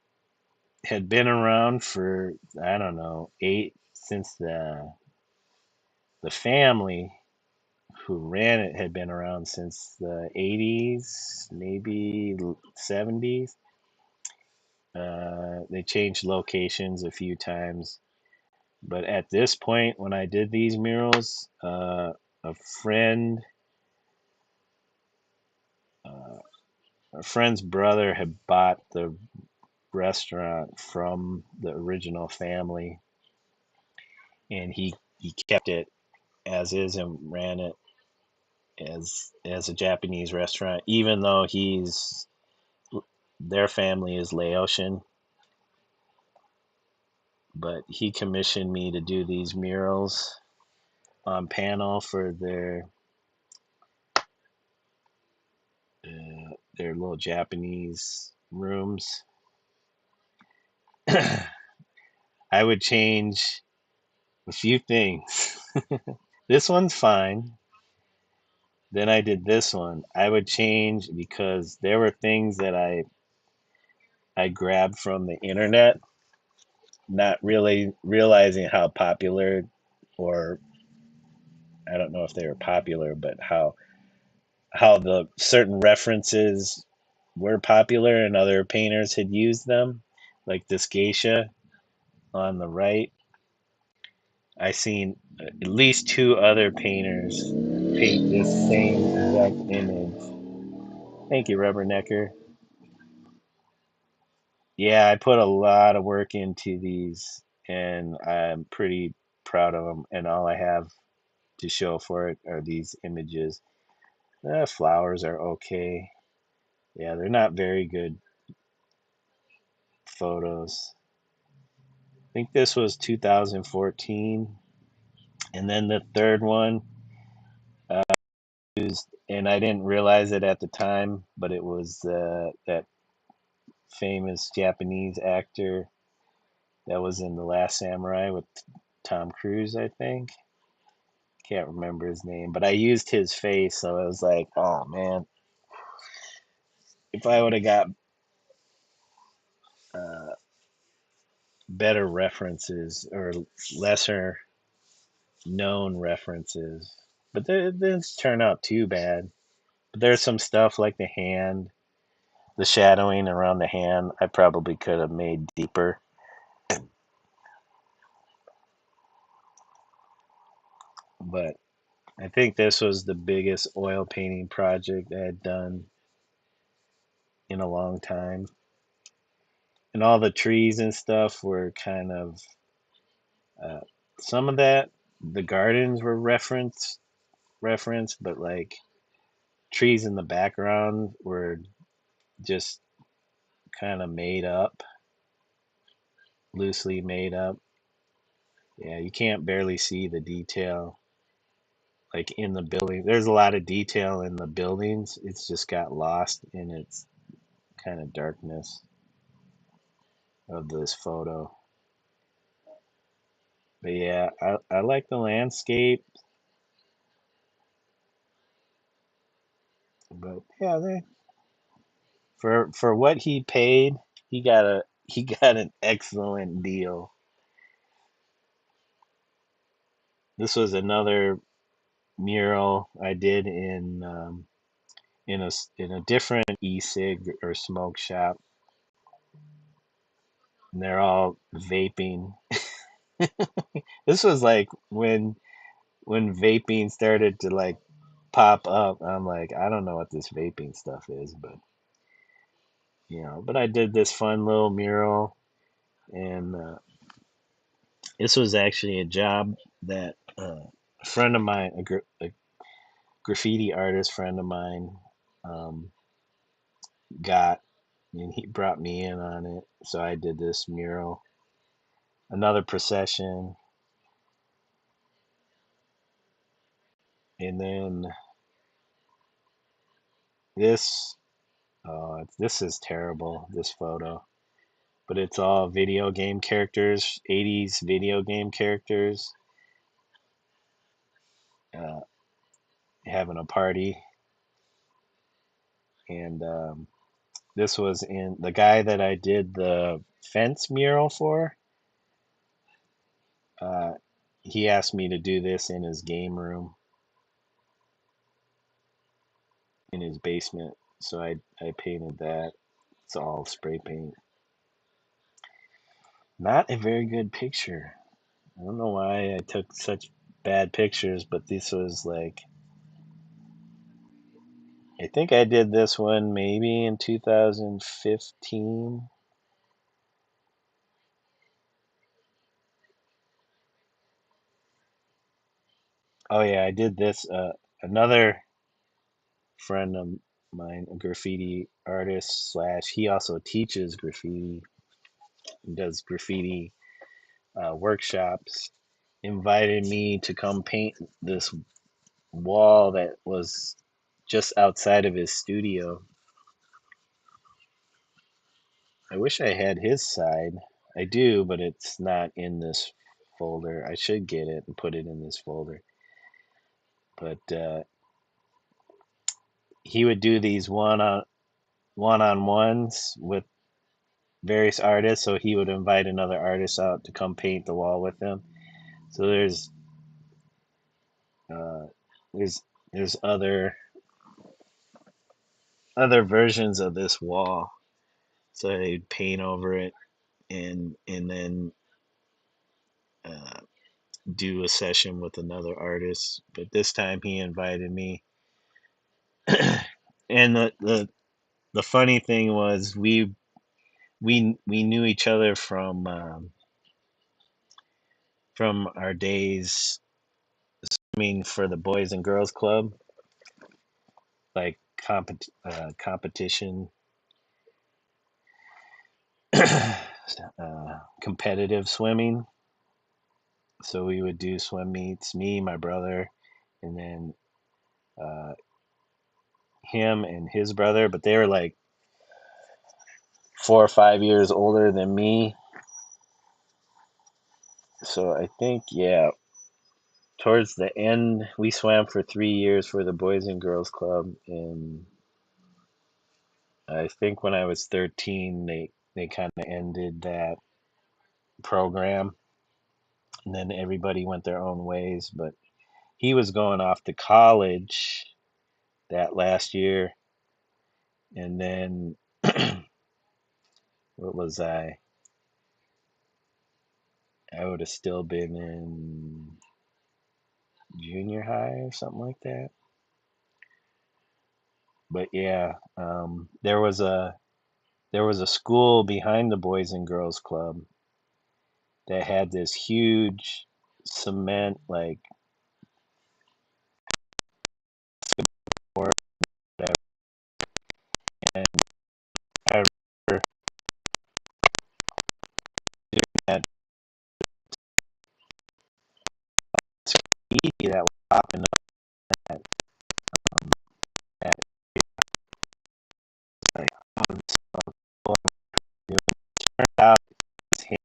had been around for, I don't know, eight, since the family who ran it had been around since the 80s, maybe 70s. They changed locations a few times, but at this point, when I did these murals, a friend, uh, a friend's brother had bought the restaurant from the original family, and he kept it as is and ran it as a Japanese restaurant, even though their family is Laotian. But he commissioned me to do these murals on panel for their little Japanese rooms, I would change a few things. This one's fine. Then I did this one. I would change because there were things that I grabbed from the internet, not really realizing how popular, or I don't know if they were popular, but how the certain references were popular and other painters had used them, like this geisha on the right. I seen at least two other painters paint this same exact image. Thank you, Rubbernecker. Yeah, I put a lot of work into these, and I'm pretty proud of them. And all I have to show for it are these images. The flowers are okay. Yeah, they're not very good photos. I think this was 2014, and then the third one used, and I didn't realize it at the time, but it was that famous Japanese actor that was in The Last Samurai with Tom Cruise, I think. Can't remember his name, but I used his face, so I was like, oh man, if I would have got uh, better references or lesser known references, but they didn't turn out too bad. But there's some stuff like the hand, the shadowing around the hand, I probably could have made deeper. But I think this was the biggest oil painting project I had done in a long time. And all the trees and stuff were kind of uh, some of that. The gardens were referenced, but like trees in the background were just kind of made up, loosely made up. Yeah, you can't barely see the detail like in the building. There's a lot of detail in the buildings. It's just got lost in its kind of darkness of this photo. But yeah, I like the landscape. But yeah, for what he paid, he got an excellent deal. This was another mural I did in a different e-cig or smoke shop, and they're all vaping. This was like when vaping started to like pop up. I'm like, I don't know what this vaping stuff is, but but I did this fun little mural, and this was actually a job that a friend of mine, a graffiti artist friend of mine, um, got, and he brought me in on it. So I did this mural, another procession, and then this. Oh, this is terrible. This photo, but it's all video game characters, 80s video game characters, uh, having a party, and this was in the guy that I did the fence mural for. Uh, he asked me to do this in his game room in his basement, so I painted that. It's all spray paint. Not a very good picture. I don't know why I took such bad pictures, but this was like, I think I did this one maybe in 2015. Oh yeah, I did this. Another friend of mine, a graffiti artist slash, he also teaches graffiti, does graffiti workshops, invited me to come paint this wall that was just outside of his studio. I wish I had his side. I do, but it's not in this folder. I should get it and put it in this folder. But he would do these one on ones with various artists. So he would invite another artist out to come paint the wall with him. So uh, there's there's other versions of this wall. So they'd paint over it and then uh, do a session with another artist. But this time he invited me, and the funny thing was we knew each other from our days swimming for the Boys and Girls Club, like competition, competitive swimming. So we would do swim meets, me, my brother, and then uh, him and his brother, but they were like 4 or 5 years older than me. So I think, yeah, towards the end, we swam for 3 years for the Boys and Girls Club, and I think when I was 13, they kind of ended that program, and then everybody went their own ways. But he was going off to college that last year, and then what was I? I would have still been in junior high or something like that. But yeah, there was a school behind the Boys and Girls Club that had this huge cement like court that, and I remember doing that graffiti that was popping up at that like, oh, this is so cool. It turned out it was him.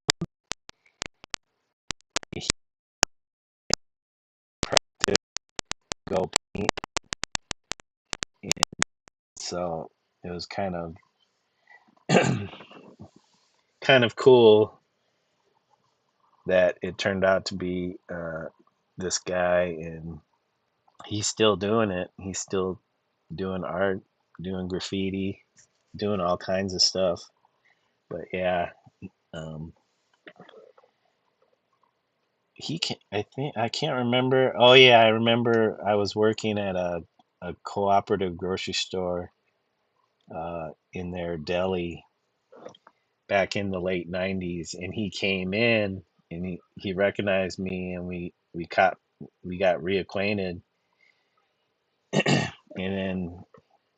He to go paint, and so it was kind of cool that it turned out to be this guy, and he's still doing it. He's still doing art, doing graffiti, doing all kinds of stuff. But yeah, um, he can. I think I can't remember. Oh yeah, I remember. I was working at a cooperative grocery store in their deli back in the late '90s, and he came in and he recognized me, and we got reacquainted, and then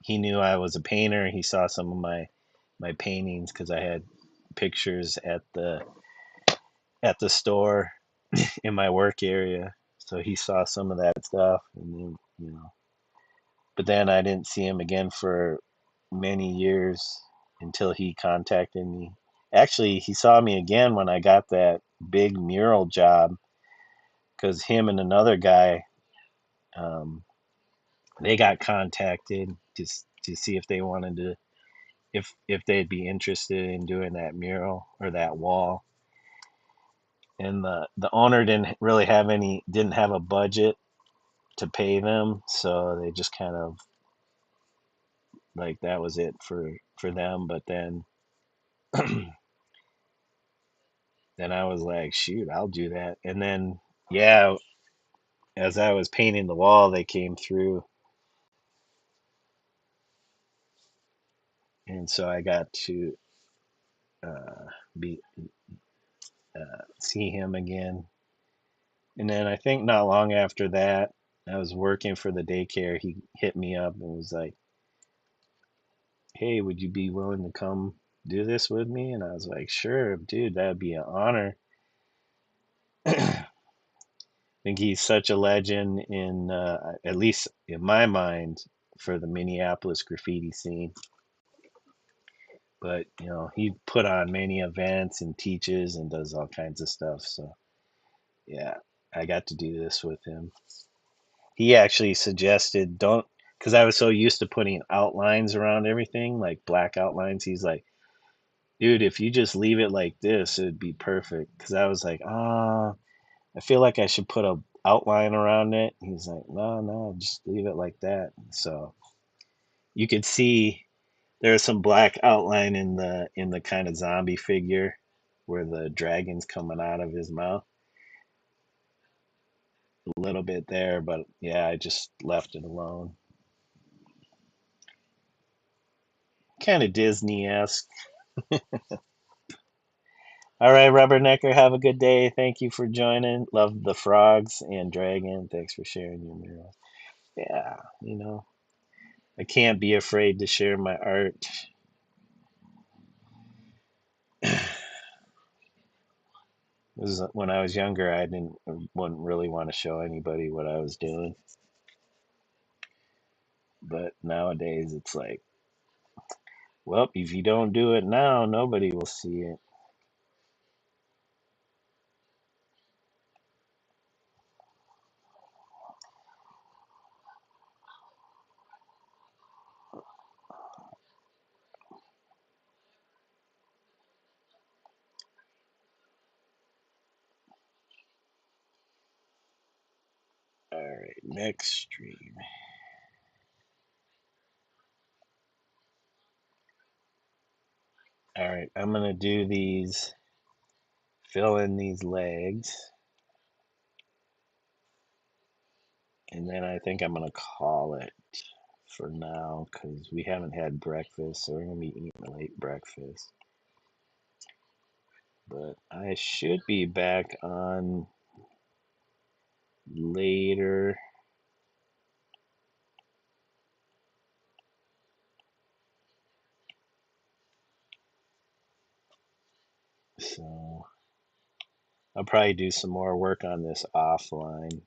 he knew I was a painter. He saw some of my paintings because I had pictures at the store in my work area. So he saw some of that stuff, and then, but then I didn't see him again for many years until he contacted me. Actually, he saw me again when I got that big mural job because him and another guy, um, they got contacted to see if they wanted to, if they'd be interested in doing that mural or that wall. And the owner didn't have a budget to pay them, so they just kind of like that was it for them. But then I was like, shoot, I'll do that. And then yeah, as I was painting the wall, they came through, and so I got to uh, be see him again. And then I think not long after that, I was working for the daycare. He hit me up and was like, "Hey, would you be willing to come do this with me?" And I was like, "Sure, dude, that'd be an honor." I think he's such a legend in, at least in my mind, for the Minneapolis graffiti scene. But he put on many events and teaches and does all kinds of stuff. So yeah, I got to do this with him. He actually suggested don't, because I was so used to putting outlines around everything, like black outlines. He's like, dude, if you just leave it like this, it'd be perfect. Because I was like, I feel like I should put a outline around it. He's like, no, no, just leave it like that. So you could see there's some black outline in the kind of zombie figure where the dragon's coming out of his mouth. A little bit there, but yeah, I just left it alone. Kind of Disney-esque. All right, Rubbernecker, have a good day. Thank you for joining. Love the frogs and dragon. Thanks for sharing your mural. Yeah, I can't be afraid to share my art. When I was younger, I wouldn't really want to show anybody what I was doing. But nowadays, it's like, well, if you don't do it now, nobody will see it. All right, next stream. All right, I'm gonna do these, fill in these legs, and then I think I'm gonna call it for now because we haven't had breakfast, so we're gonna be eating a late breakfast. But I should be back on later. So I'll probably do some more work on this offline.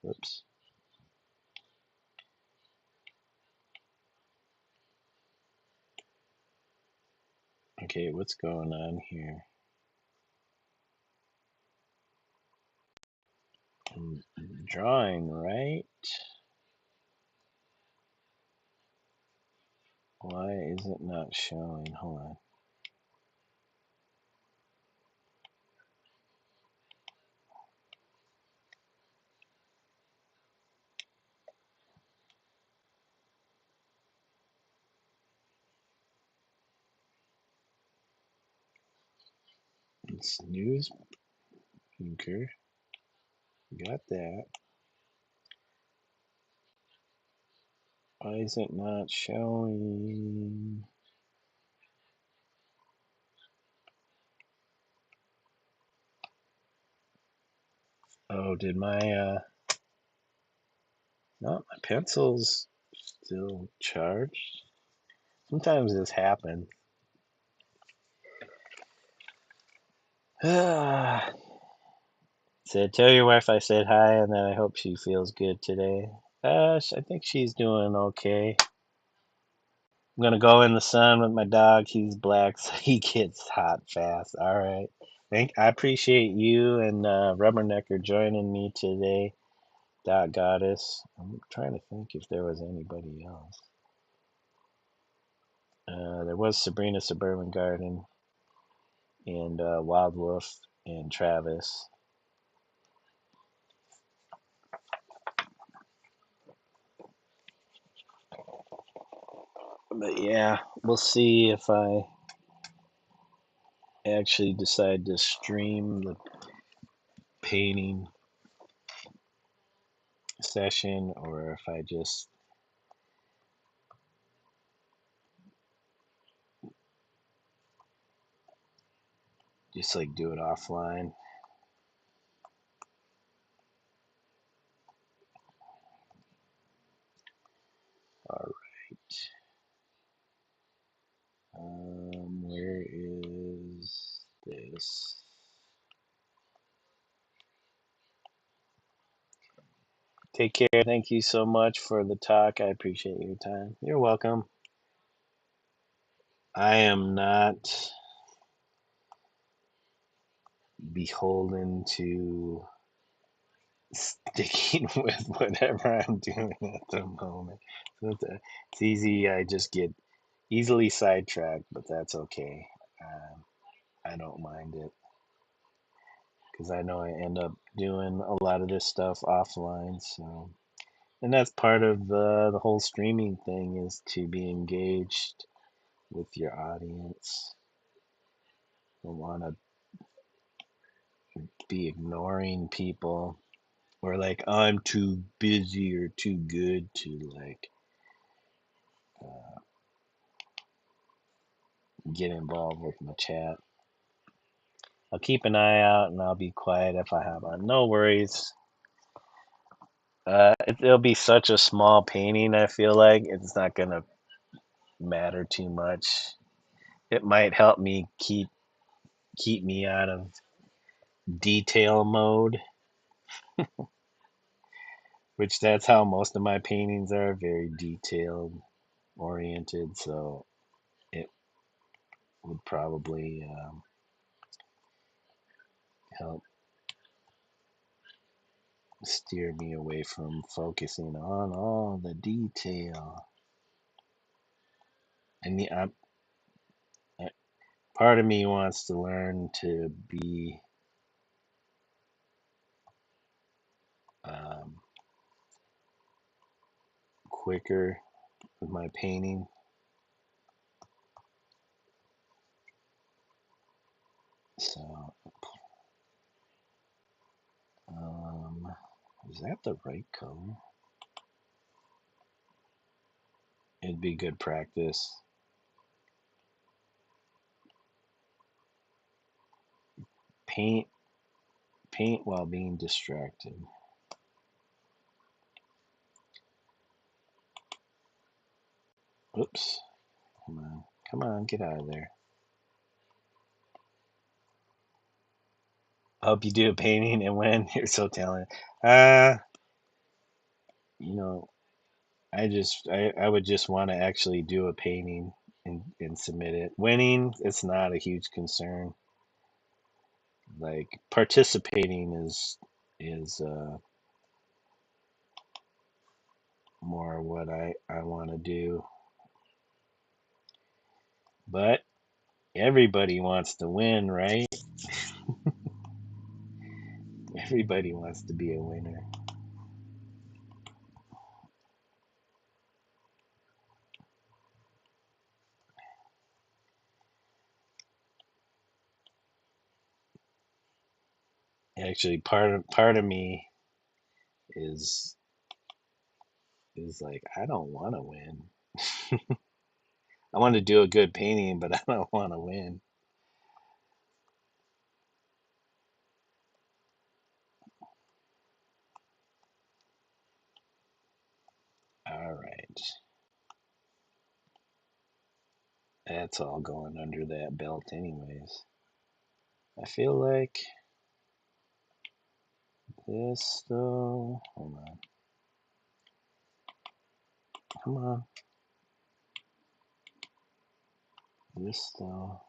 Whoops. Okay, what's going on here? I'm drawing, right? Why is it not showing? Hold on. It's news. Okay, got that. Why is it not showing? Oh, did my no, my pencil's still charged. Sometimes this happens. Said, tell your wife I said hi and that I hope she feels good today. I think she's doing okay. I'm gonna go in the sun with my dog. He's black, so he gets hot fast. All right. I appreciate you and Rubbernecker joining me today. Dot Goddess. I'm trying to think if there was anybody else. There was Sabrina Suburban Garden and Wild Wolf and Travis. But yeah, we'll see if I actually decide to stream the painting session or if I just like do it offline. All right. Where is this? Take care. Thank you so much for the talk. I appreciate your time. You're welcome. I am not beholden to sticking with whatever I'm doing at the moment. So it's easy. I just get easily sidetracked, but that's okay. I don't mind it because I know I end up doing a lot of this stuff offline. So, and that's part of the whole streaming thing is to be engaged with your audience. Don't want to be ignoring people or like I'm too busy or too good to like uh, get involved with my chat. I'll keep an eye out and I'll be quiet if I have on. No worries. It'll be such a small painting. I feel like it's not gonna matter too much. It might help me keep me out of detail mode, which that's how most of my paintings are, very detailed oriented. So it would probably help steer me away from focusing on all the detail. And I- part of me wants to learn to be um, quicker with my painting. So, um, is that the right color? It'd be good practice. Paint, paint while being distracted. Oops. Come on, get out of there. I hope you do a painting and win. You're so talented. Uh, you know, I would just want to actually do a painting and submit it. Winning, it's not a huge concern. Like participating is more what I want to do. But everybody wants to win, right? Everybody wants to be a winner. Actually, part of me is is like I don't want to win. I want to do a good painting, but I don't want to win. All right, that's all going under that belt, anyways. I feel like this though. Hold on, come on, this though.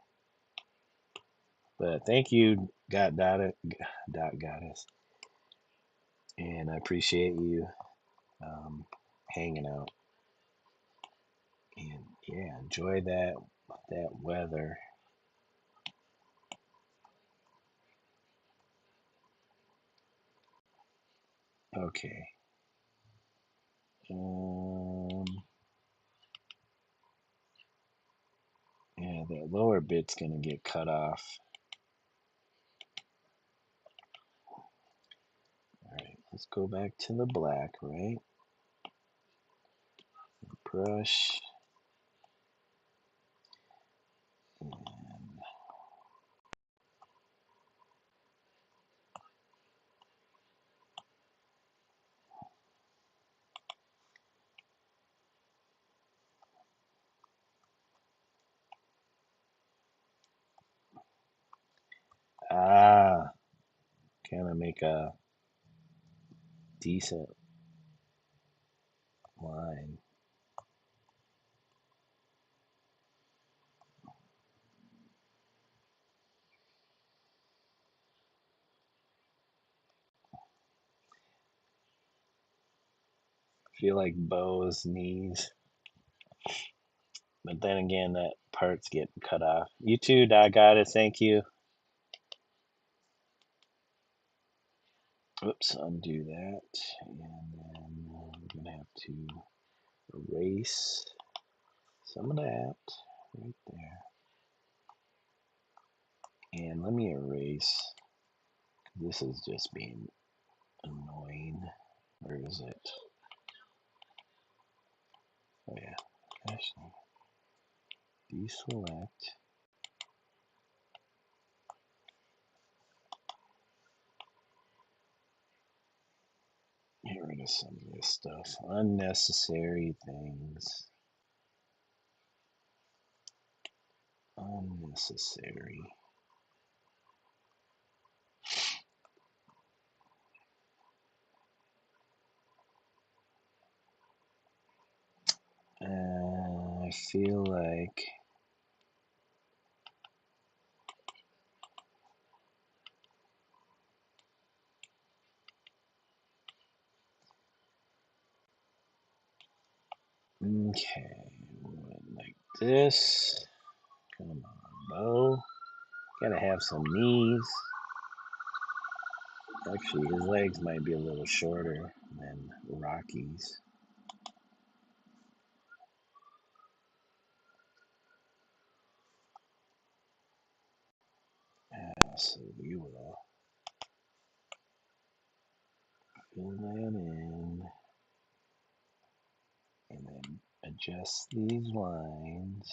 But thank you, dot goddess, and I appreciate you um, hanging out and yeah, enjoy that weather. Okay. Um, yeah, the lower bit's gonna get cut off. All right, let's go back to the black, right? Brush. And, kind of make a decent line. Feel like Bo's knees. But then again, that part's getting cut off. You too, Dog Goddess. Thank you. Oops, undo that. And then we're going to have to erase some of that right there. And let me erase. This is just being annoying. Where is it? Oh, yeah. Actually, deselect. Get rid of some of this stuff. Unnecessary things. Unnecessary. I feel like okay, like this. Come on, Bo. Gotta have some knees. Actually, his legs might be a little shorter than Rocky's. So we will fill that in and then adjust these lines.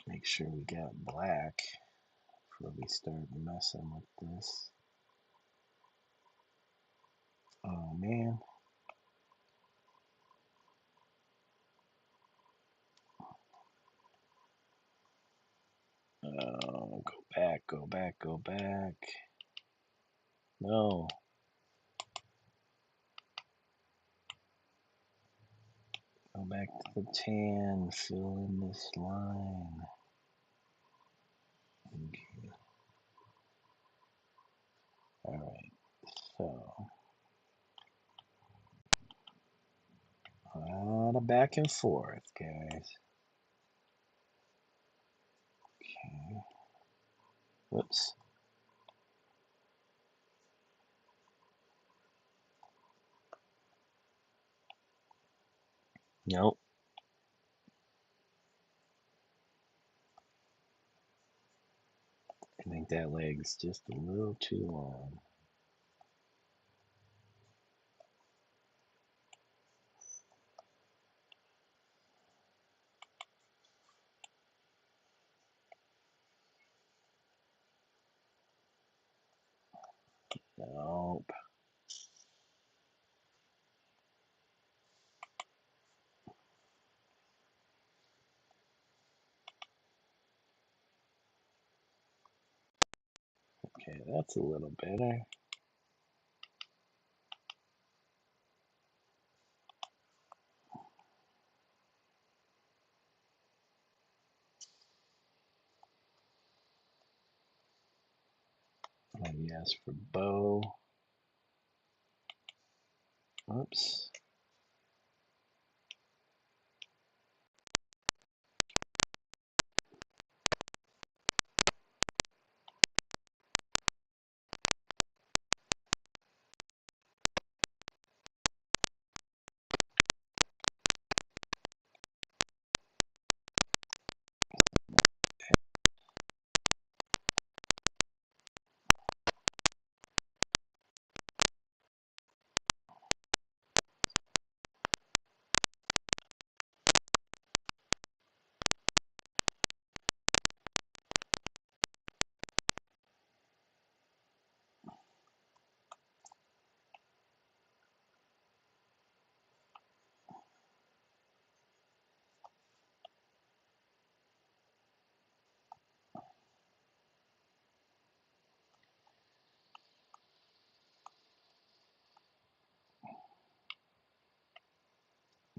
Make sure we got black before we start messing with this. Oh man. Oh, go back, go back, go back. No. Go back to the tan, fill in this line. Okay. Alright, so a lot of back and forth, guys. Okay. Whoops. Nope. I think that leg's just a little too long. Nope. Okay, that's a little better. Oh, yes, for Bo. Oops.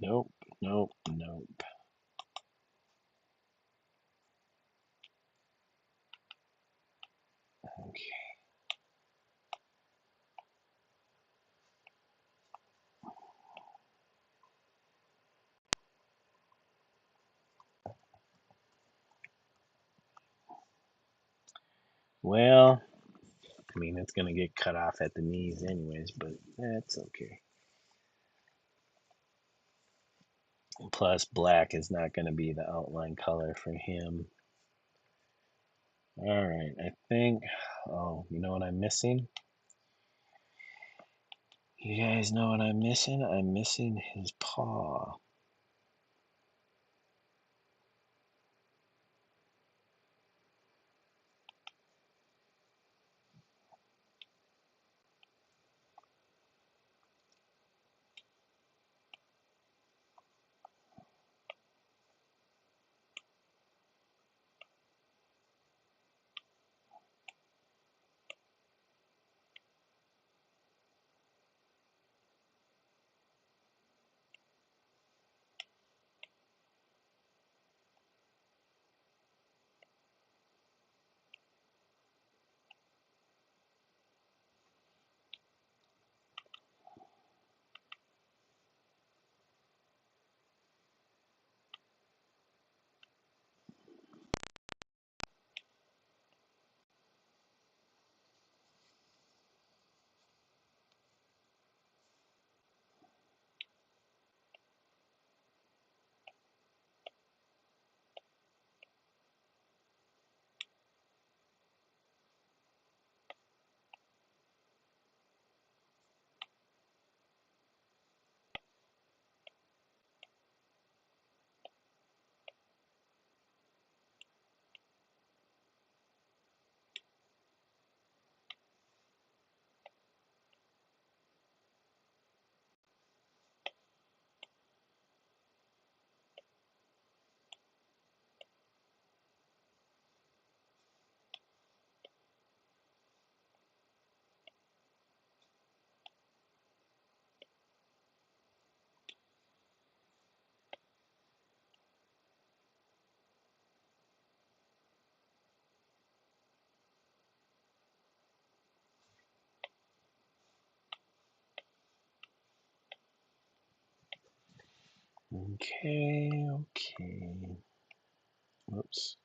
Nope, nope, nope. Okay. Well, I mean, it's going to get cut off at the knees anyways, but that's okay. Plus, black is not going to be the outline color for him. All right, I think, oh, you know what I'm missing? You guys know what I'm missing? I'm missing his paw. Okay, okay. Whoops.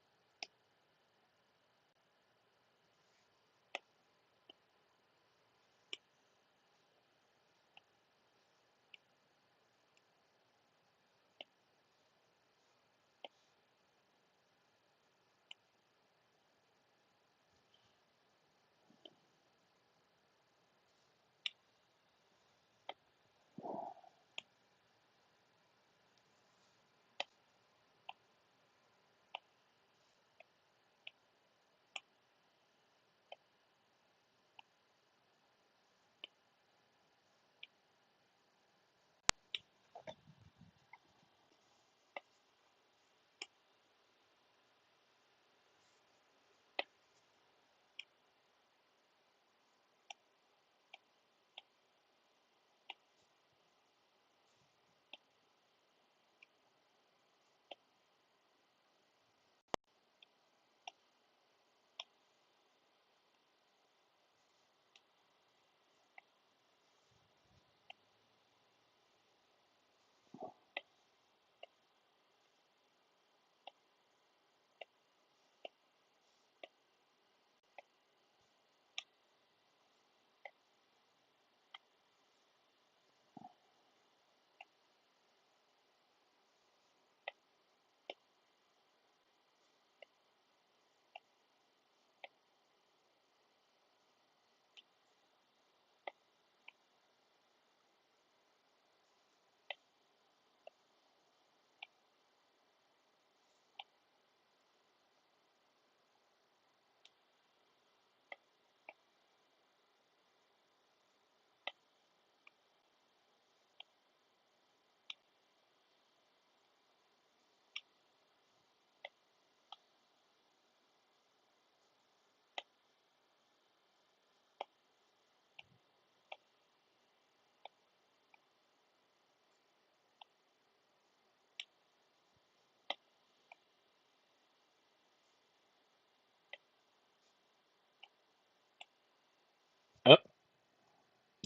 Oh,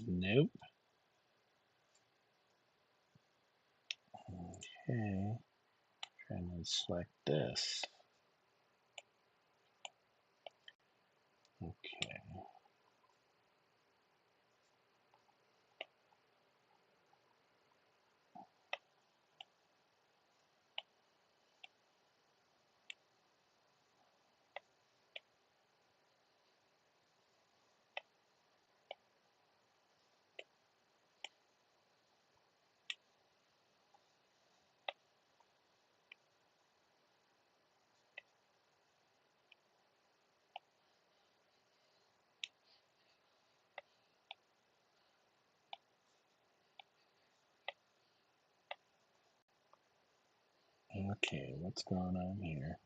nope. Okay, trying to select this. Okay. Okay, what's going on here?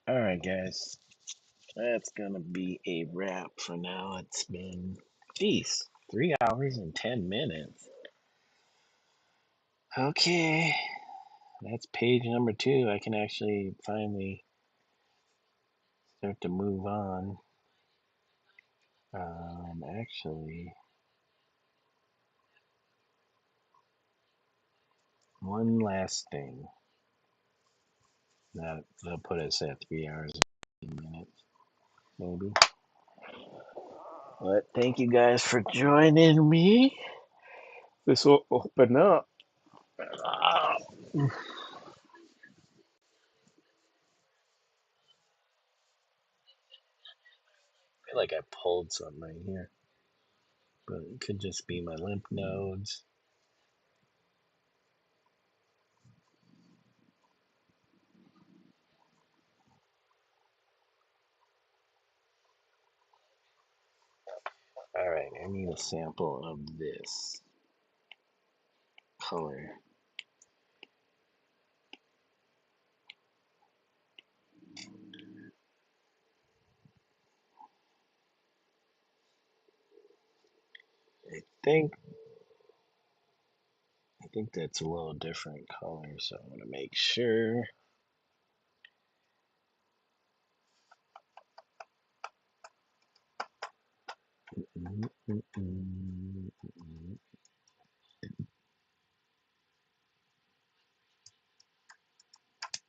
All right, guys. That's gonna be a wrap for now. It's been, geez, 3 hours and 10 minutes. Okay, that's page number 2. I can actually finally start to move on. Actually, one last thing. That'll put us at 3 hours and 10 minutes, maybe. But thank you guys for joining me. This will open up. I feel like I pulled something right here, but it could just be my lymph nodes. All right, I need a sample of this color. I think I think that's a little different color, so I'm gonna make sure.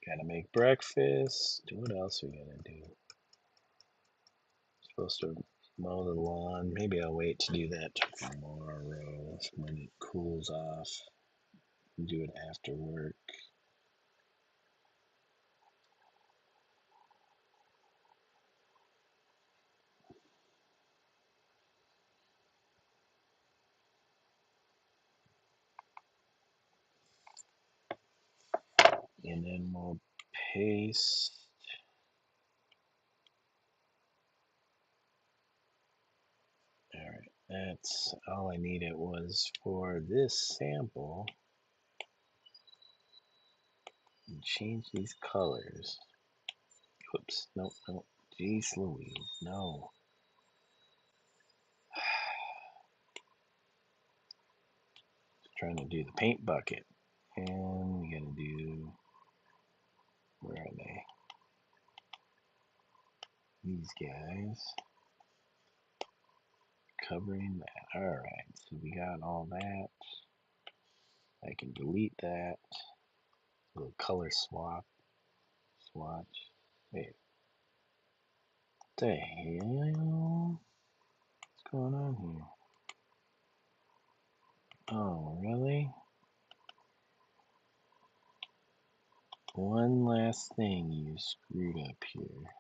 Gotta make breakfast. What else we gotta do? Supposed to mow the lawn. Maybe I'll wait to do that tomorrow when it cools off. Do it after work. And then we'll paste. All right, that's all I needed was for this sample. And change these colors. Whoops, nope, nope. Jeez Louise, no. Trying to do the paint bucket. And we gotta do, where are they? These guys. Covering that. Alright, so we got all that. I can delete that. Little color swatch. Wait, what the hell? What's going on here? Oh, really? One last thing you screwed up here.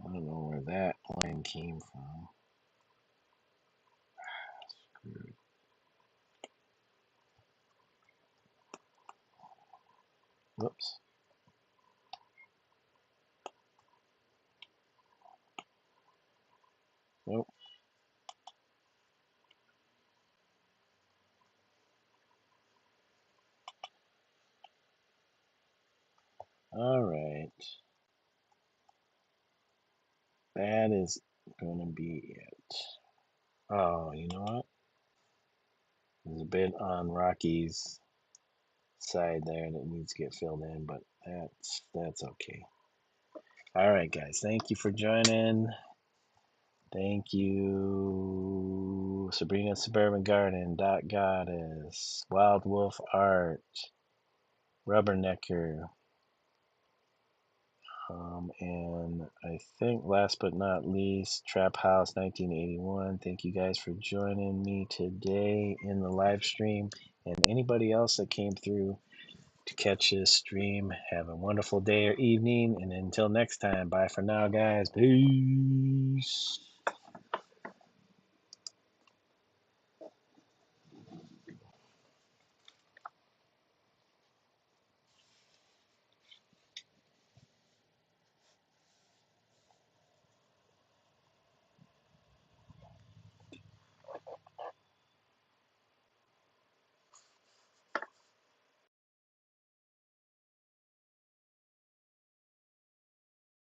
I don't know where that line came from. Screwed. Whoops. Nope. Alright. That is gonna be it. Oh, you know what? There's a bit on Rocky's side there that needs to get filled in, but that's okay. All right, guys. Thank you for joining. Thank you, Sabrina Suburban Garden, Dot Goddess, Wild Wolf Art, Rubbernecker, and I think last but not least, Trap House 1981. Thank you guys for joining me today in the live stream, and anybody else that came through to catch this stream. Have a wonderful day or evening, and until next time, bye for now, guys. Peace.